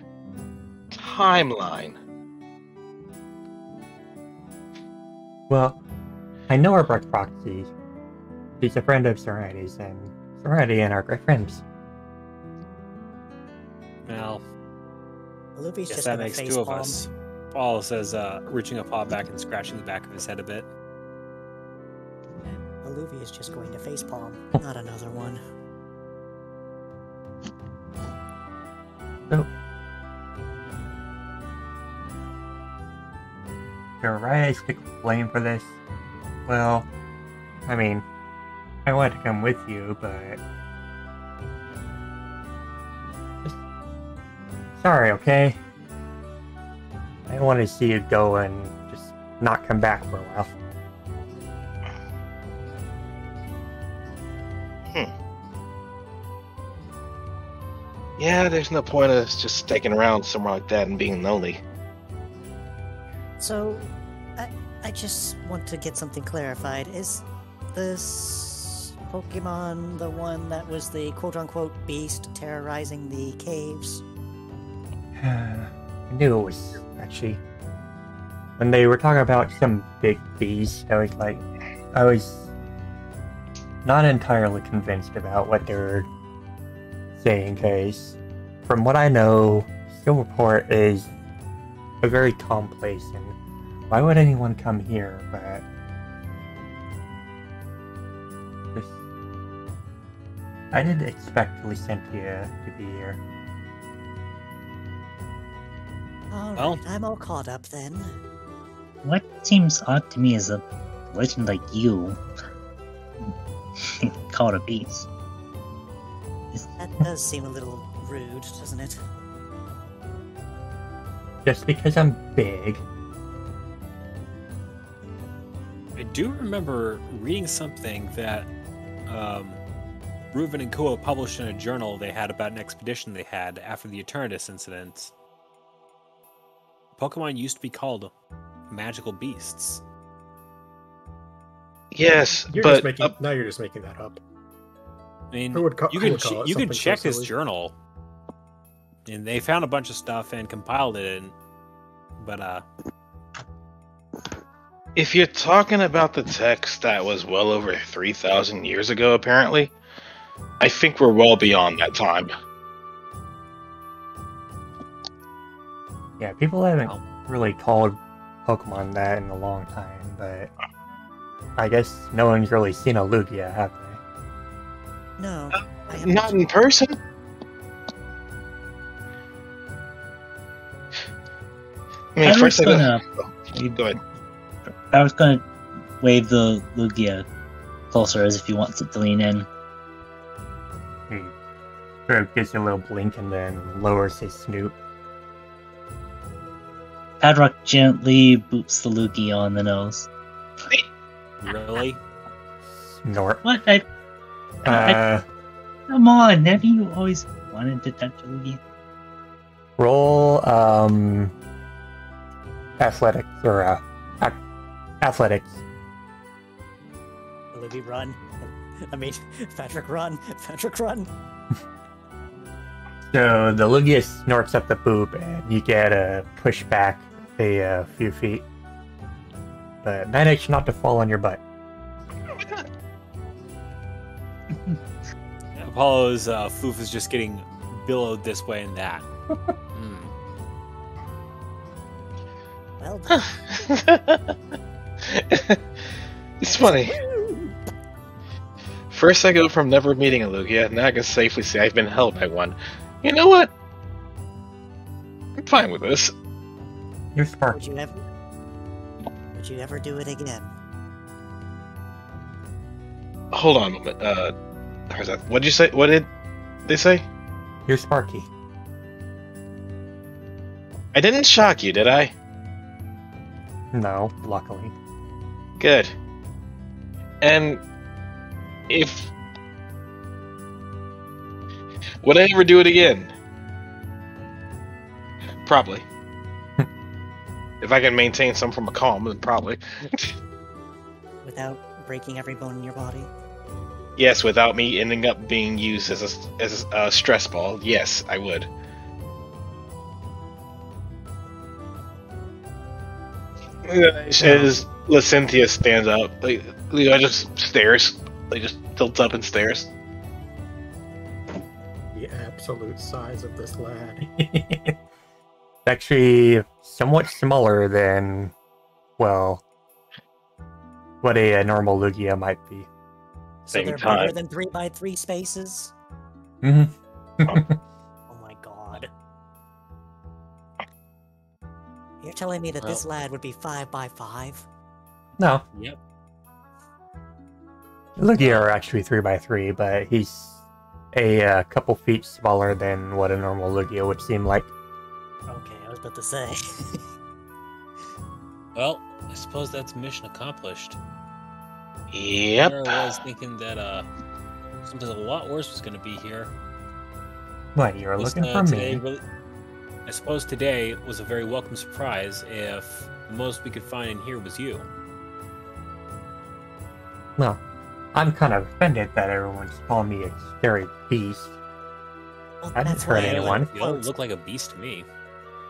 Timeline. well, I know her by proxy. She's a friend of Serenity's, and Serenity and are great friends. Well, Luffy's guess just that gonna makes face two of palm. us. Paul says, reaching a paw back and scratching the back of his head a bit. Luffy is just going to face palm, not another one. So, Uriah took blame for this. Well, I mean, I wanted to come with you, but just... sorry, okay? I don't want to see you go and just not come back for a while. Yeah, there's no point of us just sticking around somewhere like that and being lonely. So, I just want to get something clarified. Is this Pokemon the one that was the quote-unquote beast terrorizing the caves? I knew it was, actually. When they were talking about some big beast, I was not entirely convinced about what they were saying, because from what I know, Silverport is a very calm place, and why would anyone come here? But just I did expect Lycentia to be here. All Well- right, I'm all caught up then. What seems odd to me is a legend like you called a beast. That does seem a little rude, doesn't it? Just because I'm big. I do remember reading something that Reuven and Kua published in a journal they had about an expedition they had after the Eternatus incident. Pokemon used to be called magical beasts. Yes, You're but just making now you're just making that up. I mean, Who would you who can would call it you can something so check this silly? journal, and they found a bunch of stuff and compiled it. But if you're talking about the text that was well over 3,000 years ago, apparently, I think we're well beyond that time. Yeah, people haven't really called Pokemon that in a long time, but I guess no one's really seen a Lugia, have they? No, I haven't. Not in person? I mean, first I go ahead. I was gonna wave the Lugia closer as if he wants it to lean in. He sort of gives you a little blink and then lowers his snoot. Padrock gently boots the Lugia on the nose. really, Snort. What? Come on, have you always wanted to touch a Lugia? Roll, athletics, or, athletics. Olivia, run. I mean, Patrick, run. Patrick, run. So the Lugia snorts up the poop, and you get a push back a few feet. But manage not to fall on your butt. Apollo's foof is just getting billowed this way and that. Mm. Well, It's funny. First I go from never meeting a Lugia, now I can safely say I've been held by one. You know what? I'm fine with this. You're would Sparky. you ever do it again? Hold on a moment. Where's that? What'd you say? What did they say? You're Sparky. I didn't shock you, did I? No, luckily. Good. And if... would I ever do it again? Probably. If I can maintain some form of calm, then probably. Without breaking every bone in your body? Yes, without me ending up being used as a stress ball, yes, I would. As Lysynthia stands up, Leo just stares. Just tilts up and stares. The absolute size of this lad. It's actually somewhat smaller than, well, what a normal Lugia might be. So Same they're time. bigger than 3x3 spaces? Mm-hmm. Oh my god. You're telling me that this lad would be 5x5? No, Yep. Lugia are actually 3x3, but he's a couple feet smaller than what a normal Lugia would seem like. Okay, I was about to say. Well, I suppose that's mission accomplished. Yep. There I was thinking that something a lot worse was going to be here. What, you were Was, looking for today me? really- I suppose today was a very welcome surprise if the most we could find in here was you. Well, I'm kind of offended that everyone's calling me a scary beast. Well, I didn't that's hurt why I anyone. put You the don't quote. look like a beast to me.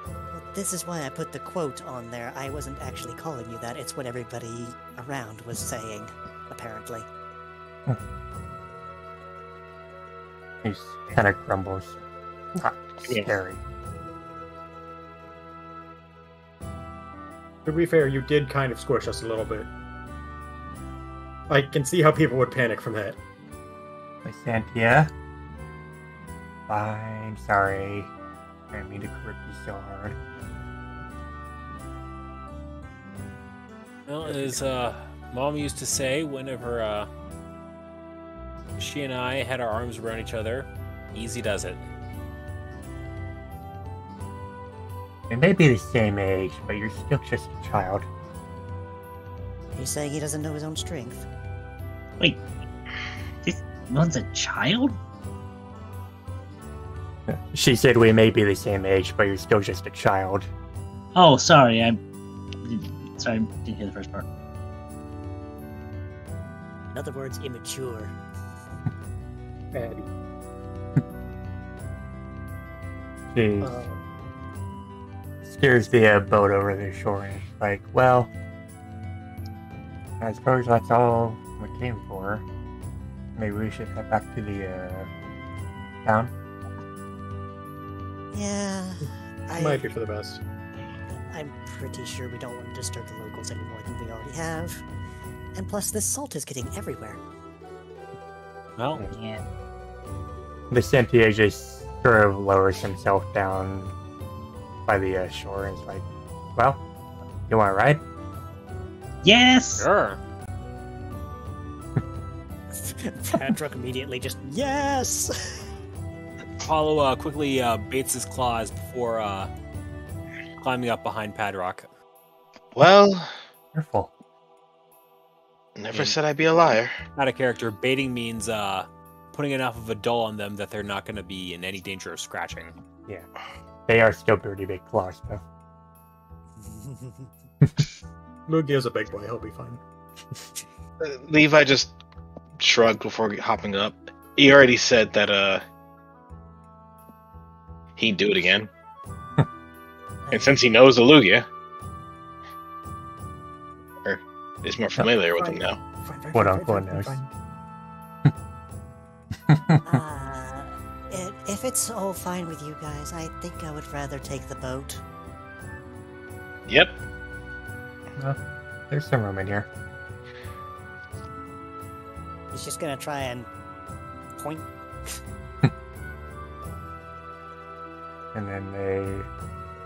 Well, this is why I put the quote on there. I wasn't actually calling you that. It's what everybody around was saying, apparently. He kind of grumbles. Not Yeah. scary. To be fair, you did kind of squish us a little bit. I can see how people would panic from that. Lysantia. Fine, sorry. I didn't mean to grip you so hard. Well, as Mom used to say, whenever she and I had our arms around each other, easy does it. We may be the same age, but you're still just a child. He's saying he doesn't know his own strength. Wait, this one's a child? She said we may be the same age, but you're still just a child. Oh, sorry, I didn't hear the first part. In other words, immature. Patty. She steers the boat over the shore and is like, well, I suppose that's all we came for. Maybe we should head back to the town. Yeah, Might be for the best. I'm pretty sure we don't want to disturb the locals any more than we already have. And plus, this salt is getting everywhere. Well, Yeah. Lysantia just sort of lowers himself down by the shore and is like, well, you want to ride? Yes! sure. Patrick immediately just, yes! Apollo quickly baits his claws before climbing up behind Padrock. Well, Careful. never said I'd be a liar. Out of character, baiting means putting enough of a dull on them that they're not going to be in any danger of scratching. Yeah. They are still pretty big claws, though. Lugia's a big boy. He'll be fine. Levi just shrugged before hopping up. He already said that he'd do it again. And since he knows Alugia, or is more familiar with him now. Quote unquote knows. If it's all fine with you guys, I think I would rather take the boat. Yep. Well, there's some room in here. He's just gonna try and point. And then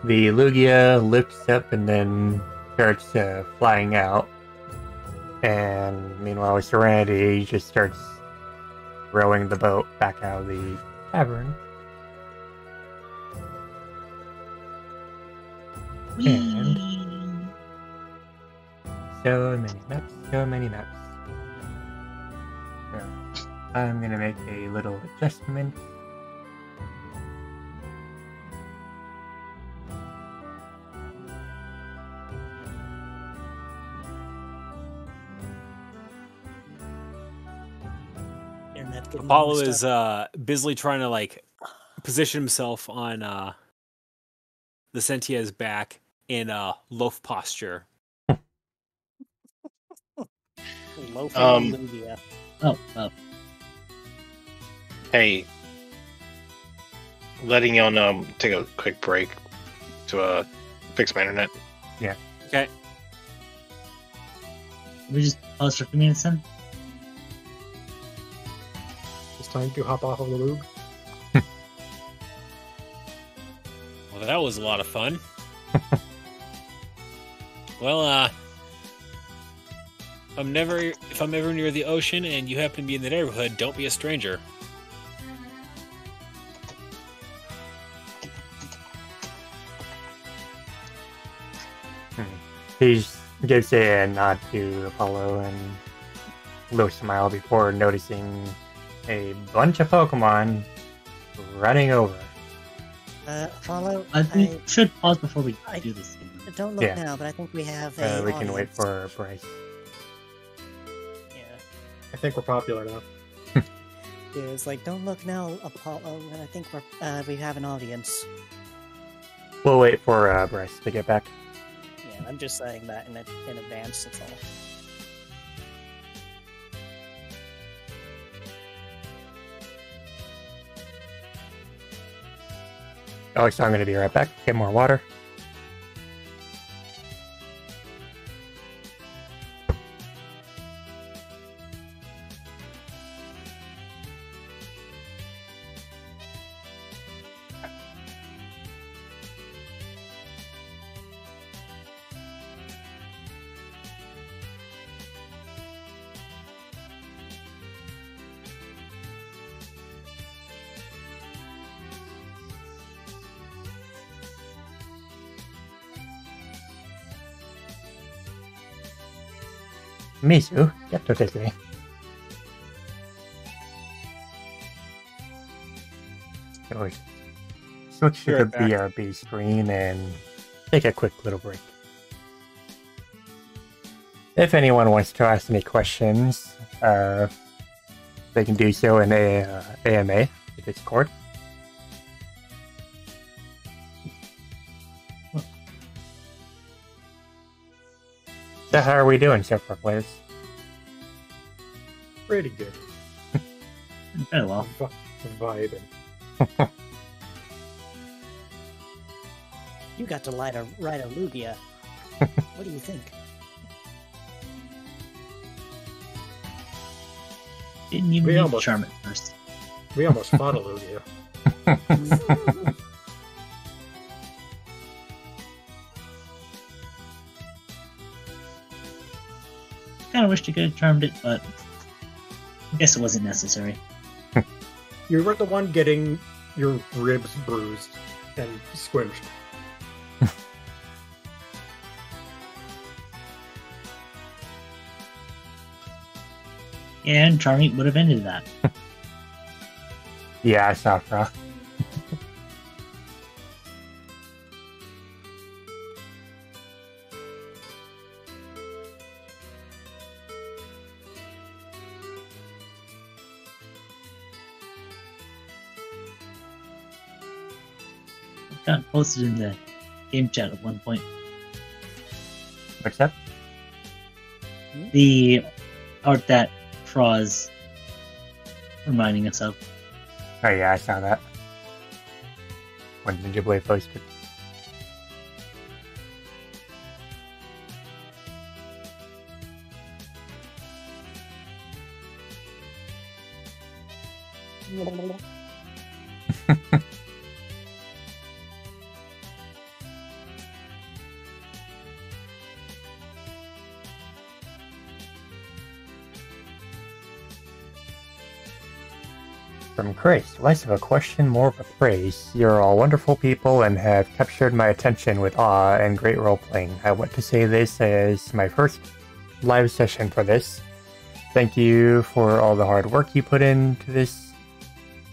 the Lugia lifts up and then starts flying out. And meanwhile, Serenity just starts rowing the boat back out of the tavern. Whee! So many maps, so many maps. So, I'm gonna make a little adjustment. Internet getting Apollo messed is up. busily trying to position himself on the Sentia's back in loaf posture. Loafing Lugia. Oh. Hey, letting y'all know, take a quick break to fix my internet. Okay. We just pause for a few minutes then? It's time to hop off of the lube. Well, that was a lot of fun. Well, if I'm ever near the ocean and you happen to be in the neighborhood, don't be a stranger. He gives a nod to Apollo and a little smile before noticing a bunch of Pokemon running over. Apollo, We should pause before we I- do this. don't look Yeah. now, but I think we have a We can wait audience. for Bryce. Yeah. I think we're popular now. Yeah, it's like, don't look now, Apollo, and I think we have an audience. We'll wait for Bryce to get back. Yeah, I'm just saying that in advance, that's all. Alex, I'm going to be right back. Get more water. Mizu, get to this thing. So switch to Be the right back. BRB screen and take a quick little break. If anyone wants to ask me questions, they can do so in AMA, the Discord. So how are we doing so far, players? Pretty good. Very well. Vibing. You got to ride a Lugia. What do you think? Didn't you We need to almost- charm it first? We almost fought a Lugia. Kind of wished you could have charmed it, but I guess it wasn't necessary. You were the one getting your ribs bruised and squished. And charming would have ended that. Yeah, Safra. It got posted in the game chat at one point. What's that? The art that Froz reminding us of. Oh yeah, I saw that. When Ninja Blade posted. From Chris, less of a question, more of a praise. You're all wonderful people and have captured my attention with awe and great role-playing. I want to say this as my first live session for this. Thank you for all the hard work you put into this.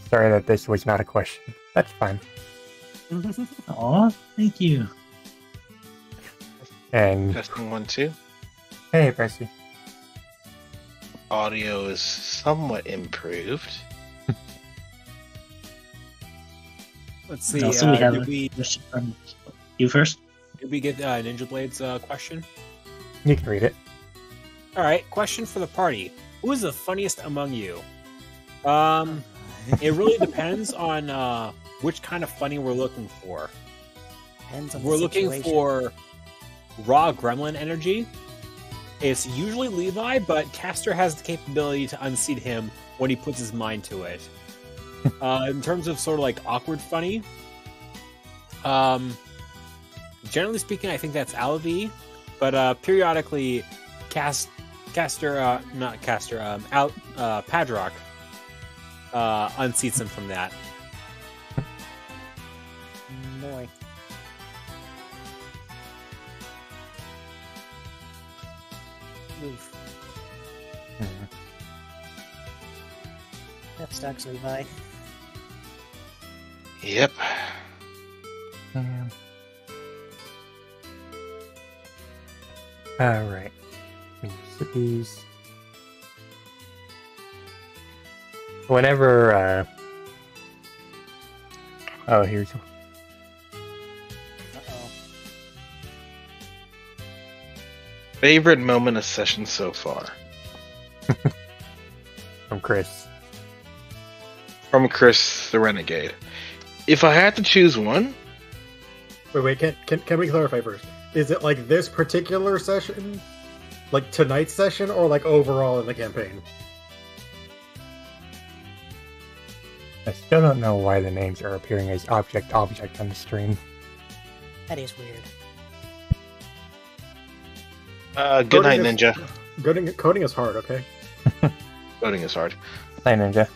Sorry that this was not a question. That's fine. Aw, thank you. And Testing 1, 2. hey, Percy. Audio is somewhat improved. Let's see. Also, we have did, a we, question from you first. did we get Ninja Blade's question? You can read it. All right. Question for the party: who is the funniest among you? It really depends on which kind of funny we're looking for. Depends on We're the looking situation. for raw gremlin energy. It's usually Levi, but Castor has the capability to unseat him when he puts his mind to it. In terms of sort of like awkward funny, generally speaking, I think that's Alavi, but periodically, Padrock unseats him from that. Boy. Oof. Mhm. That sucks, Levi. Yep. Yeah. Alright. Cities. Whenever, oh, here's... Uh-oh. Favorite moment of session so far? from Chris. From Chris the Renegade. If I had to choose one, Wait, can we clarify first? Is it like this particular session? Like tonight's session, or like overall in the campaign? I still don't know why the names are appearing as object on the stream. That is weird. good night, Ninja. Coding is hard, okay? Coding is hard. Hi, Ninja.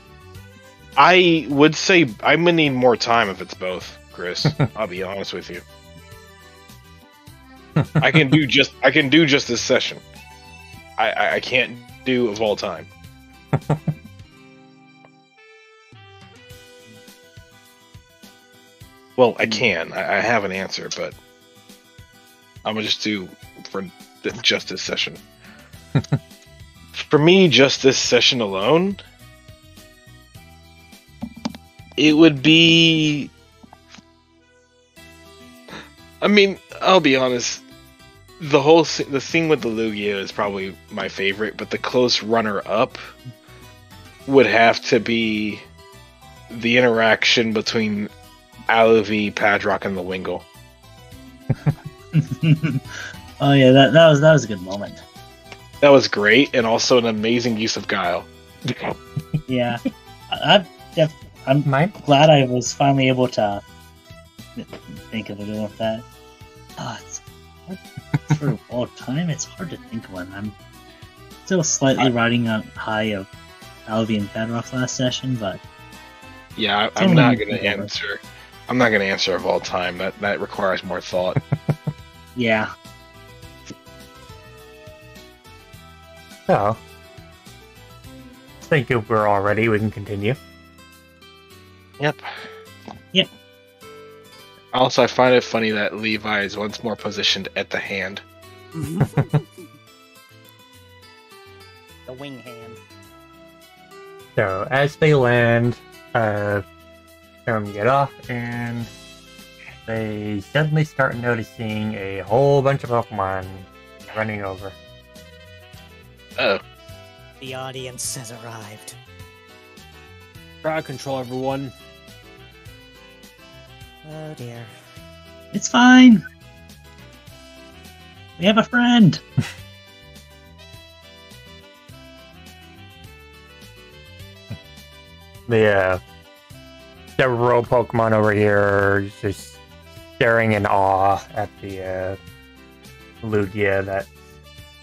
I would say I'm gonna need more time if it's both, Chris. I'll be honest with you. I can do just this session. I can't do of all time. Well, I can. I have an answer, but I'm gonna just do for just this session. For me, just this session alone, it would be. I mean, I'll be honest. The scene with the Lugia is probably my favorite, but the close runner-up would have to be the interaction between Aluvi, Padrock, and the Wingle. Oh yeah, that was a good moment. That was great, and also an amazing use of Guile. Yeah, I'm glad I was finally able to think of a good one with that. For all time, it's hard to think of one. I'm still slightly riding on high of Alvi and Padrock last session, but yeah, I'm not gonna answer. I'm not gonna answer of all time. That requires more thought. Yeah. So, I think if we're all ready, we can continue. Yep. Yep. Also, I find it funny that Levi is once more positioned at the hand. The wing hand. So, as they land, get off, and they suddenly start noticing a whole bunch of Pokemon running over. Oh. The audience has arrived. Crowd control, everyone. Oh dear. It's fine. We have a friend. The several Pokemon over here are just staring in awe at the Lugia that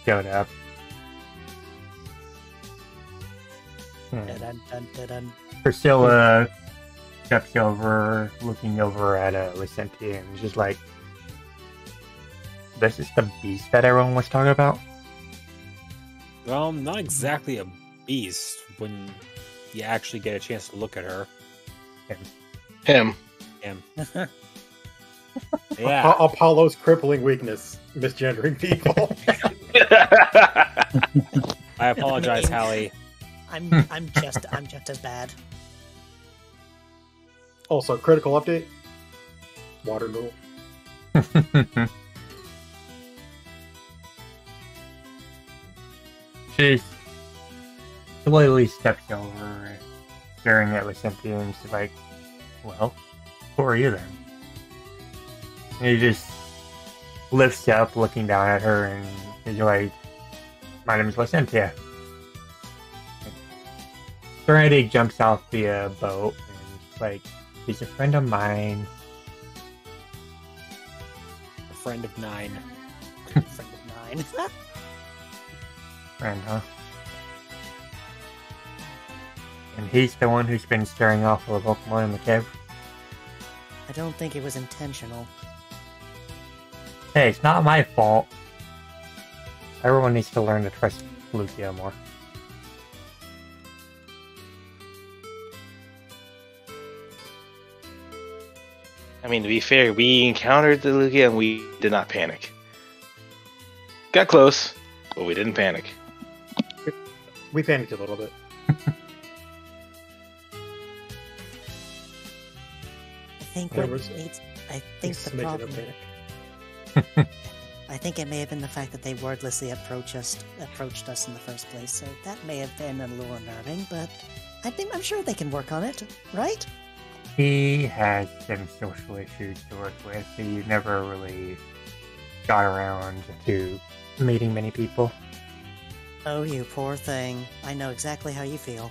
showed up. Dun, dun, dun, dun. Priscilla steps over, looking over at Lucentia, and just like, this is the beast that everyone was talking about? Well, not exactly a beast when you actually get a chance to look at her. Him. Yeah. Apollo's crippling weakness, misgendering people. I apologize, Hallie. I'm just as bad. Also, critical update. Water Noodle. She slowly steps over, staring at Lucentia, and she's like, well, who are you then? And he just lifts up, looking down at her, and he's like, my name is Lucentia. Serenity jumps off the boat, and she's like, he's a friend of mine. A friend of 9. Friend of 9. Friend, huh? And he's the one who's been staring off all the Pokemon in the cave. I don't think it was intentional. Hey, it's not my fault. Everyone needs to learn to trust Lugia more. I mean, to be fair, we encountered the Lugia and we did not panic. Got close, but we didn't panic. We panicked a little bit. I think There what was needs. I think the Smidgen of problem. panic. I think it may have been the fact that they wordlessly approached us in the first place. So that may have been a little unnerving, but I'm sure they can work on it, right? He has some social issues to work with. He never really got around to meeting many people. Oh, you poor thing. I know exactly how you feel.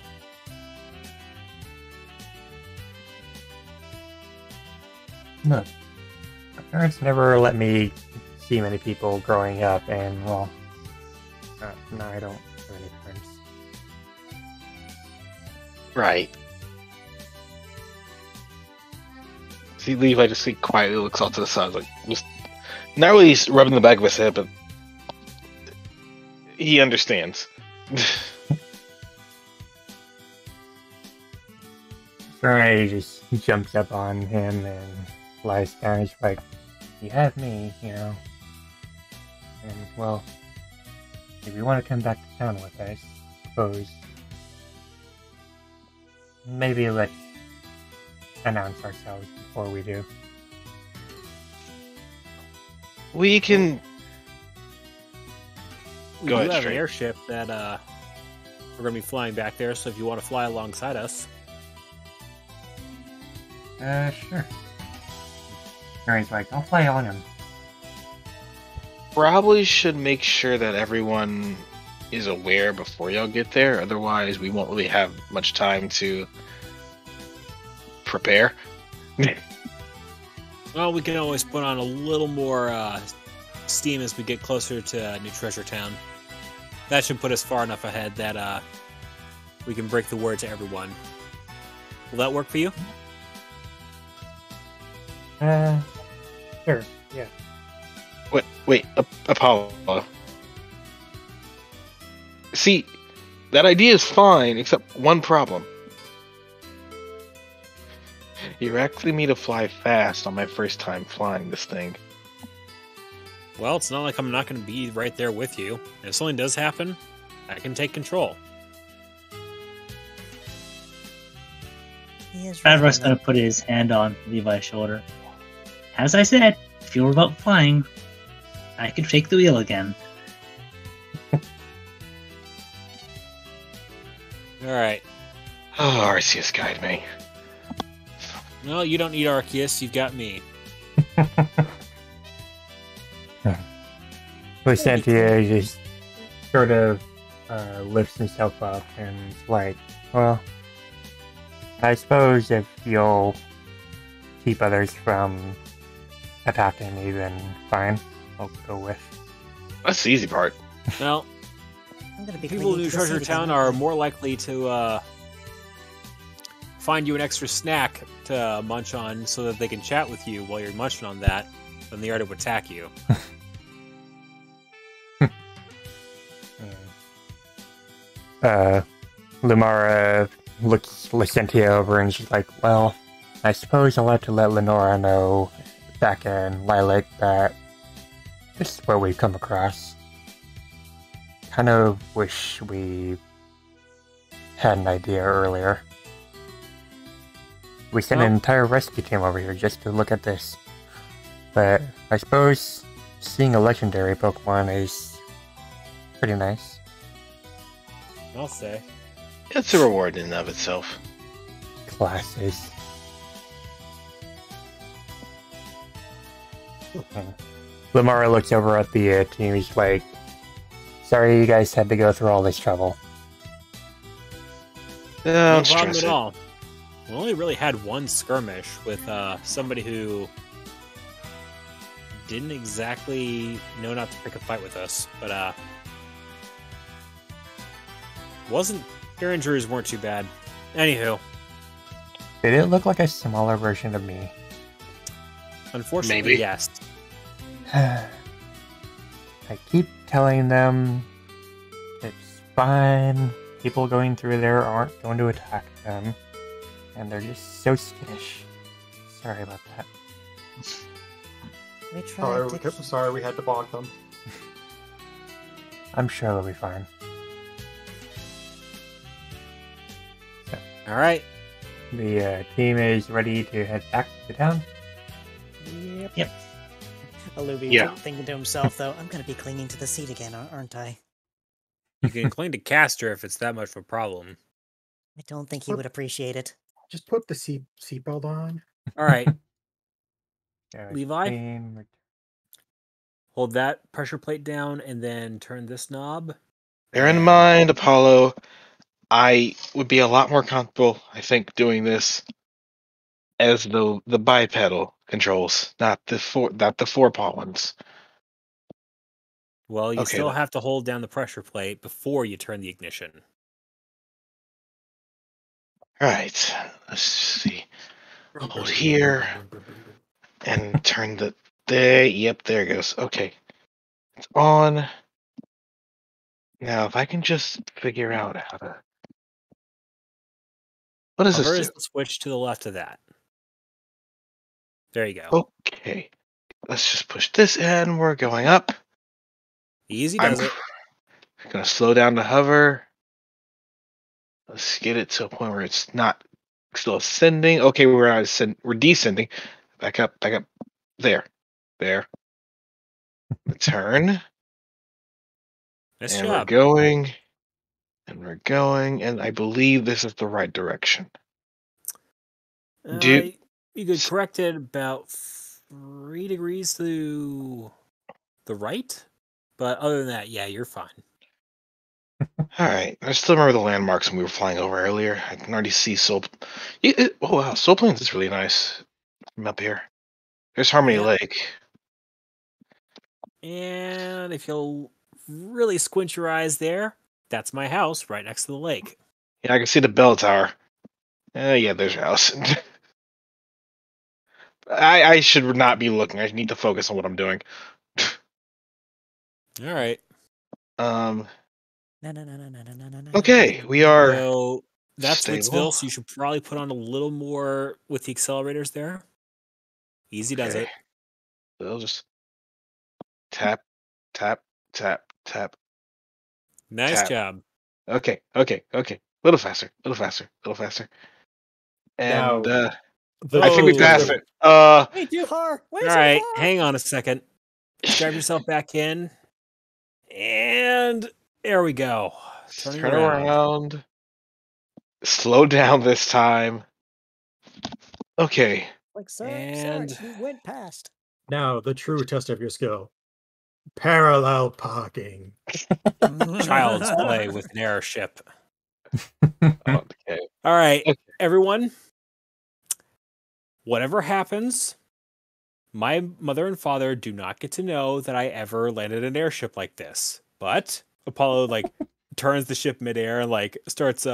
Look, my parents never let me see many people growing up, and well, no, I don't have any friends. Right. See, Levi just quietly looks off to the side, like, just not really rubbing the back of his head, but He understands. Ray just jumps up on him and lies down. He's like, "You have me, you know. And well, if you want to come back to town with us, suppose maybe let's announce ourselves before we do." We can. We Go do ahead, have an Stray. airship that we're going to be flying back there, so if you want to fly alongside us. Sure. Ray's like, "I'll fly on him." Probably should make sure that everyone is aware before y'all get there. Otherwise, we won't really have much time to prepare. Well, we can always put on a little more steam as we get closer to New Treasure Town. That should put us far enough ahead that we can break the word to everyone. Will that work for you? Sure, yeah. Wait, Apollo. See, that idea is fine, except one problem. You're asking me to fly fast on my first time flying this thing. Well, it's not like I'm not going to be right there with you. If something does happen, I can take control. He is right Traveler's on gonna that. put his hand on Levi's shoulder. As I said, if you were about flying, I could take the wheel again. All right. Oh, Arceus, guide me. No, you don't need Arceus. You've got me. Lucentia just sort of lifts himself up and is like, "Well, I suppose if you'll keep others from attacking me, then fine. I'll go with." That's the easy part. Well, I'm gonna be people in clinging New to the Treasure seat Town again, are aren't I? more likely to find you an extra snack to munch on so that they can chat with you while you're munching on that than they are to attack you. Lumara looks Lucentia over and she's like, "Well, I suppose I'll have to let Lenora know back in Lilac that this is what we've come across. Kind of wish we had an idea earlier. We sent an Well- entire rescue team over here just to look at this. But I suppose seeing a legendary Pokemon is pretty nice." I'll say. It's a reward in and of itself. Classes. Lamara looks over at the team. He's like, "Sorry you guys had to go through all this trouble." Don't No problem stress at it. all. We only really had one skirmish with somebody who didn't exactly know not to pick a fight with us, but their injuries weren't too bad. Anywho, Did it look like a smaller version of me? unfortunately, Maybe. yes. I keep telling them it's fine. People going through there aren't going to attack them. And they're just so skittish. Sorry about that. We tried to Sorry, we had to bog them. I'm sure they'll be fine. All right. The team is ready to head back to town. Yep. Alubi Yeah. thinking to himself, though, I'm gonna be clinging to the seat again, aren't I? You can cling to Castor if it's that much of a problem. I don't think he would appreciate it. Just put the seatbelt on. All right. So Levi? team- Hold that pressure plate down and then turn this knob. Bear in mind, Apollo, I would be a lot more comfortable, I think, doing this as the bipedal controls, not the four paw ones. Well, you Okay, still then. have to hold down the pressure plate before you turn the ignition. All right, let's see. Hold here and turn the there. Yep, there it goes. Okay, it's on. Now, if I can just figure out how to... What does Hover this is do? the switch to the left of that. There you go. Okay. Let's just push this in. We're going up. Easy I'm does it. going to slow down the hover. Let's get it to a point where it's not still ascending. Okay, we're descending. Back up. There. Turn. Nice And job. we're going, and I believe this is the right direction. Do You could correct it about 3 degrees to the right, but other than that, yeah, you're fine. All right. I still remember the landmarks when we were flying over earlier. I can already see Soul. Oh wow, Soul Plains is really nice from up here. There's Harmony Yep. Lake. And if you'll really squint your eyes there, that's my house right next to the lake. Yeah, I can see the bell tower. Yeah, there's your house. I should not be looking. I need to focus on what I'm doing. All right. Okay, we are So that's stable. Woodsville, so you should probably put on a little more with the accelerators there. Easy does Okay. it. We'll just tap. Nice Tap. job. Okay. Little faster. And Now, I think we Oh. passed it. Way too far. Way All too right, far. hang on a second. Drive yourself back in. And there we go. Turning turn around. around. Slow down this time. Okay. Like, sir, And- you went past. now the true test of your skill. Parallel parking. Child's play with an airship. Okay. All right, Okay. everyone. Whatever happens, my mother and father do not get to know that I ever landed an airship like this. But Apollo turns the ship midair and starts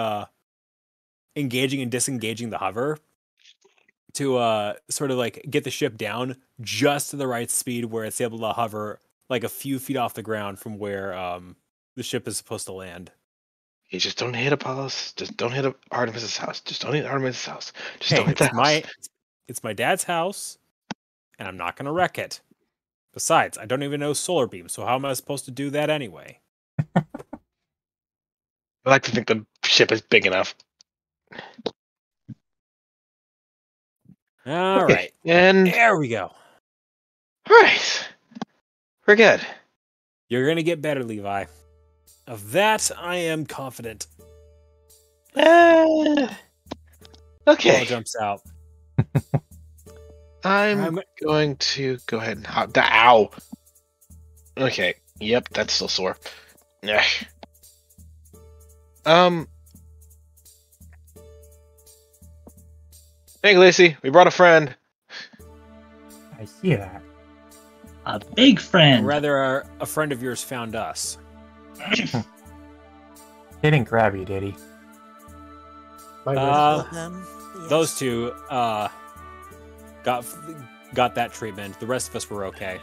engaging and disengaging the hover to sort of get the ship down just to the right speed where it's able to hover a few feet off the ground from where the ship is supposed to land. You just don't hit Apollos. Just don't hit Artemis's house. Just don't hit Artemis's house. Just Hey, don't hit the house. it's my dad's house, and I'm not going to wreck it. Besides, I don't even know solar beam, so how am I supposed to do that anyway? I like to think the ship is big enough. All Okay, right, and there we go. all right, we're good. You're going to get better, Levi. Of that, I am confident. Okay. Apollo jumps out. I'm going to go ahead and hop. Ow. Okay. Yep, that's still sore. Yeah. Hey, Lacey, we brought a friend. I see that. A big Or friend. rather, a friend of yours found us. He didn't grab you, did he? My Yes. Those two got that treatment. The rest of us were okay.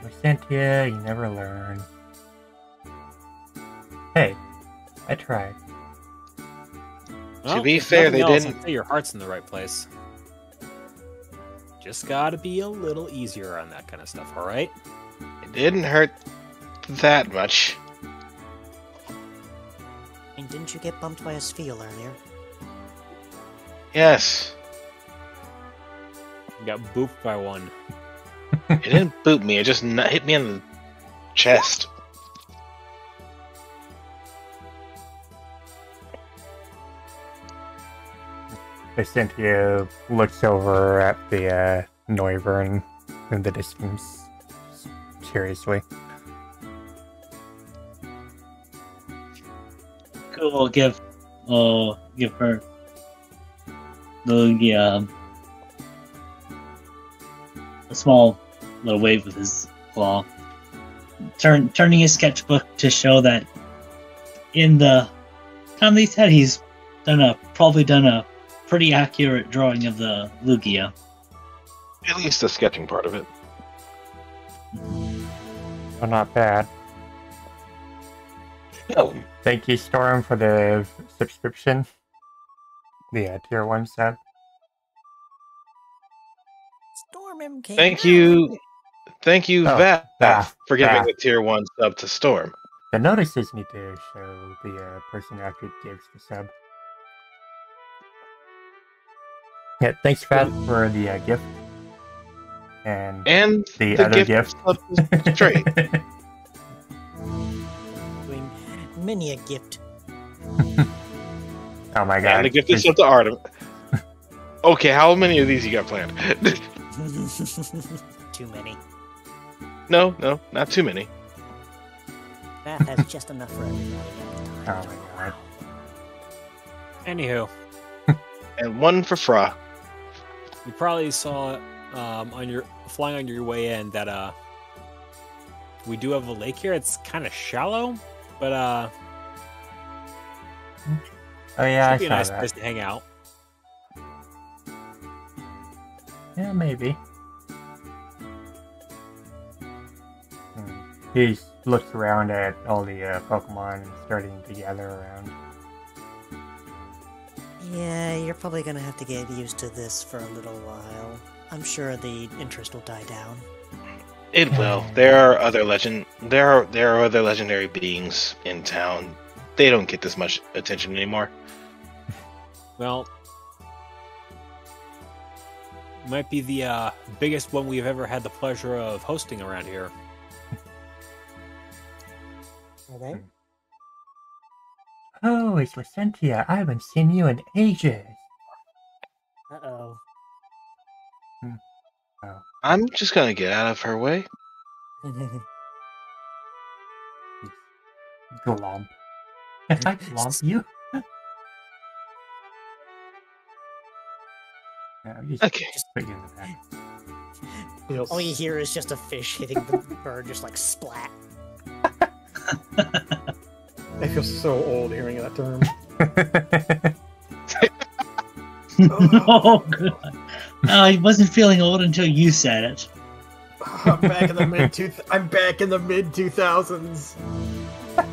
We sent you, you never learn. Hey, I tried. Well, be if fair, nothing they else, didn't- I'd say your heart's in the right place. Just gotta be a little easier on that kind of stuff, alright? It didn't hurt that much. And didn't you get bumped by a sphere earlier? Yes. You got booped by one. It didn't boot me. It just hit me in the chest. Cynthia looks over at the Noivern in the distance, curiously. Cool. Give her a small little wave with his claw, turning his sketchbook to show that in the time that he's had, he's probably done a pretty accurate drawing of the Lugia. At least the sketching part of it. Well, not bad. Oh, Thank you, Storm, for the subscription. The tier 1 sub. Storm MK. thank you, Oh, Vav, for giving Vav. a tier 1 sub to Storm. The notices need to show the person after it gives the sub. Yeah, thanks, Vav, for the gift. And And the the other gift gift. sub is straight. Doing many a gift. Oh my god. And the gift is sub to Artem. Okay, how many of these you got planned? Too many. No, not too many. Math has just enough for everybody at the time. Oh my god. Anywho, And one for Fra. you probably saw on your flying on your way in that we do have a lake here. It's kind of shallow, but Oh yeah, I should be a saw nice that. place to hang out. Yeah, maybe. He looks around at all the Pokemon starting to gather around. Yeah, you're probably gonna have to get used to this for a little while. I'm sure the interest will die down. It will. There are other legendary beings in town. They don't get this much attention anymore. Well, might be the biggest one we've ever had the pleasure of hosting around here. Okay. Oh, it's Lucentia. I haven't seen you in ages. Uh-oh. Oh, I'm just gonna get out of her way. glomp. If I glomp you? No, just Okay. put you in the back. Feels- All you hear is just a fish hitting the bird, just like splat. I feel so old hearing that term. Oh, God. I wasn't feeling old until you said it. I'm back in the mid 2000s.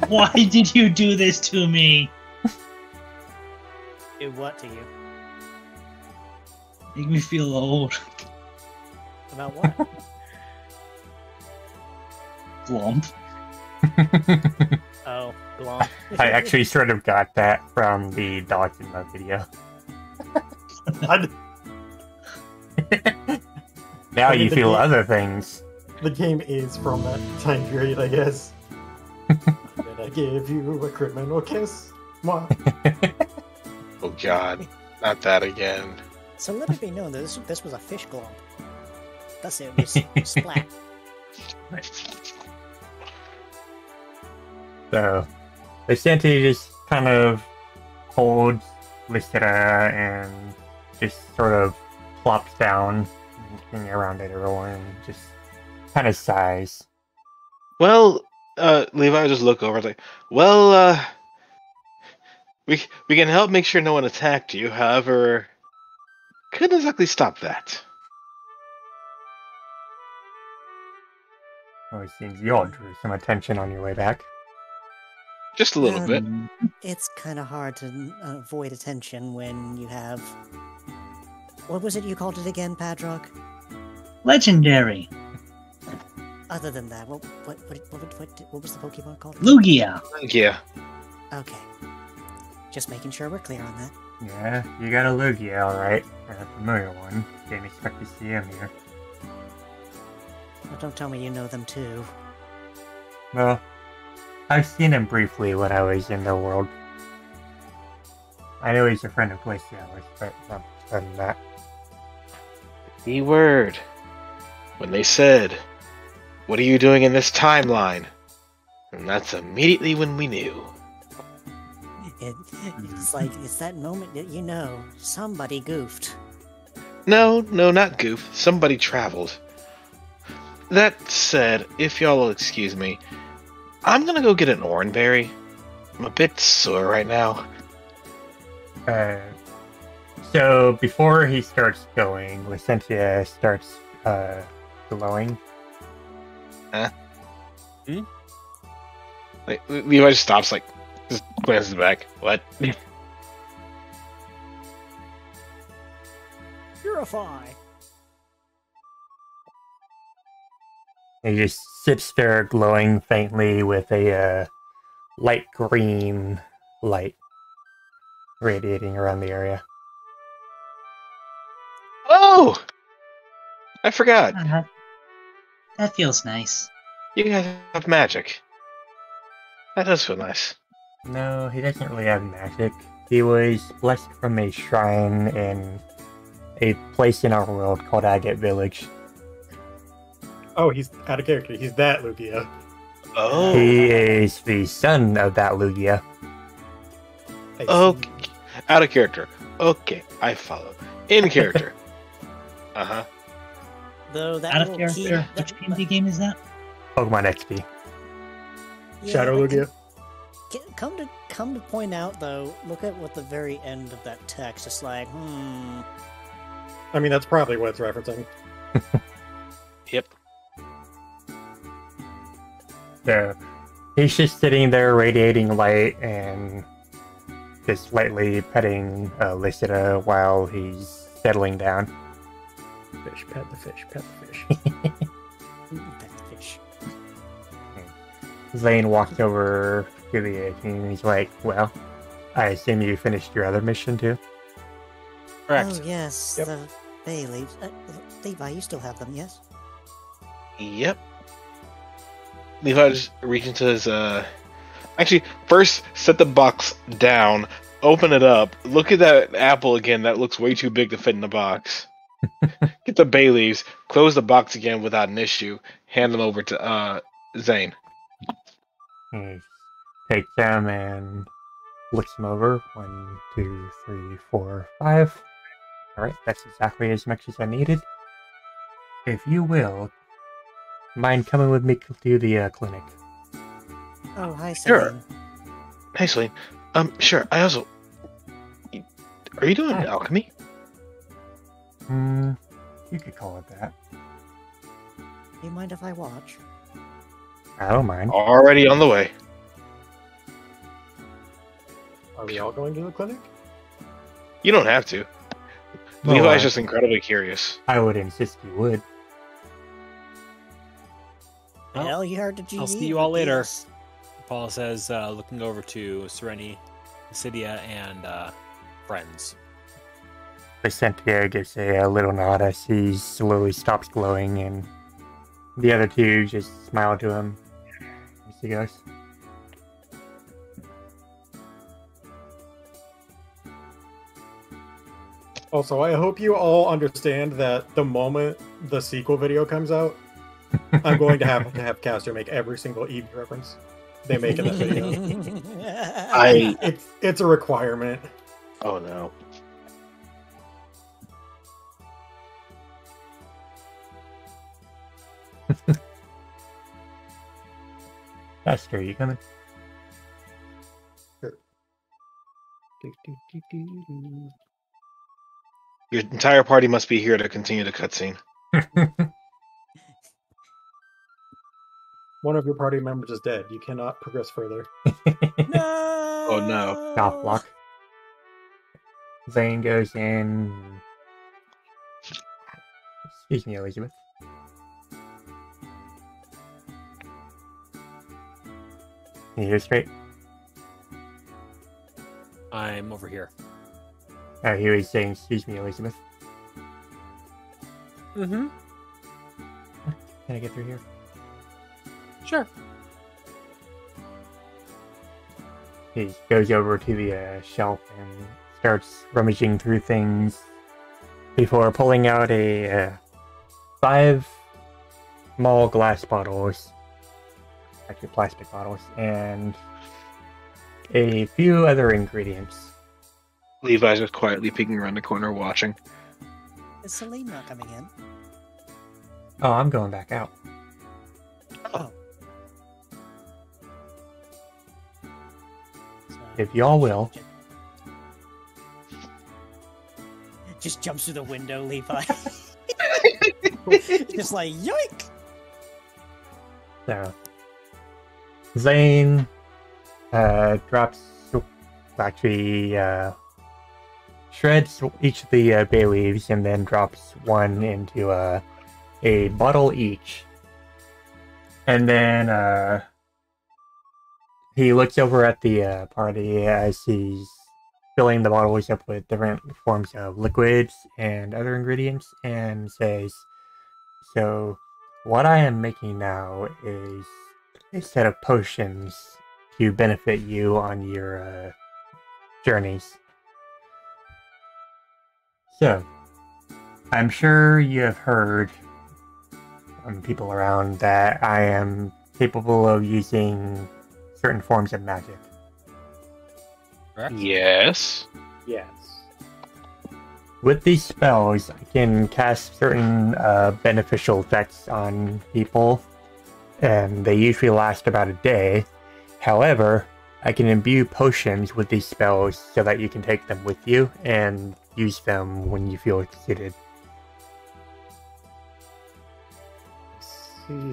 Why did you do this to me? Do what to you? Make me feel old. About what? Glomp. Oh, glomp. I actually sort of got that from the Dogma video. Now I mean, you the feel game- other things. The game is from that time period, I guess. Did I give you a criminal kiss? What? Oh God, not that again. So let it be known that this was a fish glomp. Thus it was splat. So, Vicente just kind of holds Lystra and just sort of plops down, looking around at everyone, and just kind of sighs. Well, Levi will just look over like, well, we can help make sure no one attacked you. However, couldn't exactly stop that. Oh, it seems you all drew some attention on your way back. Just a little Yeah. bit. It's kind of hard to avoid attention when you have. What was it you called it again, Padrock? Legendary. Other than that, what was the Pokemon called? Lugia. Yeah. Okay. Just making sure we're clear on that. Yeah, you got a Lugia, alright. And a familiar one. Didn't expect to see him here. Well, don't tell me you know them too. Well, I've seen him briefly when I was in the world. I know he's a friend of Glacialis, but not more than that. The word. When they said, "What are you doing in this timeline?" And that's immediately when we knew. It's like it's that moment that you know somebody goofed. No, not goof. Somebody traveled. That said, if y'all will excuse me, I'm gonna go get an oranberry. I'm a bit sore right now. So before he starts going, Lucentia starts glowing. Huh? Like Levi just stops, like just glances back. What? Purify. He just sits there glowing faintly with a light green light radiating around the area. Oh, I forgot. That feels nice. You guys have magic. That does feel nice. No, he doesn't really have magic. He was blessed from a shrine in a place in our world called Agate Village. Oh, he's out of character. He's that Lugia. Oh. He is the son of that Lugia. I see. Okay. Out of character. Okay, I follow. In character. Uh-huh. Though that Out of little key, character. Which D&D game is that? Pokemon XP. Shadow but Lugia. Come to point out though, look at what the very end of that text is like. I mean, that's probably what it's referencing. Yep. So he's just sitting there radiating light and just lightly petting Lysida while he's settling down. Fish, pet the fish, pet the fish. Pet the fish. Zane walks over to the edge and he's like, well, I assume you finished your other mission too? Correct. Oh yes, Yep. the bay leaves. Levi, you still have them, yes? Yep. Levi just reach into his actually first set the box down, open it up, look at that apple again that looks way too big to fit in the box. Get the bay leaves, close the box again without an issue, hand them over to Zane. He takes them and looks them over. 1, 2, 3, 4, 5. Alright, that's exactly as much as I needed. If you will, mind coming with me to the clinic? Oh, hi, Sure. Celine. Hey, Celine. Sure. I also. Are you doing Hi. alchemy? You could call it that. Do you mind if I watch? I don't mind. Already on the way. Are we all going to the clinic? You don't have to. Well, Levi's just incredibly curious. I would insist you would. Well, Well, you heard the GG. I'll see you all later. yes. Paul says, looking over to Sereni, Cydia, and friends. Vicente gives a little nod as he slowly stops glowing, and the other two just smile to him as he goes. Also, I hope you all understand that the moment the sequel video comes out, I'm going to have Castro make every single Eevee reference they make in that video. It's a requirement. Oh no. Esther, you coming? Your entire party must be here to continue the cutscene. One of your party members is dead. You cannot progress further. No. Oh no. Stop block. Zane goes in. Excuse me, Elizabeth. Can you hear straight? I'm over here. He was saying, excuse me, Elizabeth. Mm-hmm. Can I get through here? Sure. He goes over to the shelf and starts rummaging through things before pulling out a 5 small glass bottles, actually plastic bottles, and a few other ingredients. Levi's just quietly peeking around the corner watching. Is Celine not coming in? Oh, I'm going back out. Oh. So, If y'all will. just jumps through the window, Levi. Just like yoink. So Zane drops, actually shreds each of the bay leaves and then drops one into a bottle each. And then he looks over at the party as he's filling the bottles up with different forms of liquids and other ingredients and says, "So, what I am making now is a set of potions to benefit you on your journeys. So, I'm sure you have heard from people around that I am capable of using certain forms of magic. Correct? Yes. Yes. With these spells, I can cast certain beneficial effects on people, and they usually last about a day. However, I can imbue potions with these spells so that you can take them with you and use them when you feel suited.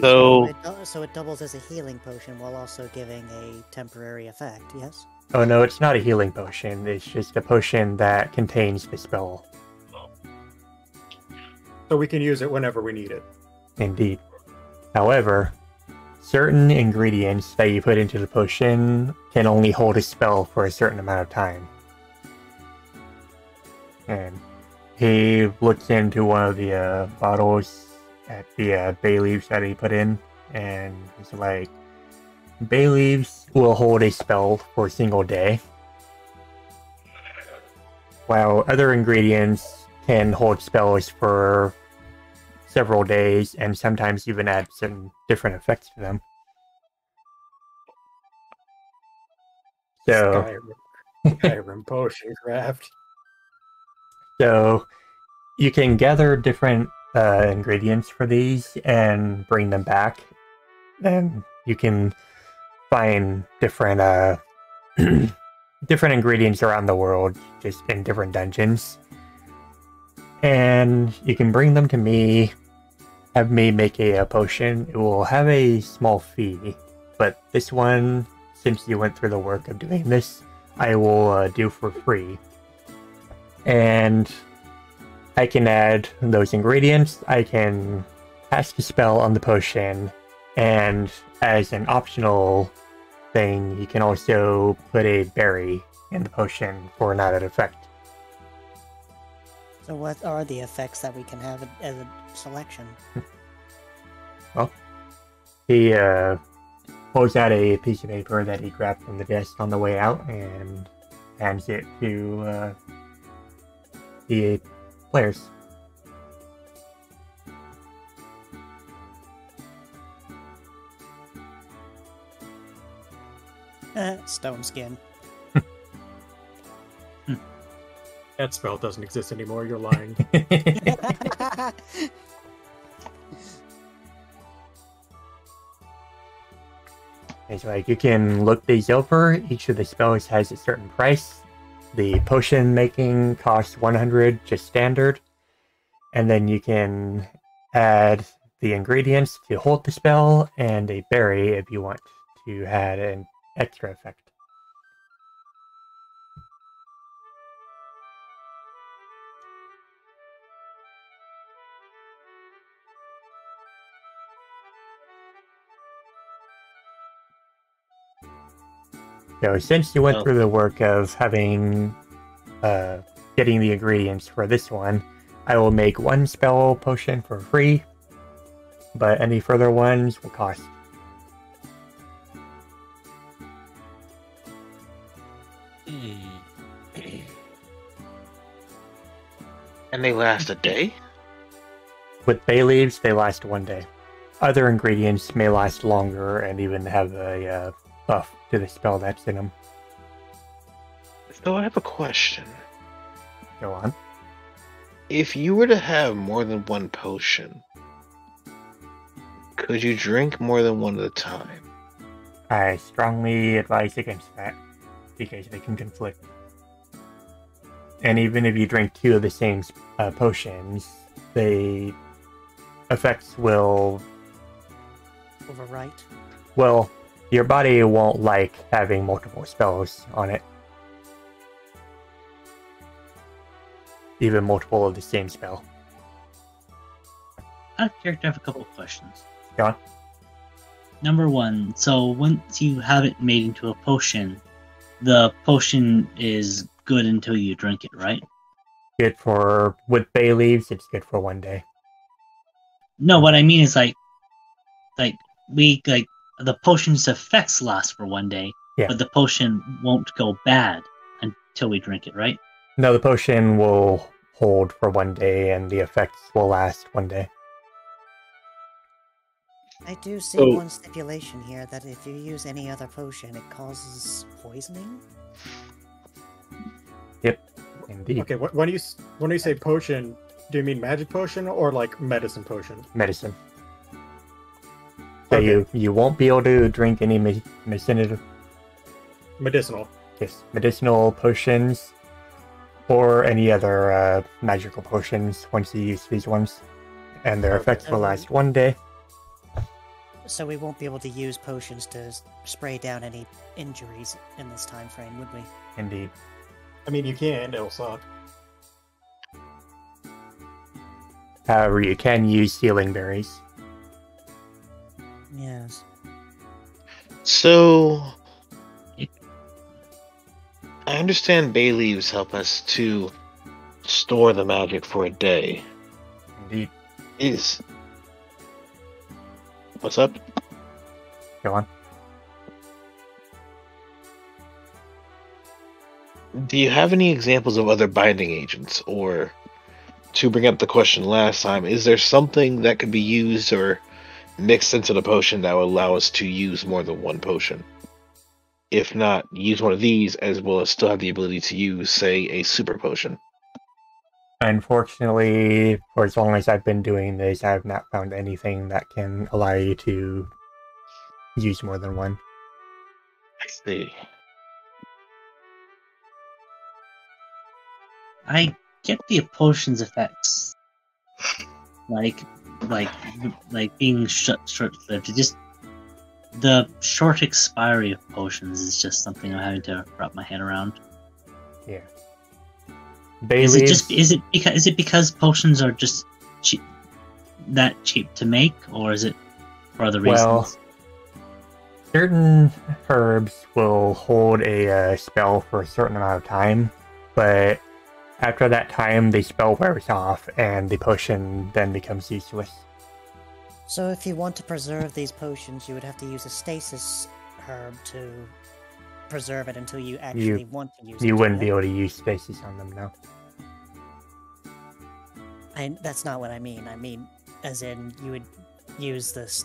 So, So it doubles as a healing potion while also giving a temporary effect, yes? Oh no, it's not a healing potion, it's just a potion that contains the spell. So we can use it whenever we need it. Indeed. However, certain ingredients that you put into the potion can only hold a spell for a certain amount of time. And he looks into one of the bottles at the bay leaves that he put in, and he's like, bay leaves will hold a spell for a single day, while other ingredients can hold spells for several days and sometimes even add some different effects to them. So, Skyrim potion craft. So you can gather different ingredients for these and bring them back. And you can find different different ingredients around the world, just in different dungeons. And you can bring them to me, have me make a potion. It will have a small fee, but this one, since you went through the work of doing this, I will do for free. And I can add those ingredients, I can cast a spell on the potion, and as an optional thing, you can also put a berry in the potion for an added effect. So what are the effects that we can have as a selection? Well, he pulls out a piece of paper that he grabbed from the desk on the way out and hands it to the players. Stone skin. That spell doesn't exist anymore, you're lying. It's like you can look these over. Each of the spells has a certain price. The potion making costs 100, just standard. And then you can add the ingredients to hold the spell and a berry if you want to add an extra effect. So since you went through the work of having getting the ingredients for this one, I will make one spell potion for free, but any further ones will cost. And they last a day? With bay leaves, they last one day. Other ingredients may last longer and even have a buff to the spell that's in them. So I have a question. Go on. If you were to have more than one potion, could you drink more than one at a time? I strongly advise against that, because they can conflict. And even if you drink two of the same potions, the effects will... Overwrite. Well, Your body won't like having multiple spells on it. Even multiple of the same spell. Out of character, I have a couple of questions. Go on. Number one, so once you have it made into a potion, the potion is good until you drink it, right? Good for, with bay leaves, it's good for 1 day. No, what I mean is like the potion's effects last for 1 day, Yeah. but the potion won't go bad until we drink it, right? No, the potion will hold for 1 day and the effects will last 1 day. I do see So- one stipulation here that if you use any other potion, it causes poisoning. Indeed. Okay, when you say potion, do you mean magic potion or like medicine potion? Medicine. So Okay. you won't be able to drink any medicinal medicinal potions or any other magical potions once you use these ones. And their Okay. effects will last 1 day. So we won't be able to use potions to spray down any injuries in this time frame, would we? Indeed. I mean, you can, it'll suck. However, you can use healing berries. Yes. So, I understand bay leaves help us to store the magic for a day. Indeed. What's up? Go on. Do you have any examples of other binding agents? Or, to bring up the question last time, is there something that could be used or mixed into the potion that will allow us to use more than one potion? If not, use one of these as well as still have the ability to use, say, a super potion. Unfortunately, for as long as I've been doing this, I have not found anything that can allow you to use more than one. I see. I get the potion's effects, like being short-lived. It just the short expiry of potions is just something I'm having to wrap my head around. Yeah. Bay Is leaves, it because potions are just cheap to make, or is it for other reasons? Well, certain herbs will hold a spell for a certain amount of time, but after that time, the spell wears off and the potion then becomes useless. So if you want to preserve these potions, you would have to use a stasis herb to preserve it until you actually want to use it. You wouldn't be able to use stasis on them now. That's not what I mean. I mean, as in, you would use this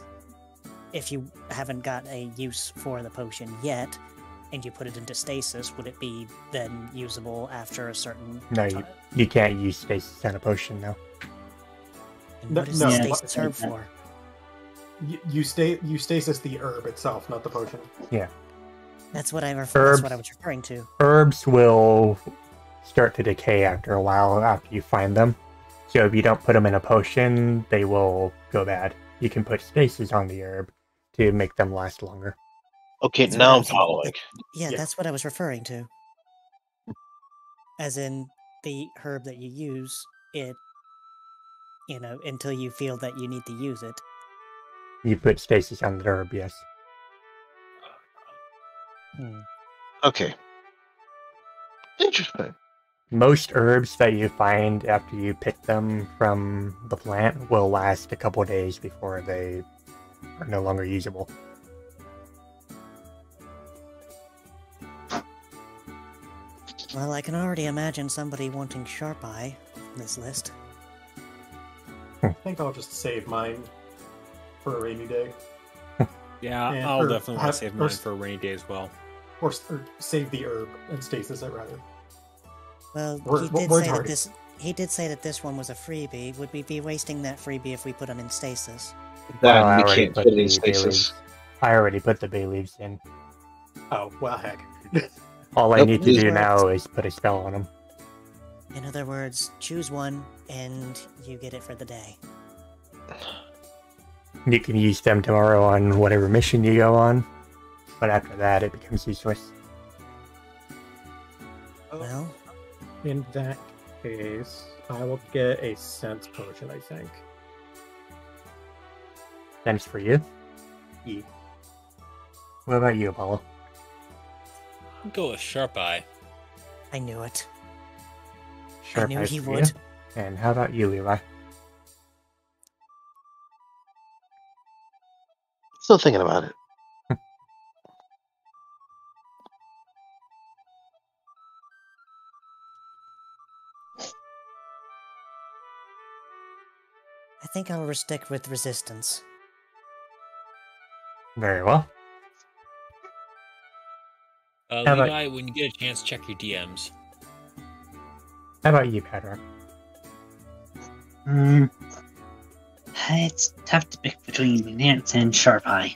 if you haven't got a use for the potion yet, and you put it into stasis, would it be then usable after a certain No, time? you can't use stasis on a potion now. And what is No, the no. stasis herb for? You stasis the herb itself, not the potion. That's what Herbs. that's what I was referring to. Herbs will start to decay after a while after you find them. So if you don't put them in a potion, they will go bad. You can put stasis on the herb to make them last longer. Okay, That's what now I I'm was- following. Yeah, Yeah. that's what I was referring to. As in, the herb that you use, it, until you feel that you need to use it. You put stasis on the herb, yes. Okay. Interesting. Most herbs that you find after you pick them from the plant will last a couple days before they are no longer usable. Well, I can already imagine somebody wanting Sharp Eye on this list. I think I'll just save mine for a rainy day. Yeah, And- I'll or definitely want have- to save or mine s- for a rainy day as well. Or save the herb and stasis it rather. Well, Word- he did word say hard. that he did say that this one was a freebie. Would we be wasting that freebie if we put him in stasis? That I we already can't put put it in the bay stasis. leaves. I already put the bay leaves in. Oh, well, heck. All I Nope, need to these do works. now is put a spell on them. In other words, choose one and you get it for the day. You can use them tomorrow on whatever mission you go on. but after that it becomes useless. Well, In that case, I will get a sense potion, I think. Thanks for you. Yeah. What about you, Apollo? I'll go with Sharp Eye. I knew it. Sharp knew eyes he for would. you. And how about you, Levi? Still thinking about it. I think I'll stick with resistance. Very well. How about- Levi, when you get a chance, check your DMs. How about you, Patrick? It's tough to pick between Nance and Sharp Eye.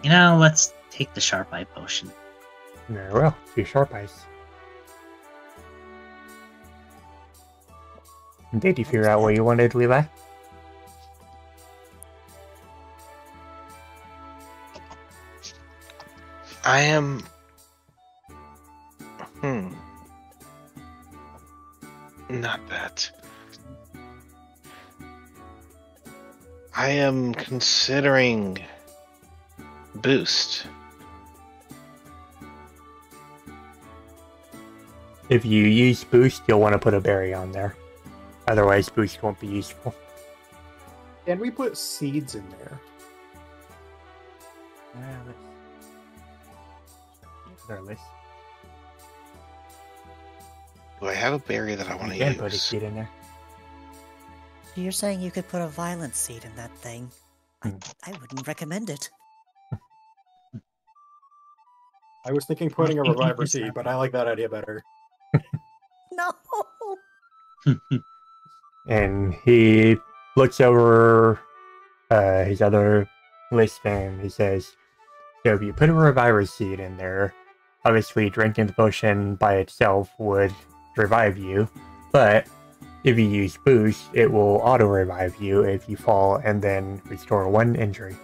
Let's take the Sharp Eye potion. Very well. 2 sharp eyes. Did you figure out what you wanted, Levi? I am. Not that. I am considering boost. If you use boost, you'll want to put a berry on there. Otherwise, boost won't be useful. And we put seeds in there. Their list. Do I have a berry that I want to You can put a use? seed in there. So you're saying you could put a violent seed in that thing? Hmm. I wouldn't recommend it. I was thinking putting a I think reviver it's seed, not but I like that idea better. No! And he looks over his other list and he says, so if you put a reviver seed in there, obviously drinking the potion by itself would revive you, but if you use boost, it will auto-revive you if you fall and then restore 1 injury.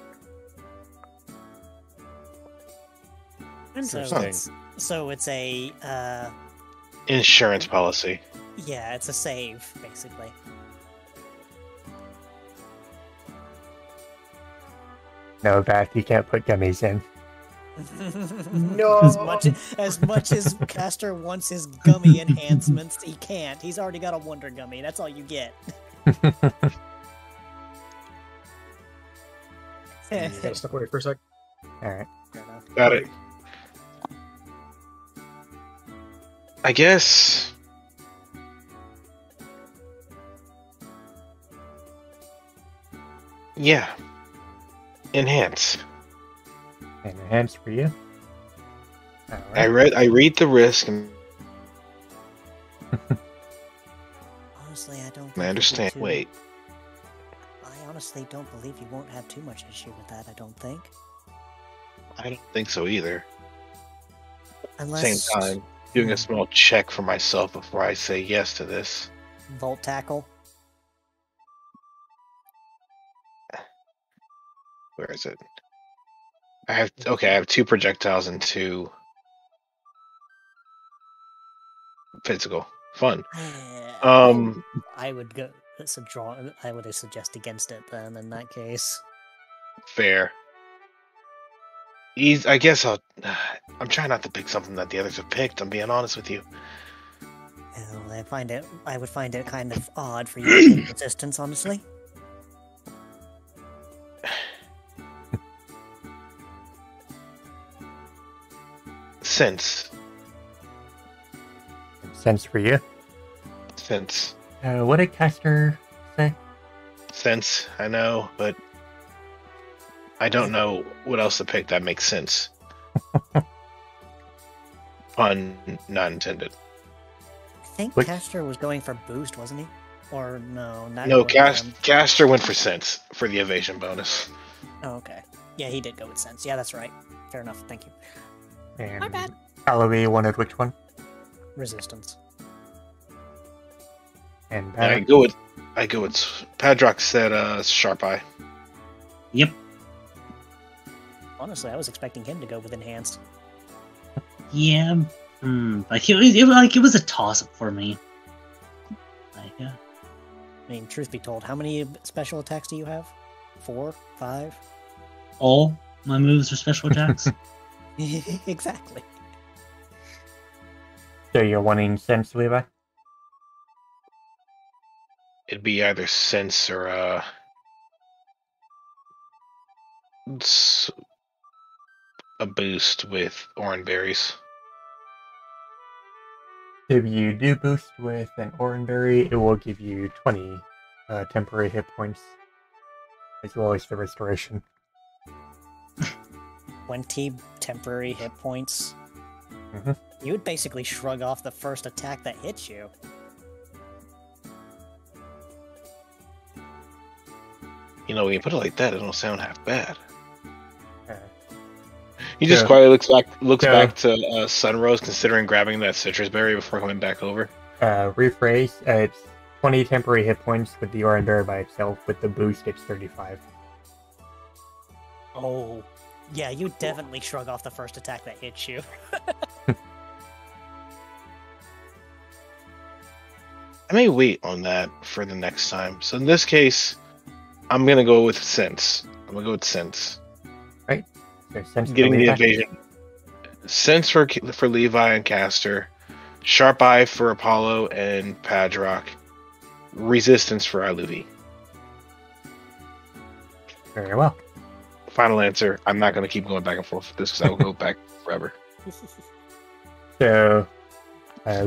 Interesting. So it's a, Insurance policy. yeah, it's a save, basically. No, Beth, you can't put gummies in. No! As much as Castor wants his gummy enhancements, he can't. He's already got a Wonder Gummy. That's all you get. You gotta step away for a sec. Alright. Fair enough. Got it. I guess. Yeah. Enhance. And enhance for you. Alright. I read the risk and Honestly, I don't think I you understand. too- Wait. I honestly don't believe you won't have too much issue with that, I don't think. I don't think so either. Unless Same time, doing a small check for myself before I say yes to this. Volt Tackle. Where is it? I have 2 projectiles and 2 physical. Fun. I would go. I would suggest against it then. In that case, Fair. I guess I'm trying not to pick something that the others have picked. I'm being honest with you. well, I would find it kind of odd for you to take resistance, honestly. Since Sense for you. What did Castor say? Since I know, but I don't know what else to pick that makes sense. Pun not intended. I think What- Castor was going for boost, wasn't he? Or no, not No, going for him. Caster went for sense for the evasion bonus. Oh, okay. Yeah, he did go with sense. Yeah, that's right. Fair enough. Thank you. And My bad. Alawi wanted which one? Resistance. And Yeah, I go with Padrock said sharp eye. Yep. Honestly, I was expecting him to go with enhanced. Yeah. Like it was a toss up for me. Like, I mean, truth be told, how many special attacks do you have? 4? 5? all my moves are special attacks. Exactly. So you're wanting sense, Levi? It'd be either sense or a boost with orange berries. If you do boost with an Oranberry, it will give you 20 temporary hit points, as well as the restoration. 20 temporary hit points. Mhm. You would basically shrug off the first attack that hits you. You know, when you put it like that, it don't sound half bad. Uh, He just Yeah. quietly looks Yeah. back to Sunrose, considering grabbing that citrus berry before coming back over. rephrase, it's 20 temporary hit points with the Oranberry by itself. With the boost, it's 35. Oh. Yeah, you definitely shrug off the first attack that hits you. I may wait on that for the next time. So in this case, I'm gonna go with sense. I'm gonna go with sense. So sense for Getting the Levi. evasion. Sense for Levi and Caster. Sharp eye for Apollo and Padrock. Resistance for Iluvi. Very well. Final answer. I'm not gonna keep going back and forth with this because I will go back forever. So,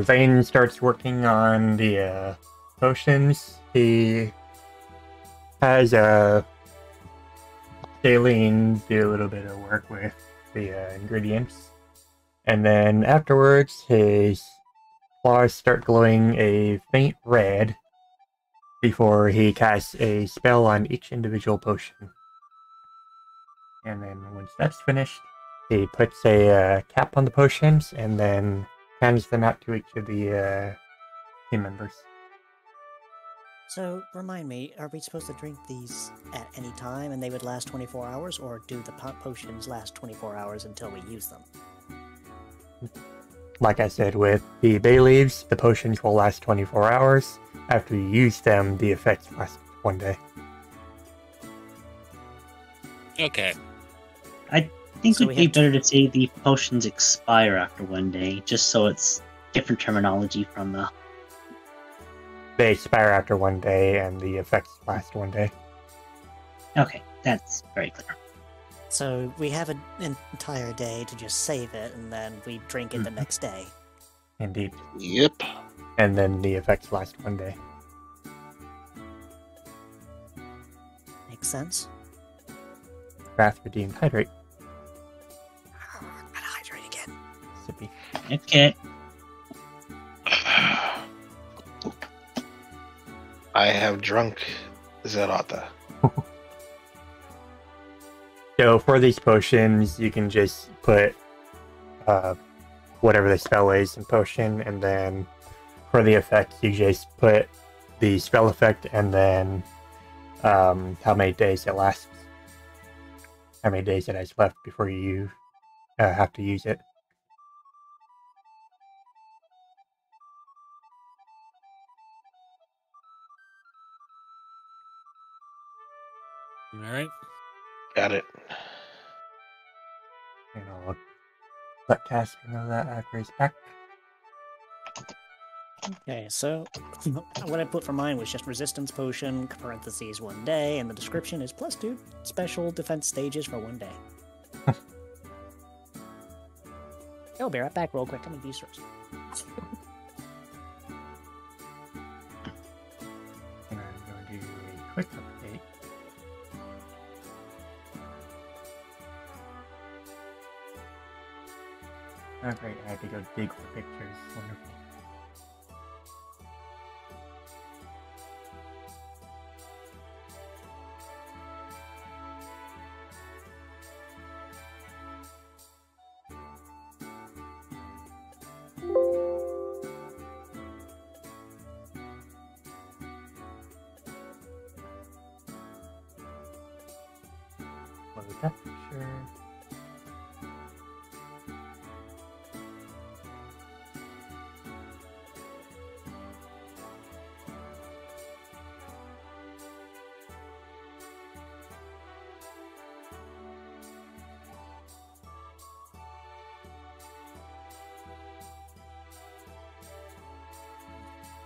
Zane starts working on the potions. He has Shailene do a little bit of work with the ingredients. And then afterwards, his claws start glowing a faint red before he casts a spell on each individual potion. And then once that's finished, he puts a cap on the potions and then hands them out to each of the team members. So, remind me, are we supposed to drink these at any time and they would last 24 hours, or do the potions last 24 hours until we use them? Like I said, with the bay leaves, the potions will last 24 hours. After you use them, the effects last 1 day. Okay. I think So it we would be have better to say the potions expire after 1 day, just so it's different terminology from the. They expire after 1 day, and the effects last 1 day. Okay, that's very clear. So, we have an entire day to just save it, and then we drink it the next day. Indeed. Yep. And then the effects last 1 day. Makes sense? Wrath redeemed hydrate. Gotta hydrate again. Sippy. Okay. I have drunk Zerata. So for these potions, you can just put whatever the spell is in potion, and then for the effect, you just put the spell effect and then how many days it lasts. How many days it has left before you have to use it. All right. Got it. And I'll let Casper know that after he's back. Okay, so what I put for mine was just resistance potion, parentheses 1 day, and the description is +2 special defense stages for 1 day. I'll be right back real quick. I'm gonna use yours. And I'm going to do a quick update. Oh great, I had to go dig for pictures. Wonderful. Capture.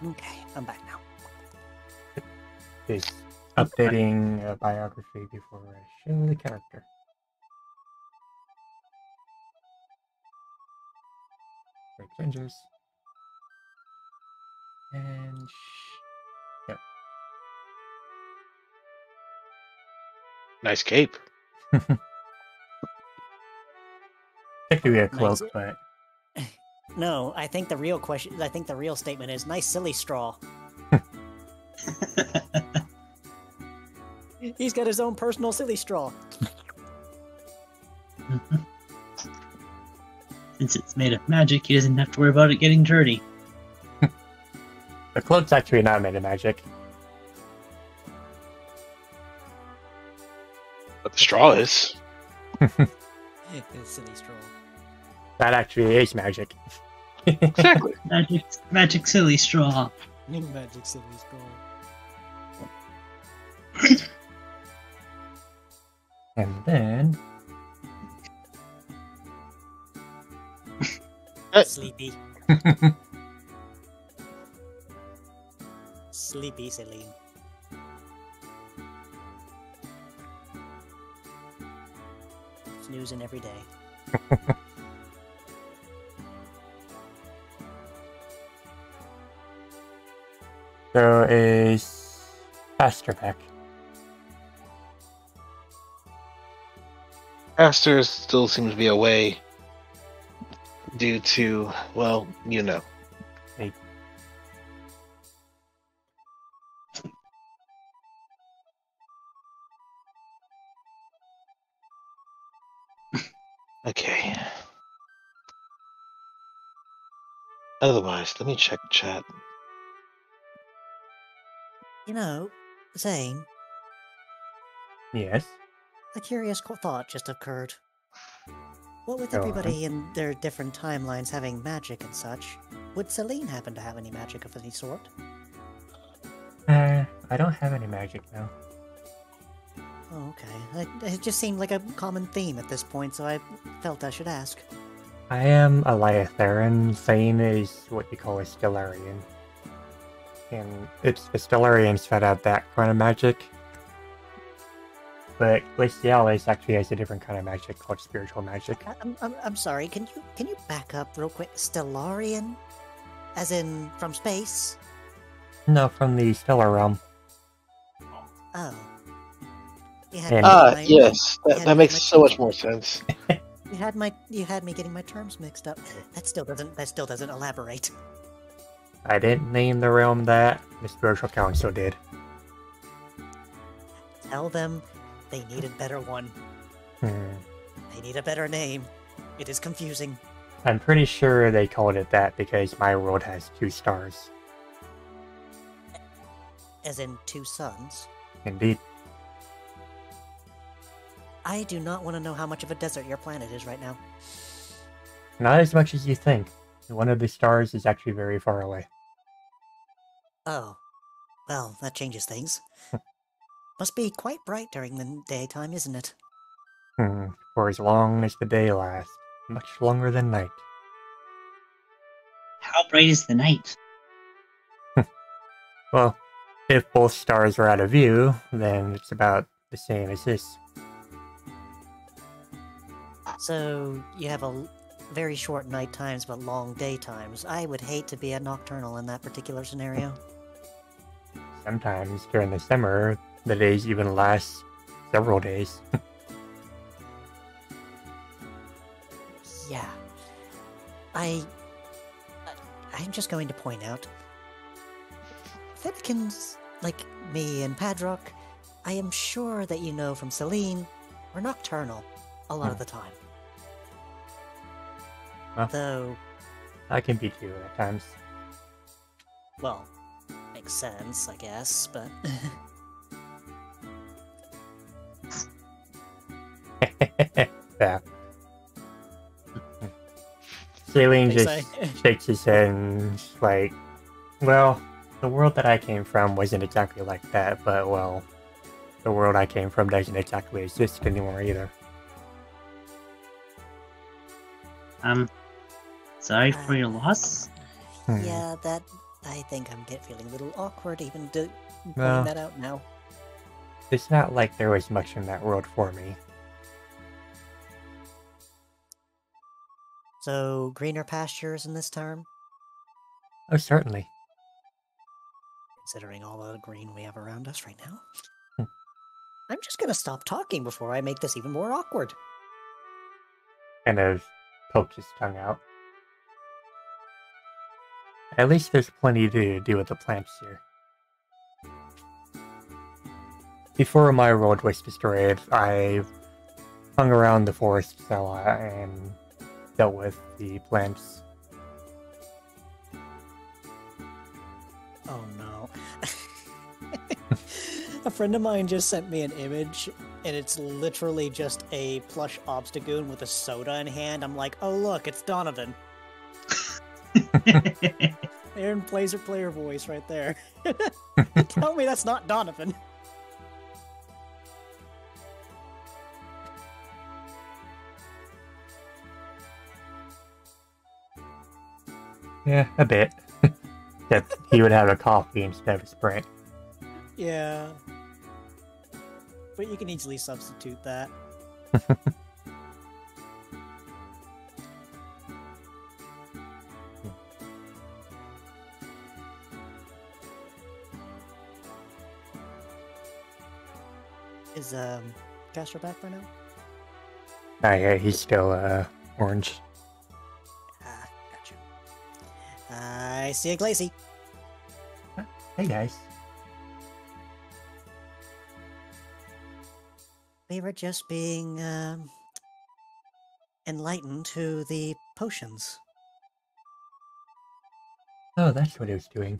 Okay, I'm back now. Is updating a biography before I show the character. Make changes. And yep. Nice cape. Technically a Nice. cloak, but No, I think the real question. I think the real statement is nice, silly straw. He's got his own personal silly straw. Since it's made of magic, he doesn't have to worry about it getting dirty. the cloak's actually not made of magic. But the straw is. His silly straw. That actually is magic. Exactly. Magic silly straw. Magic silly straw. And then Sleepy. Sleepy Celine. Snoozing every day. so is Faster back. Pastor still seems to be away due to, well, you know. Hey. Okay. Otherwise, let me check chat. You know, Zane, Yes. a curious thought just occurred. What with Go everybody in their different timelines having magic and such, would Celine happen to have any magic of any sort? I don't have any magic now. Oh, okay. It just seemed like a common theme at this point, so I felt I should ask. I am a Lyotharan. Zane is what you call a Stellarian. And it's the Stellarians that have that kind of magic. But Glacialis actually has a different kind of magic called spiritual magic. I'm sorry. Can you back up real quick? Stellarian, as in from space? No, from the stellar realm. Oh. You And- me Yes. you had That me makes get my so much terms- more sense. You had me getting my terms mixed up. That still doesn't elaborate. I didn't name the realm that. The spiritual council did. Tell them they need a better one. Hmm. They need a better name. It is confusing. I'm pretty sure they called it that because my world has 2 stars. As in 2 suns. Indeed. I do not want to know how much of a desert your planet is right now. Not as much as you think. One of the stars is actually very far away. Oh. Well, that changes things. Must be quite bright during the daytime, isn't it? For as long as the day lasts. Much longer than night. How bright is the night? Well, if both stars are out of view, then it's about the same as this. So, you have very short night times but long day times. I would hate to be a nocturnal in that particular scenario. Sometimes during the summer, the days even last several days. Yeah. I'm just going to point out, Fedkins, like me and Padrock, I am sure that you know from Celine, we're nocturnal a lot of the time. Well. Though, I can beat you at times. well, makes sense, I guess, but... Yeah. Celine They just say. shakes his head and is like, well, the world that I came from wasn't exactly like that, but well, the world I came from doesn't exactly exist anymore either. Sorry for your loss. Yeah, that I think I'm feeling a little awkward even pointing Well. that out now. It's not like there was much in that world for me. So, greener pastures in this term? Oh, certainly. Considering all the green we have around us right now. Hmm. I'm just gonna stop talking before I make this even more awkward. Kind of poked his tongue out. At least there's plenty to do with the plants here. Before my world was destroyed, I hung around the forests a lot and dealt with the plants. Oh no. A friend of mine just sent me an image, and it's literally just a plush obstagoon with a soda in hand. I'm like, oh look, it's Donovan. Aaron plays her player voice right there. Tell me that's not Donovan. Yeah, a bit. Except he would have a coffee instead of a Sprint. Yeah. But you can easily substitute that. Is Castro back by now? Yeah, he's still orange. Ah, gotcha. I see a Glacy. Hey guys. We were just being enlightened to the potions. Oh, that's what he was doing.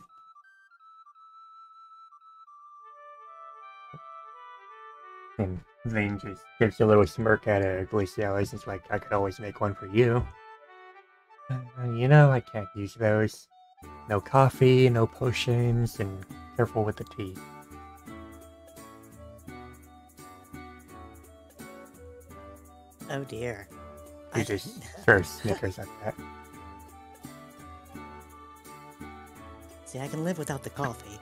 And Zane just gives a little smirk at Glacialis. It's like, I could always make one for you. You know, I can't use those. No coffee, no potions, and careful with the tea. Oh dear. He just sort of snickers at that. See, I can live without the coffee.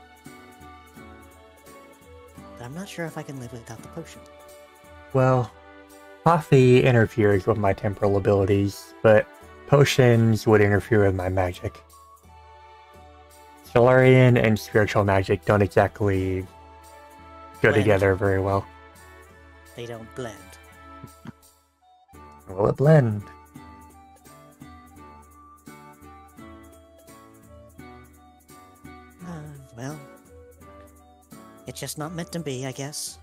But I'm not sure if I can live without the potion. Well, coffee interferes with my temporal abilities, but potions would interfere with my magic. Solarian and spiritual magic don't exactly go Blend. together very well. They don't blend. Will it blend? Well, it's just not meant to be, I guess.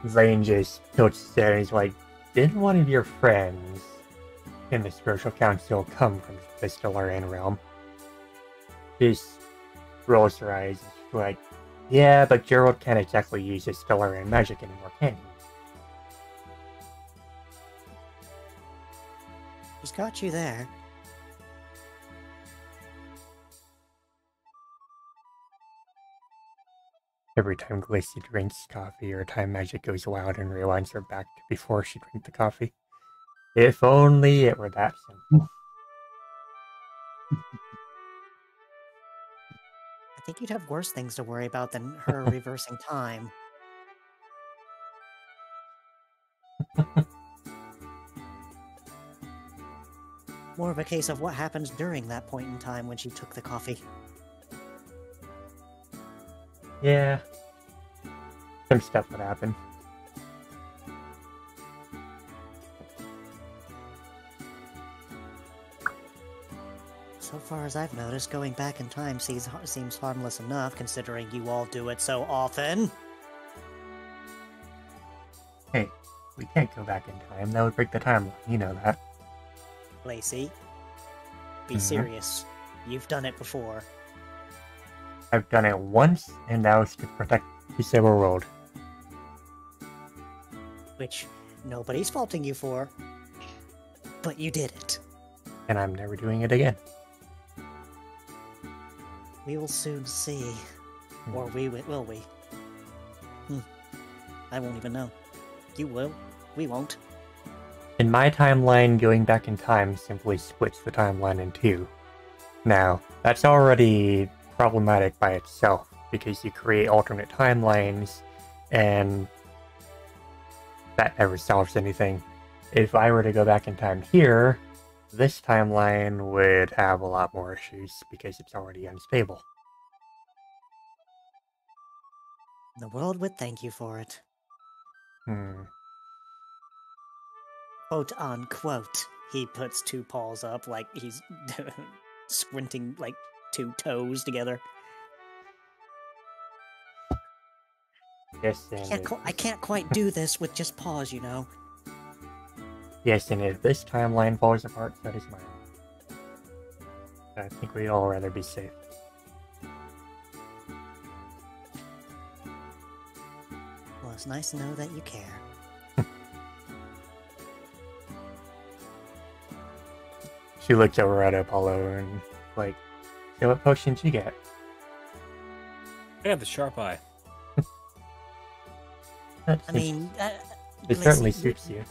Zane just tilts his head and he's like, did one of your friends in the spiritual council come from the Stellarian realm? Just rolls her eyes and she's like, yeah, but Gerald can't exactly use his Stellarian magic anymore, can he? He's got you there. Every time Glacy drinks coffee, her time magic goes wild and rewinds her back to before she drank the coffee. If only it were that simple. I think you'd have worse things to worry about than her reversing time. More of a case of what happens during that point in time when she took the coffee. Yeah. Some stuff would happen. So far as I've noticed, going back in time seems harmless enough, considering you all do it so often. Hey, we can't go back in time. That would break the timeline. You know that. Lacey, be Mhm. serious. You've done it before. I've done it once, and that was to protect the Silver World. which nobody's faulting you for, but you did it. And I'm never doing it again. We will soon see. Or will we? I won't even know. You will. We won't. In my timeline, going back in time simply splits the timeline in two. Now, that's already problematic by itself, because you create alternate timelines, and that never solves anything. If I were to go back in time here, this timeline would have a lot more issues, because it's already unstable. The world would thank you for it. Quote unquote. He puts two paws up like he's squinting like two toes together. Yes, and I can't quite do this with just paws, you know. yes, and if this timeline falls apart, that is mine. I think we'd all rather be safe. Well, it's nice to know that you care. She looks over at Apollo and, like, so what potion did you get? I have the sharp eye. I mean, it certainly suits you.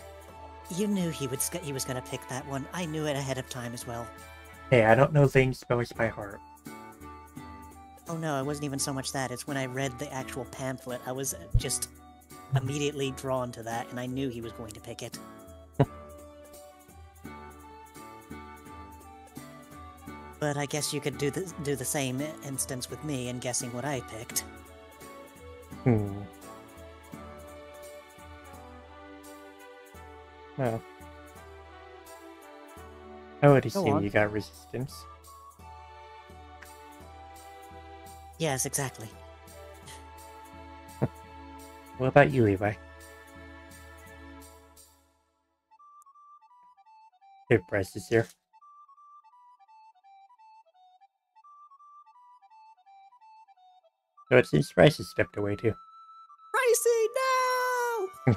You knew he was going to pick that one. I knew it ahead of time as well. Hey, I don't know Zane's spells by heart. Oh no, it wasn't even so much that. It's when I read the actual pamphlet, I was just immediately drawn to that, and I knew he was going to pick it. But I guess you could do the same instance with me and guessing what I picked. Well, I would assume you got resistance. Yes, exactly. What about you, Levi? If Bryce is here. So it seems Bryce has stepped away too. Pricey, no!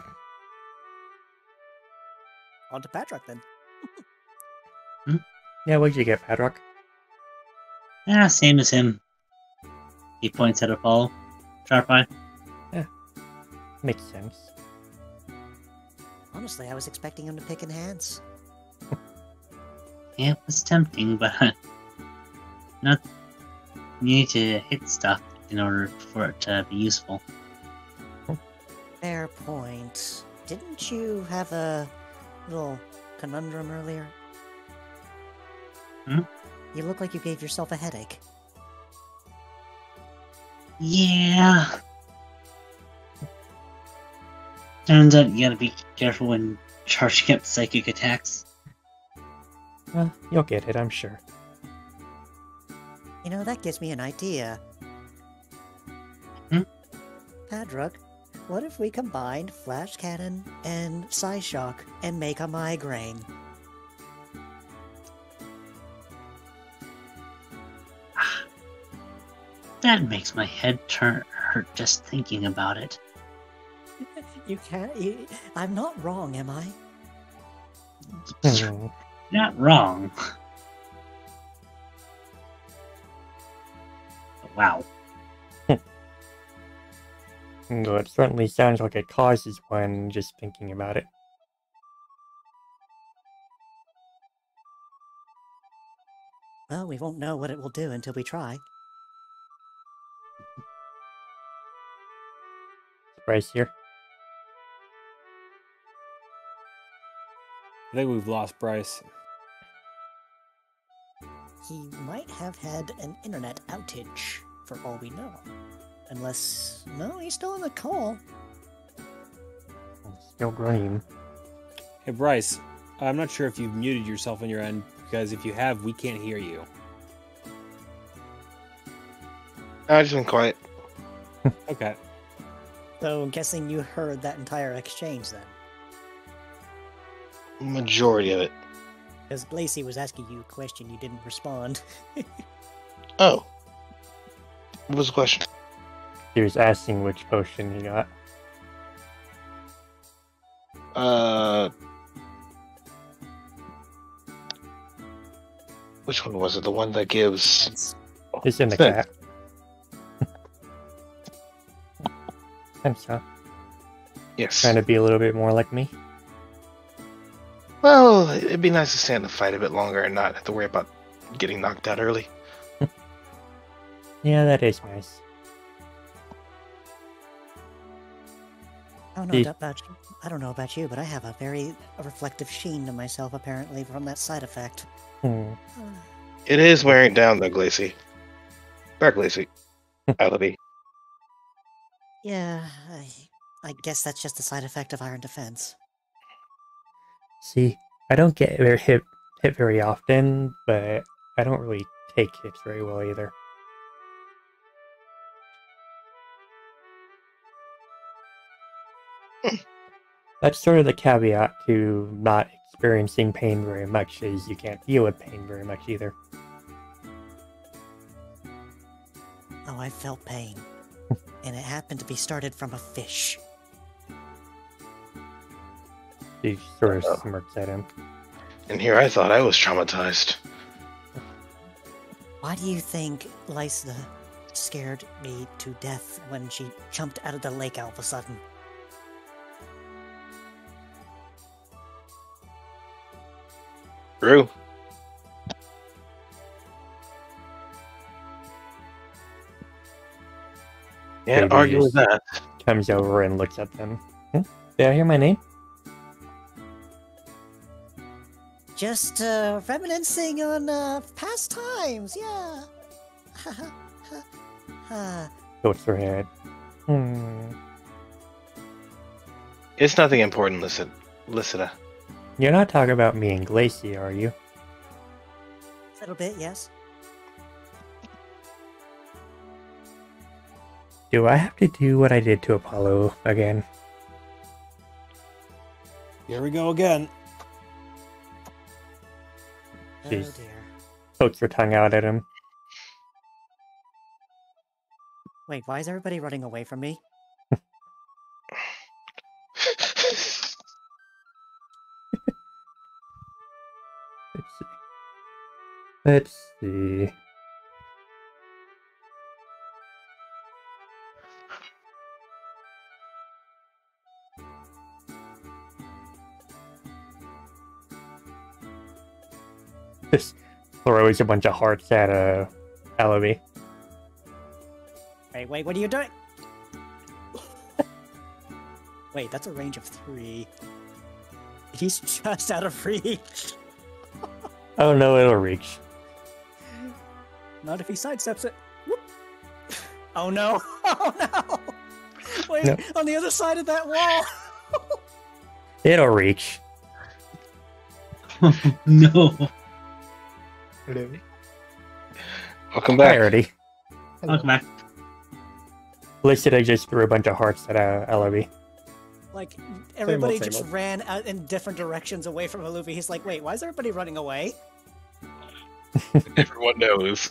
On to Patrick then. Yeah, what'd you get, Padrock? Yeah, same as him. He points at Apollo. Sharp eye. Makes sense. Honestly, I was expecting him to pick Enhance. Yeah, it was tempting, but not. You need to hit stuff in order for it to be useful. Fair point. Didn't you have a little conundrum earlier? You look like you gave yourself a headache. Yeah. Turns out you gotta be careful when charging up psychic attacks. Well, you'll get it, I'm sure. You know, that gives me an idea. Padrock, what if we combined Flash Cannon and Psyshock and make a migraine? That makes my head hurt just thinking about it. You can't. I'm not wrong, am I? Not wrong. Wow. No, it certainly sounds like it causes one just thinking about it. Well, we won't know what it will do until we try. Bryce here. I think we've lost Bryce. He might have had an internet outage, for all we know. Unless... No, he's still on the call. Still green. Hey, Bryce, I'm not sure if you've muted yourself on your end, because if you have, we can't hear you. I just been quiet. Okay. So, I'm guessing you heard that entire exchange then. Majority of it. Because Lacey was asking you a question, you didn't respond. Oh. What was the question? He was asking which potion you got. Which one was it? The one that gives... It's- It's in the Thanks. cat. Thanks, huh? Yes. Trying to be a little bit more like me. Well, it'd be nice to stay in the fight a bit longer and not have to worry about getting knocked out early. Yeah, that is nice. I don't know about you. I don't know about you, but I have a very reflective sheen to myself, apparently, from that side effect. Hmm. It is wearing down, though, Glacy. Dark Glacy. Alibi. Yeah, I guess that's just a side effect of Iron Defense. See, I don't get hit very often, but I don't really take hits very well either. That's sort of the caveat to not experiencing pain very much, is you can't deal with pain very much either. Oh, I felt pain. And it happened to be started from a fish. She sort of smirks at him. And here I thought I was traumatized. Why do you think Lysa scared me to death when she jumped out of the lake all of a sudden? True. Can't Maybe argue with just that. Comes over and looks at them. Did I hear my name? Just reminiscing on past times, yeah. Tilts her head. It's nothing important, Lycida. You're not talking about me and Glacy, are you? A little bit, yes. Do I have to do what I did to Apollo again? Here we go again. Jeez. Oh dear. Pokes her tongue out at him. Wait, why is everybody running away from me? Let's see. Just throws a bunch of hearts at Alibi. Wait, what are you doing? Wait, that's a range of 3. He's just out of reach. Oh no, it'll reach. Not if he sidesteps it. Whoop. Oh no! Oh no! Wait, No. on the other side of that wall! It'll reach. No. Hello. Welcome Hi, back. already. Welcome back. Lycida just threw a bunch of hearts at Alibi. Like, everybody same just old. ran out in different directions away from Aluvi. He's like, wait, why is everybody running away? Everyone knows.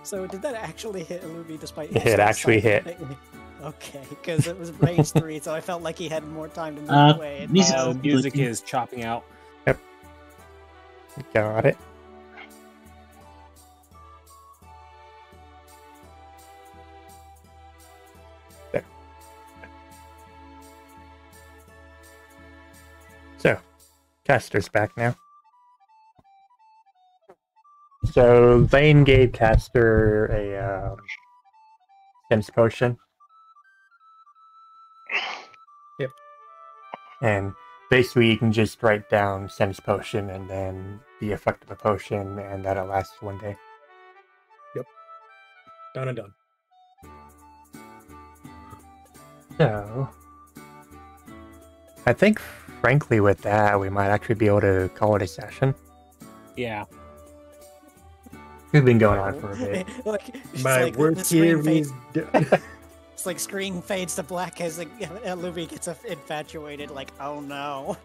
So did that actually hit Aluvi despite... It actually hit. Okay, because it was range 3, so I felt like he had more time to move away. And music- Music looking. is chopping out. Got it. There. So, Caster's back now. So, Lane gave Caster a sense potion. Yep. And basically, you can just write down sense potion and then the effect of the potion, and that'll last 1 day. Done and done. So, I think, frankly, with that, we might actually be able to call it a session. Yeah. We've been going on for a bit. like, it's My like work the screen here fades. is done. It's like screen fades to black as like, Aluvi gets infatuated. Like, oh no.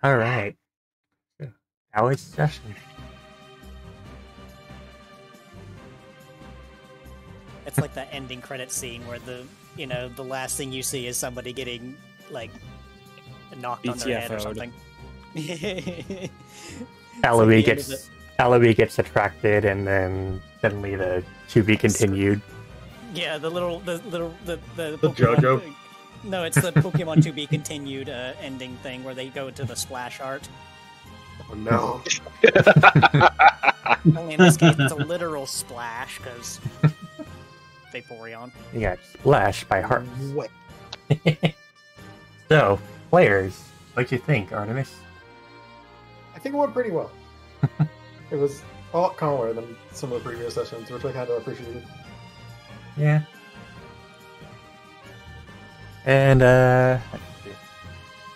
All right. Now it's session. It's like that ending credit scene where the last thing you see is somebody getting like knocked on their head or BTFO'd. something. Alawi gets attracted, and then suddenly the to be continued. Yeah, the JoJo. No, it's the Pokemon to be continued ending thing where they go to the splash art. Oh no. Only in this case, it's a literal splash because Vaporeon. You got splashed by hearts. What? So, players, what'd you think, Artemis? I think it went pretty well. It was a lot calmer than some of the previous sessions, which I kind of appreciated. Yeah. And, let's see.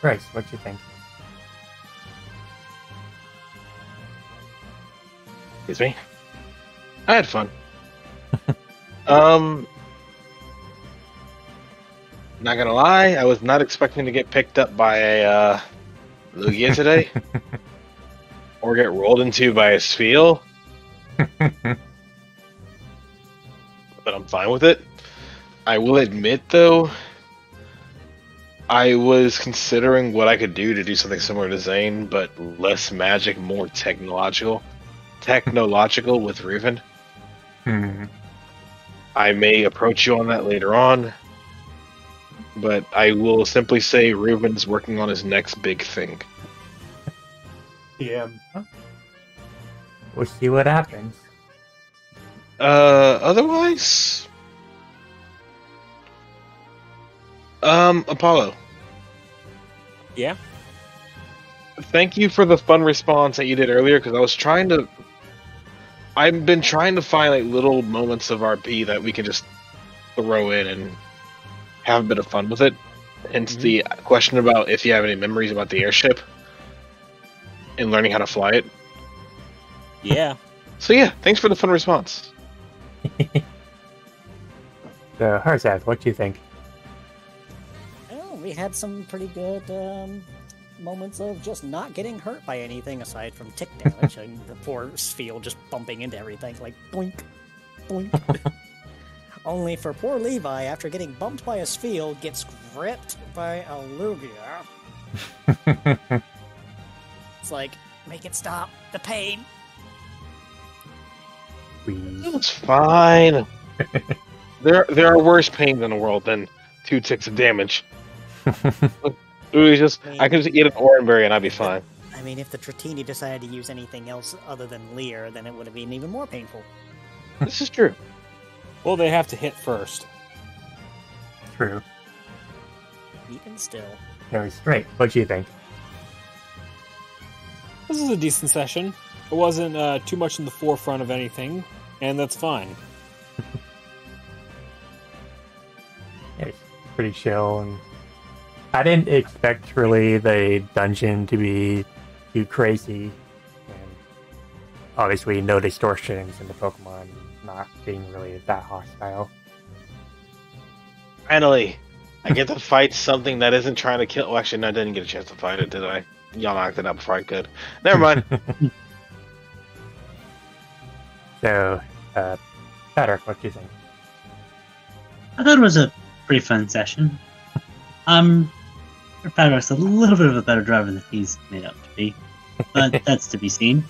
Bryce, what'd you think? Excuse me. I had fun. Not gonna lie, I was not expecting to get picked up by a Lugia today, or get rolled into by a Spheal. But I'm fine with it. I will admit, though, I was considering what I could do to do something similar to Zane, but less magic, more technological with Reuven. I may approach you on that later on, but I will simply say Reuven's working on his next big thing. Yeah. We'll see what happens. Otherwise, Apollo. Yeah. Thank you for the fun response that you did earlier, because I've been trying to find like little moments of RP that we can just throw in and have a bit of fun with it. Hence the question about if you have any memories about the airship and learning how to fly it. Yeah. So yeah, thanks for the fun response. So, Harzad, what do you think? Well, we had some pretty good moments of just not getting hurt by anything aside from tick damage and the poor Spheal just bumping into everything like boink, boink. Only for poor Levi, after getting bumped by a Spheal, gets gripped by a Lugia. It's like, make it stop. The pain. It's fine. There are worse pains in the world than 2 ticks of damage. I could just eat an oranberry and I'd be fine. I mean, if the Tratini decided to use anything else other than Leer, then it would have been even more painful. This is true. Well, they have to hit first. True. Even still. Very straight. What do you think? This is a decent session. It wasn't too much in the forefront of anything, and that's fine. Yeah, it's pretty chill, and I didn't expect really the dungeon to be too crazy, and obviously no distortions in the Pokemon not being really that hostile. Finally, I get to fight something that isn't trying to kill. Well, actually, no, I didn't get a chance to fight it, did I? Y'all knocked it out before I could. Never mind. So, Patrick, what do you think? I thought it was a pretty fun session. Patrick's a little bit of a better driver than he's made out to be, but that's to be seen.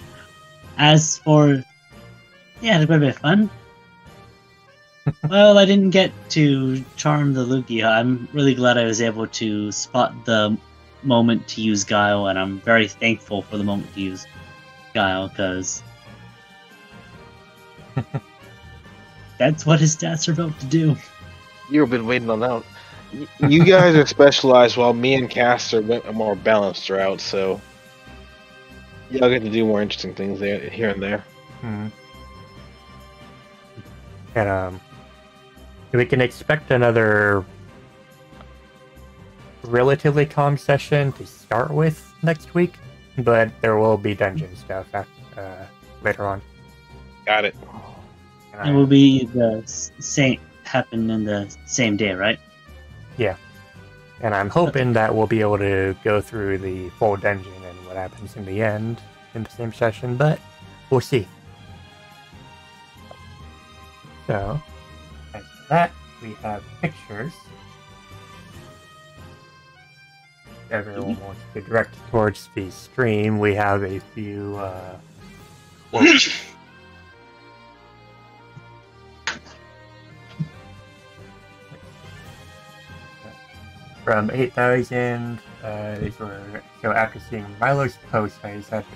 As for, yeah, it was quite a bit of fun. Well, I didn't get to charm the Lugia. I'm really glad I was able to spot the moment to use Guile, and I'm very thankful for the moment to use Guile, because that's what his stats are about to do. You've been waiting on that. You guys are specialized, while me and Caster went a more balanced route, so y'all get to do more interesting things there, here and there. And we can expect another relatively calm session to start with next week, but there will be dungeon stuff later on. Got it. It will be the same, happen in the same day, right? Yeah. And I'm hoping that we'll be able to go through the full dungeon and what happens in the end in the same session, but we'll see. So, thanks for that. we have pictures. If everyone wants to direct towards the stream, we have a few quotes. From 8,000, so after seeing Milo's post, I decided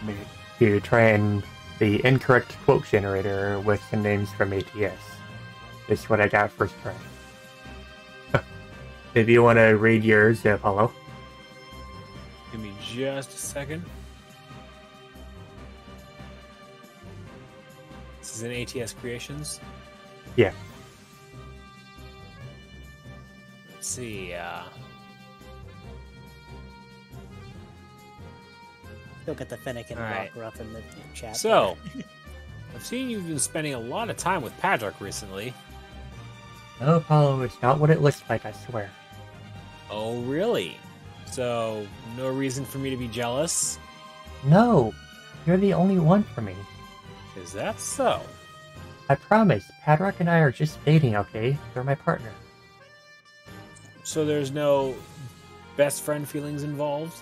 to try and the incorrect quote generator with some names from ATS. This is what I got first try. If you want to read yours, Apollo. Give me just a second. This is in ATS Creations. Yeah. Let's see. Look at the Finnegan All right. rocker up in the chat. So, I've seen you've been spending a lot of time with Patrick recently. No, Apollo, it's not what it looks like, I swear. Oh, really? So, no reason for me to be jealous? No, you're the only one for me. Is that so? I promise, Padrock and I are just dating, okay? You're my partner. So there's no best friend feelings involved?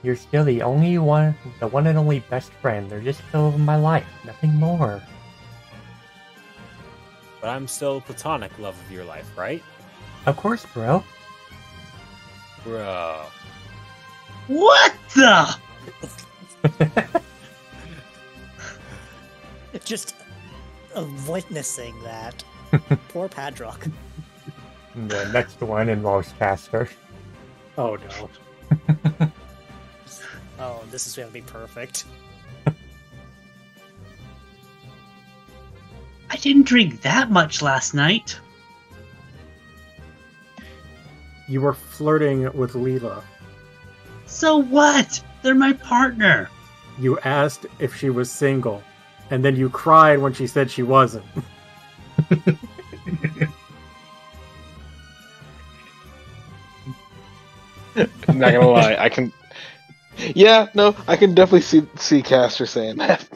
You're still the one and only best friend. They're just still in my life, nothing more. But I'm still platonic love of your life, right? Of course, bro. Bro. What the? Just witnessing that. Poor Padrock. The next one involves Caster. Oh no. Oh, this is gonna be perfect. I didn't drink that much last night. You were flirting with Leela. So what? They're my partner. You asked if she was single, and then you cried when she said she wasn't. I'm not gonna lie, I can. Yeah, no, I can definitely see Caster saying that.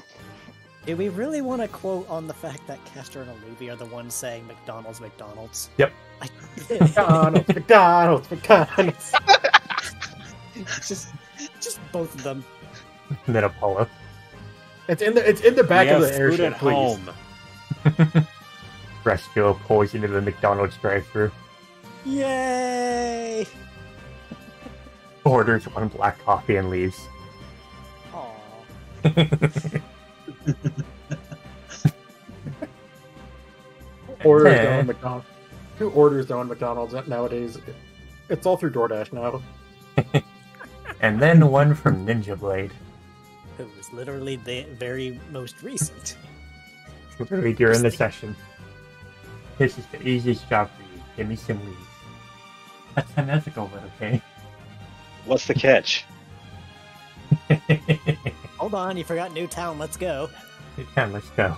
Do we really want to quote on the fact that Castor and Aluvi are the ones saying McDonald's, McDonald's? Yep. McDonald's. just both of them. And then Apollo. It's in the back We of have the food airship, at please. home. Resto pulls into the McDonald's drive-thru. Yay! Orders one black coffee and leaves. Aww. Orders down at McDonald's. Who orders down at McDonald's nowadays? It's all through DoorDash now. And then one from Ninja Blade. It was literally the very most recent. Literally during the session. This is the easiest job for you. Give me some leaves. That's unethical, but okay. What's the catch? Hold on, you forgot Newtown, let's go. Yeah, let's go.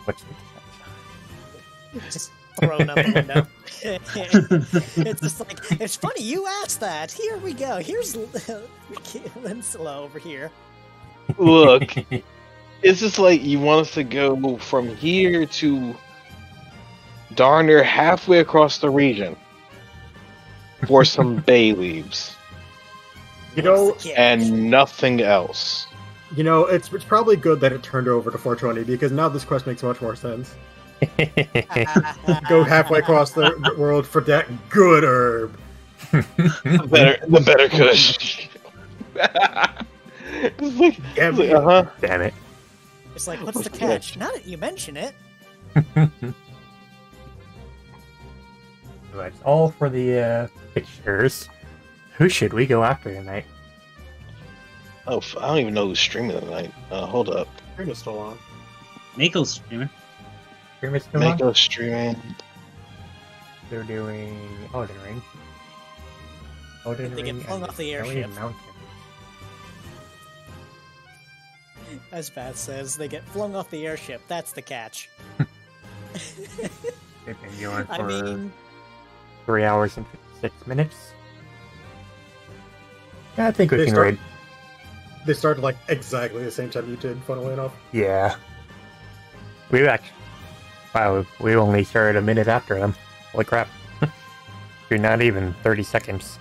What's the catch? Just thrown out the window. It's just like, it's funny you asked that. Here we go. Here's Linslow over here. Look, it's just like you want us to go from here to darn near halfway across the region for some bay leaves You know, What's the catch? and nothing else. you know, it's probably good that it turned over to 420 because now this quest makes much more sense. Go halfway across the world for that good herb. The better kush. It's like, uh-huh. Damn it. It's like, what's the catch? Now that you mention it. That's all for the pictures. Who should we go after tonight? Oh, I don't even know who's streaming tonight. Hold up. Stream is still on. Mako's streaming. Stream is still on? Mako streaming. They're doing Elden Ring. Elden They get Ring flung and off the Snowy airship. Mountain. As Pat says, they get flung off the airship. That's the catch. They've been going for I mean, 3 hours and 56 minutes. Yeah, I think we They can start- raid. They started like exactly the same time you did, funnily enough. Yeah. We actually... Wow, we only started a minute after them. Holy crap. You're not even 30 seconds.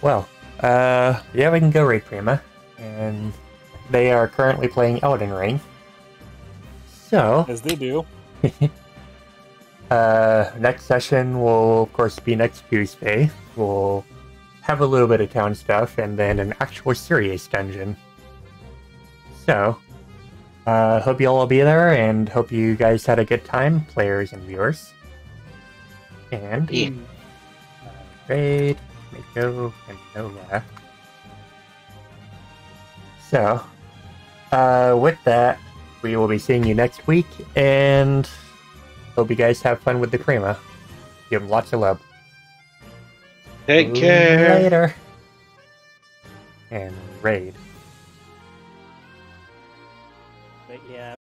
Well, yeah, we can go raid Prima. And they are currently playing Elden Ring. So, As they do. next session will, of course, be next Tuesday. We'll have a little bit of town stuff and then an actual serious dungeon. So, hope you all will be there and hope you guys had a good time, players and viewers. And Yeah. Raid, Mako, and Nova. So, with that, we will be seeing you next week, and hope you guys have fun with the Crema. Give them lots of love. Take care. Later. And Raid. But yeah,